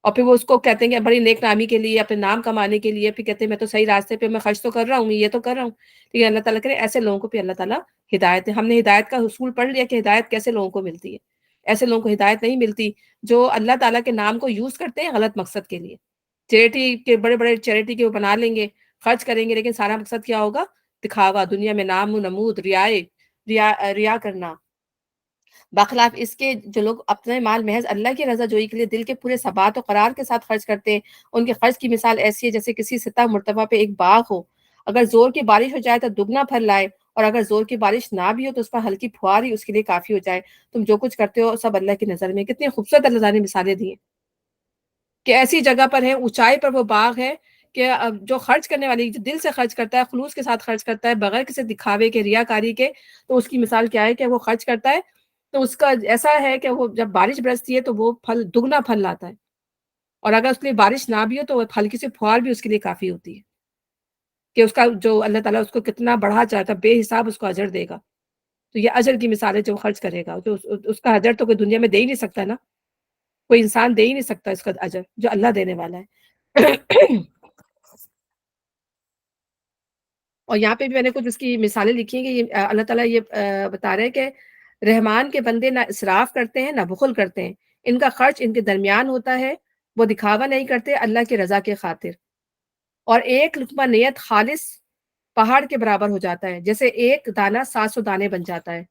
اور پھر وہ اس کو کہتے ہیں کہ بڑی نیک نامی کے لیے، اپنے نام کمانے کے لیے، پھر کہتے ہیں میں تو صحیح راستے پہ میں خرچ تو کر رہا ہوں، یہ تو کر رہا ہوں. لیکن اللہ تعالیٰ کرے ایسے لوگوں کو پھر اللہ تعالیٰ ہدایت ہم نے ہدایت کا حصول پڑھ لیا کہ ہدایت کیسے لوگوں کو ملتی ہے. ایسے لوگوں کو ہدایت نہیں ملتی جو اللہ تعالیٰ کے نام کو یوز کرتے ہیں غلط مقصد کے لیے. چیریٹی کے بڑے بڑے چیریٹی کے وہ بنا لیں گے، خرچ کریں گے، لیکن سارا مقصد کیا ہوگا؟ دکھاوا، دنیا میں نام و نمود، ریا کرنا. بخلاف اس کے جو لوگ اپنے مال محض اللہ کی رضا جوئی کے لیے دل کے پورے ثبات و قرار کے ساتھ خرچ کرتے ہیں، ان کے خرچ کی مثال ایسی ہے جیسے کسی سطح مرتفع پہ ایک باغ ہو، اگر زور کی بارش ہو جائے تو دگنا پھل لائے، اور اگر زور کی بارش نہ بھی ہو تو اس پر ہلکی پھوار ہی اس کے لیے کافی ہو جائے. تم جو کچھ کرتے ہو سب اللہ کی نظر میں. کتنی خوبصورت اللہ تعالیٰ نے مثالیں دی ہیں کہ ایسی جگہ پر ہے، اونچائی پر وہ باغ ہے کہ جو خرچ کرنے والی، جو دل سے خرچ کرتا ہے، خلوص کے ساتھ خرچ کرتا ہے، بغیر کسی دکھاوے کے، ریاکاری کے، تو اس کی مثال کیا ہے کہ وہ خرچ کرتا ہے تو اس کا ایسا ہے کہ وہ جب بارش برستی ہے تو وہ پھل دگنا پھل لاتا ہے، اور اگر اس کے لیے بارش نہ بھی ہو تو وہ ہلکی سی پھوار بھی اس کے لیے کافی ہوتی ہے کہ اس کا جو اللہ تعالیٰ اس کو کتنا بڑھا چاہتا ہے، بے حساب اس کو اجر دے گا. تو یہ اجر کی مثال ہے جو خرچ کرے گا، جو اس کا اجر تو کوئی دنیا میں دے ہی نہیں سکتا نا، کوئی انسان دے ہی نہیں سکتا اس کا اجر جو اللہ دینے والا ہے. اور یہاں پہ بھی میں نے کچھ اس کی مثالیں لکھی ہیں کہ یہ اللہ تعالیٰ یہ بتا رہے ہیں کہ رحمان کے بندے نہ اسراف کرتے ہیں نہ بخل کرتے ہیں، ان کا خرچ ان کے درمیان ہوتا ہے، وہ دکھاوا نہیں کرتے اللہ کی رضا کے خاطر. اور ایک لقمہ نیت خالص پہاڑ کے برابر ہو جاتا ہے، جیسے ایک دانہ 700 دانے بن جاتا ہے.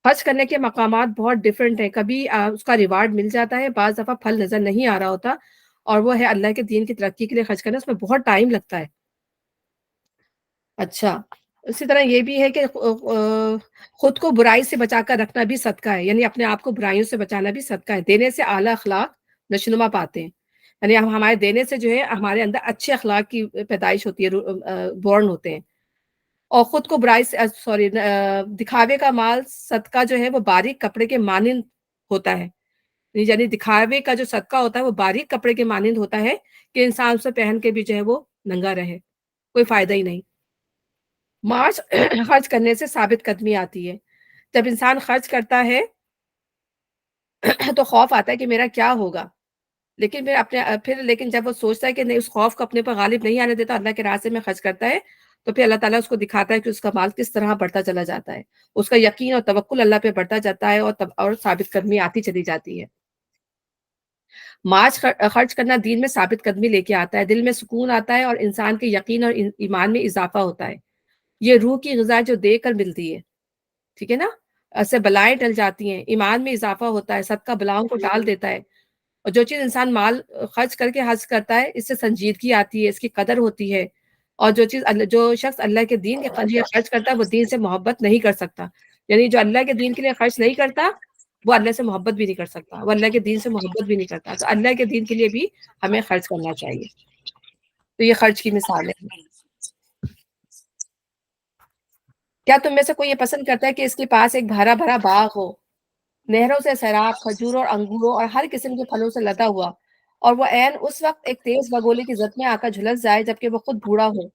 خرچ کرنے کے مقامات بہت ڈیفرنٹ ہیں، کبھی اس کا ریوارڈ مل جاتا ہے، بعض دفعہ پھل نظر نہیں آ رہا ہوتا، اور وہ ہے اللہ کے دین کی ترقی کے لیے خرچ کرنا، اس میں بہت ٹائم لگتا ہے. اچھا، اسی طرح یہ بھی ہے کہ خود کو برائی سے بچا کر رکھنا بھی صدقہ ہے، یعنی اپنے آپ کو برائیوں سے بچانا بھی صدقہ ہے. دینے سے اعلیٰ اخلاق نشونما پاتے ہیں، یعنی ہمارے دینے سے جو ہے ہمارے اندر اچھے اخلاق کی پیدائش ہوتی ہے، بورن ہوتے ہیں. اور خود کو برائی سے دکھاوے کا مال صدقہ جو ہے وہ باریک کپڑے کے مانند ہوتا ہے، یعنی دکھاوے کا جو صدقہ ہوتا ہے وہ باریک کپڑے کے مانند ہوتا ہے کہ انسان اسے پہن کے بھی جو ہے وہ ننگا رہے، کوئی فائدہ ہی نہیں. معاش خرچ کرنے سے ثابت قدمی آتی ہے. جب انسان خرچ کرتا ہے تو خوف آتا ہے کہ میرا کیا ہوگا، لیکن لیکن جب وہ سوچتا ہے کہ نہیں، اس خوف کو اپنے پر غالب نہیں آنے دیتا، اللہ کے راستے میں خرچ کرتا ہے، تو پھر اللہ تعالیٰ اس کو دکھاتا ہے کہ اس کا مال کس طرح بڑھتا چلا جاتا ہے، اس کا یقین اور توکل اللہ پہ بڑھتا جاتا ہے، اور ثابت قدمی آتی چلی جاتی ہے. معاش خرچ کرنا دین میں ثابت قدمی لے کے آتا ہے، دل میں سکون آتا ہے، اور انسان کے یقین اور ایمان میں اضافہ ہوتا ہے. یہ روح کی غذا جو دے کر ملتی ہے، ٹھیک ہے نا، ایسے بلائیں ٹل جاتی ہیں، ایمان میں اضافہ ہوتا ہے، صدقہ بلاؤں کو ٹال دیتا ہے. اور جو چیز انسان مال خرچ کر کے حاصل کرتا ہے، اس سے سنجیدگی آتی ہے، اس کی قدر ہوتی ہے. اور جو شخص اللہ کے دین کے لیے خرچ کرتا ہے وہ دین سے محبت نہیں کر سکتا، یعنی جو اللہ کے دین کے لیے خرچ نہیں کرتا وہ اللہ سے محبت بھی نہیں کر سکتا، وہ اللہ کے دین سے محبت بھی نہیں کرتا. تو اللہ کے دین کے لیے بھی ہمیں خرچ کرنا چاہیے. تو یہ خرچ کی مثال ہے. کیا تم میں سے کوئی یہ پسند کرتا ہے کہ اس کے پاس ایک بھرا بھرا باغ ہو، نہروں سے سیراب، کھجوروں اور انگوروں اور ہر قسم کے پھلوں سے لدا ہوا، اور وہ عین اس وقت ایک تیز بگولے کی زد میں آ کر جھلس جائے جبکہ وہ خود بوڑھا ہو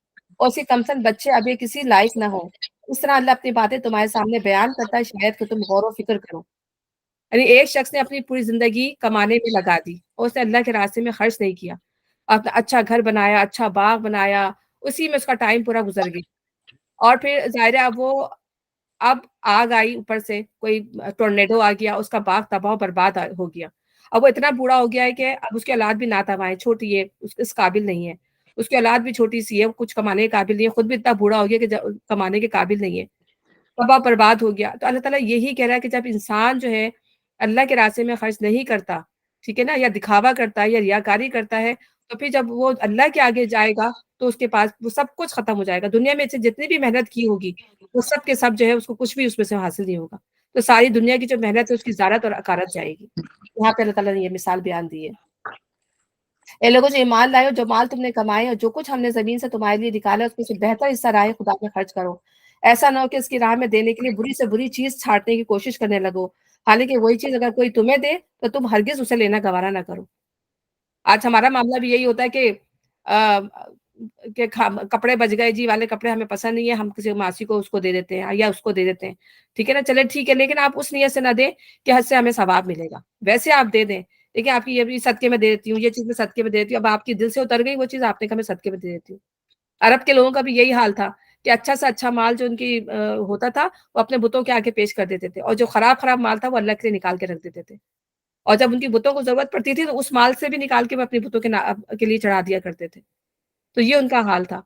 اور اس کے کمسن بچے ابھی کسی لائق نہ ہو؟ اس طرح اللہ اپنی باتیں تمہارے سامنے بیان کرتا ہے، شاید کہ تم غور و فکر کرو. یعنی ایک شخص نے اپنی پوری زندگی کمانے میں لگا دی اور اس نے اللہ کے راستے میں خرچ نہیں کیا، اپنا اچھا گھر بنایا، اچھا باغ بنایا، اسی میں اس کا ٹائم پورا گزر گیا. اور پھر ظاہر ہے اب آگ آئی اوپر سے، کوئی ٹورنیڈو آ گیا، اس کا باغ تباہ و برباد ہو گیا. اب وہ اتنا بوڑھا ہو گیا ہے کہ اب اس کی اولاد بھی ناتواں چھوٹی ہے، اس قابل نہیں ہے، اس کی اولاد بھی چھوٹی سی ہے، کچھ کمانے کے قابل نہیں ہے، خود بھی اتنا بوڑھا ہو گیا کہ کمانے کے قابل نہیں ہے، تباہ برباد ہو گیا. تو اللہ تعالیٰ یہی کہہ رہا ہے کہ جب انسان جو ہے اللہ کے راستے میں خرچ نہیں کرتا، ٹھیک ہے نا، یا دکھاوا کرتا ہے یا ریاکاری کرتا ہے، تو پھر جب وہ اللہ کے آگے جائے گا تو اس کے پاس وہ سب کچھ ختم ہو جائے گا. دنیا میں سے جتنی بھی محنت کی ہوگی وہ سب کے سب جو ہے اس کو کچھ بھی اس میں سے حاصل نہیں ہوگا. تو ساری دنیا کی جو محنت ہے اس کی زیارت اور اکارت جائے گی. یہاں پہ اللہ تعالیٰ نے یہ مثال بیان دی ہے. اے لوگوں جو ایمان لائے ہو، جو مال تم نے کمائے اور جو کچھ ہم نے زمین سے تمہارے لیے نکالا اس میں سے بہتر حصہ راہ خدا میں خرچ کرو. ایسا نہ ہو کہ اس کی راہ میں دینے کے لیے بری سے بری چیز چھانٹنے کی کوشش کرنے لگو، حالانکہ وہی چیز اگر کوئی تمہیں دے تو تم ہرگز اسے لینا گوارا نہ کرو. آج ہمارا معاملہ بھی یہی ہوتا ہے کہ کپڑے بچ گئے جی والے کپڑے ہمیں پسند نہیں ہے، ہم کسی ماسی کو اس کو دے دیتے ہیں یا اس کو دے دیتے ہیں، ٹھیک ہے نا، چلے ٹھیک ہے، لیکن آپ اس نیت سے نہ دیں کہ حد سے ہمیں ثواب ملے گا. ویسے آپ دے دیں دیکھیں آپ کی یہ بھی صدقے میں دے دیتی ہوں، یہ چیز میں صدقے میں دے دیتی ہوں، اب آپ کی دل سے اتر گئی وہ چیز، آپ نے کہا میں صدقے میں دے دیتی ہوں۔ عرب کے لوگوں کا بھی یہی حال تھا کہ اچھا سے اچھا مال جو ان کی ہوتا تھا وہ اپنے بتوں کے آگے پیش کر دیتے تھے، اور جو خراب مال تھا وہ اللہ کے لیے نکال کے رکھ دیتے تھے، اور جب ان کی بتوں کو ضرورت پڑتی تھی تو اس مال سے بھی نکال کے وہ اپنے بتوں کے لیے چڑھا دیا کرتے تھے۔ تو یہ ان کا حال تھا۔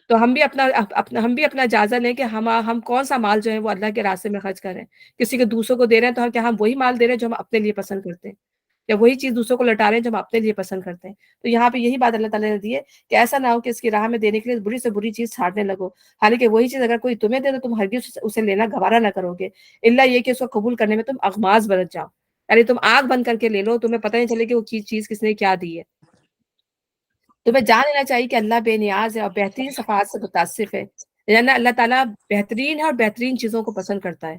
تو ہم بھی اپنا جائزہ لیں کہ ہم کون سا مال جو ہے وہ اللہ کے راستے میں خرچ کر رہے ہیں۔ کسی کے دوسروں کو دے رہے ہیں تو کیا ہم وہی مال دے رہے ہیں جو ہم اپنے لیے پسند کرتے ہیں، یا وہی چیز دوسروں کو لوٹا رہے ہیں جو ہم اپنے لیے پسند کرتے ہیں۔ تو یہاں پہ یہی بات اللہ تعالیٰ نے دی ہے کہ ایسا نہ ہو کہ اس کی راہ میں دینے کے لیے بری سے بری چیز چھاڑنے لگو، حالانکہ وہی چیز اگر کوئی تمہیں دے تو تم ہرگز اسے لینا گوارا نہ کرو گے، الا یہ کہ اس کو قبول کرنے میں تم اغماض برت جاؤ، یعنی تم آنکھ بند کر کے لے لو، تمہیں پتہ نہیں چلے کہ وہ چیز کس نے کیا دی ہے۔ تمہیں جان لینا چاہیے کہ اللہ بے نیاز ہے اور بہترین صفات سے متصف ہے، یعنی اللہ تعالیٰ بہترین ہے اور بہترین چیزوں کو پسند کرتا ہے۔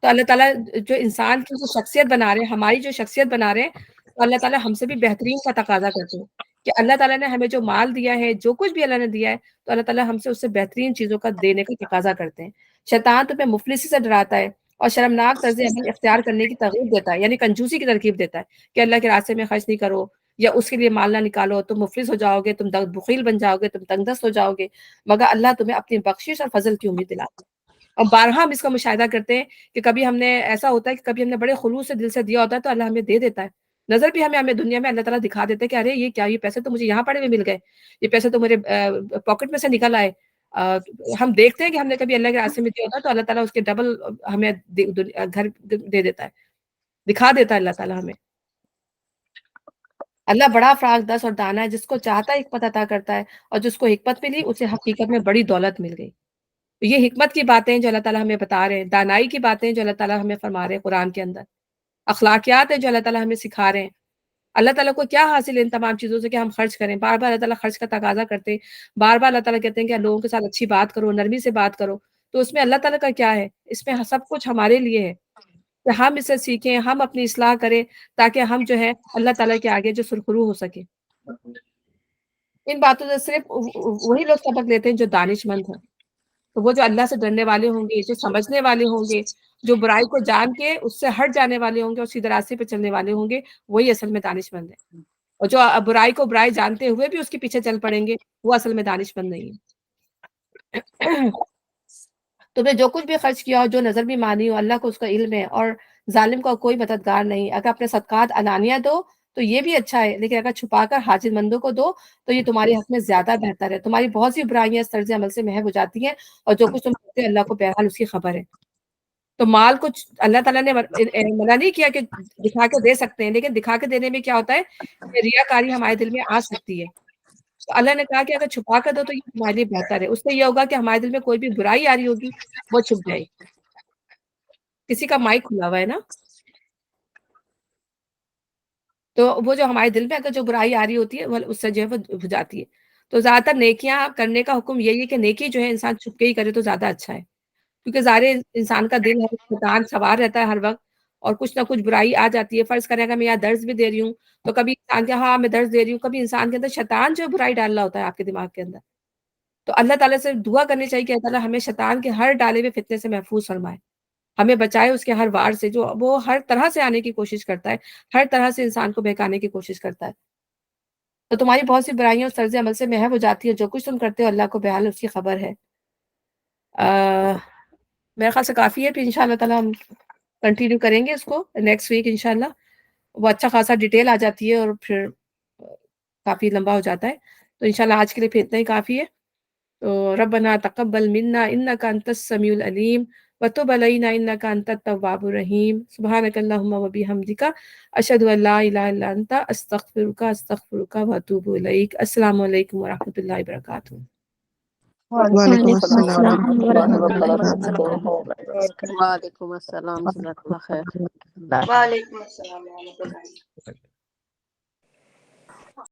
تو اللہ تعالیٰ جو انسان کی جو شخصیت بنا رہے ہیں، ہماری جو شخصیت بنا رہے ہیں، تو اللہ تعالیٰ ہم سے بھی بہترین کا تقاضا کرتے ہیں کہ اللہ تعالیٰ نے ہمیں جو مال دیا ہے، جو کچھ بھی اللہ نے دیا ہے، تو اللہ تعالیٰ ہم سے اس سے بہترین چیزوں کا دینے کا تقاضا کرتے ہیں۔ شیطان تمہیں مفلسی سے ڈراتا ہے اور شرمناک طرز عمل اختیار کرنے کی ترغیب دیتا ہے، یعنی کنجوسی کی ترغیب دیتا ہے کہ اللہ کے راستے میں خرچ نہیں کرو، یا اس کے لیے مال نہ نکالو، تم مفلس ہو جاؤ گے، تم بخیل بن جاؤ گے، تم تنگ دست ہو جاؤ گے، مگر اللہ تمہیں اپنی بخشش اور فضل کی امید دلاتا ہے۔ اور بارہا ہم اس کا مشاہدہ کرتے ہیں کہ کبھی ہم نے ایسا ہوتا ہے کہ کبھی ہم نے بڑے خلوص سے دل سے دیا ہوتا ہے تو اللہ ہمیں دے دیتا ہے، نظر بھی ہمیں دنیا میں اللہ تعالیٰ دکھا دیتے ہیں کہ ارے یہ کیا، یہ پیسے تو مجھے یہاں پڑے ہوئے مل گئے، یہ پیسے تو میرے پاکٹ میں سے نکل آئے۔ ہم دیکھتے ہیں کہ ہم نے کبھی اللہ کے راستے میں دیا ہوتا ہے تو اللہ تعالیٰ اس کے ڈبل ہمیں گھر دے دیتا ہے، دکھا دیتا ہے اللہ تعالیٰ ہمیں۔ اللہ بڑا فراغ دست اور دانا ہے، جس کو چاہتا ہے حکمت عطا کرتا ہے، اور جس کو حکمت ملی اسے حقیقت میں بڑی دولت مل گئی۔ یہ حکمت کی باتیں جو اللہ تعالیٰ ہمیں بتا رہے ہیں، دانائی کی باتیں جو اللہ تعالیٰ ہمیں فرما رہے ہیں قرآن کے اندر، اخلاقیات ہیں جو اللہ تعالیٰ ہمیں سکھا رہے ہیں۔ اللہ تعالیٰ کو کیا حاصل ہے ان تمام چیزوں سے کہ ہم خرچ کریں، بار بار اللہ تعالیٰ خرچ کا تقاضا کرتے ہیں، بار بار اللہ تعالیٰ کہتے ہیں کہ لوگوں کے ساتھ اچھی بات کرو، نرمی سے بات کرو، تو اس میں اللہ تعالیٰ کا کیا ہے؟ اس میں سب کچھ ہمارے لیے ہے کہ ہم اسے سیکھیں، ہم اپنی اصلاح کریں، تاکہ ہم جو ہے اللہ تعالیٰ کے آگے جو سرخرو ہو سکے۔ ان باتوں سے صرف وہی لوگ سبق لیتے ہیں جو دانش مند ہیں، تو وہ جو اللہ سے ڈرنے والے ہوں گے، جو سمجھنے والے ہوں گے، جو برائی کو جان کے اس سے ہٹ جانے والے ہوں گے اور سیدھے راستے پہ چلنے والے ہوں گے، وہی اصل میں دانش مند ہیں۔ اور جو برائی کو برائی جانتے ہوئے بھی اس کے پیچھے چل پڑیں گے، وہ اصل میں دانش مند نہیں ہے۔ تمہیں جو کچھ بھی خرچ کیا ہو، جو نظر بھی مانی ہو، اللہ کو اس کا علم ہے، اور ظالم کا کوئی مددگار نہیں۔ اگر اپنے صدقات علانیہ دو تو یہ بھی اچھا ہے، لیکن اگر چھپا کر حاجت مندوں کو دو تو یہ تمہارے حق میں زیادہ بہتر ہے۔ تمہاری بہت سی برائیاں اس طرز عمل سے محو ہو جاتی ہیں، اور جو کچھ تم کرتے ہیں اللہ کو بہرحال اس کی خبر ہے۔ تو مال کو اللہ تعالیٰ نے منع نہیں کیا کہ دکھا کے دے سکتے ہیں، لیکن دکھا کے دینے میں کیا ہوتا ہے کہ ریاکاری ہمارے دل میں آ سکتی ہے۔ تو اللہ نے کہا کہ اگر چھپا کر دو تو یہ تمہارے لیے بہتر ہے، اس سے یہ ہوگا کہ ہمارے دل میں کوئی بھی برائی آ رہی ہوگی وہ چھپ جائے گی۔ کسی کا مائک کھلا ہوا ہے نا، تو وہ جو ہمارے دل میں اگر جو برائی آ رہی ہوتی ہے وہ اس سے جو ہے وہ ہو جاتی ہے۔ تو زیادہ تر نیکیاں کرنے کا حکم یہی ہے کہ نیکی جو ہے انسان چھپ کے ہی کرے تو زیادہ اچھا ہے، کیونکہ ظاہر انسان کا دل ہے، شیطان سوار رہتا ہے ہر وقت، اور کچھ نہ کچھ برائی آ جاتی ہے۔ فرض کریں اگر میں یہاں درس بھی دے رہی ہوں تو کبھی انسان کے ہاں میں درس دے رہی ہوں، کبھی انسان کے اندر شیطان جو برائی ڈال رہا ہوتا ہے آپ کے دماغ کے اندر۔ تو اللہ تعالیٰ سے دعا کرنی چاہیے کہ اللہ تعالیٰ ہمیں شیطان کے ہر ڈالے ہوئے فتنے سے محفوظ فرمائے، ہمیں بچائے اس کے ہر وار سے جو وہ ہر طرح سے آنے کی کوشش کرتا ہے، ہر طرح سے انسان کو بہکانے کی کوشش کرتا ہے۔ تو تمہاری بہت سی برائیاں اس طرز عمل سے محو ہو جاتی ہے، جو کچھ تم کرتے ہو اللہ کو بہرحال اس کی خبر ہے۔ میرے خیال سے کافی ہے، پھر انشاءاللہ تعالیٰ ہم کنٹینیو کریں گے اس کو نیکسٹ ویک انشاءاللہ۔ وہ اچھا خاصا ڈیٹیل آ جاتی ہے اور پھر کافی لمبا ہو جاتا ہے، تو انشاءاللہ آج کے لیے پھر اتنا ہی کافی ہے۔ تو ربنا تقبل منا انک انت السمیع العلیم وتب علینا انک انت التواب الرحیم سبحانک اللہم وبحمدک اشہد ان لا الہ الا انت استغفرک واتوب الیک۔ السلام علیکم ورحمۃ اللہ وبرکاتہ۔ وعلیکم وعلیکم السلام السلام ورحمۃ ورحمۃ اللہ اللہ وبرکاتہ۔ وعلیکم السلام، جزاک اللہ خیر۔ وبرکاتہ۔ وعلیکم السلام ورحمۃ اللہ۔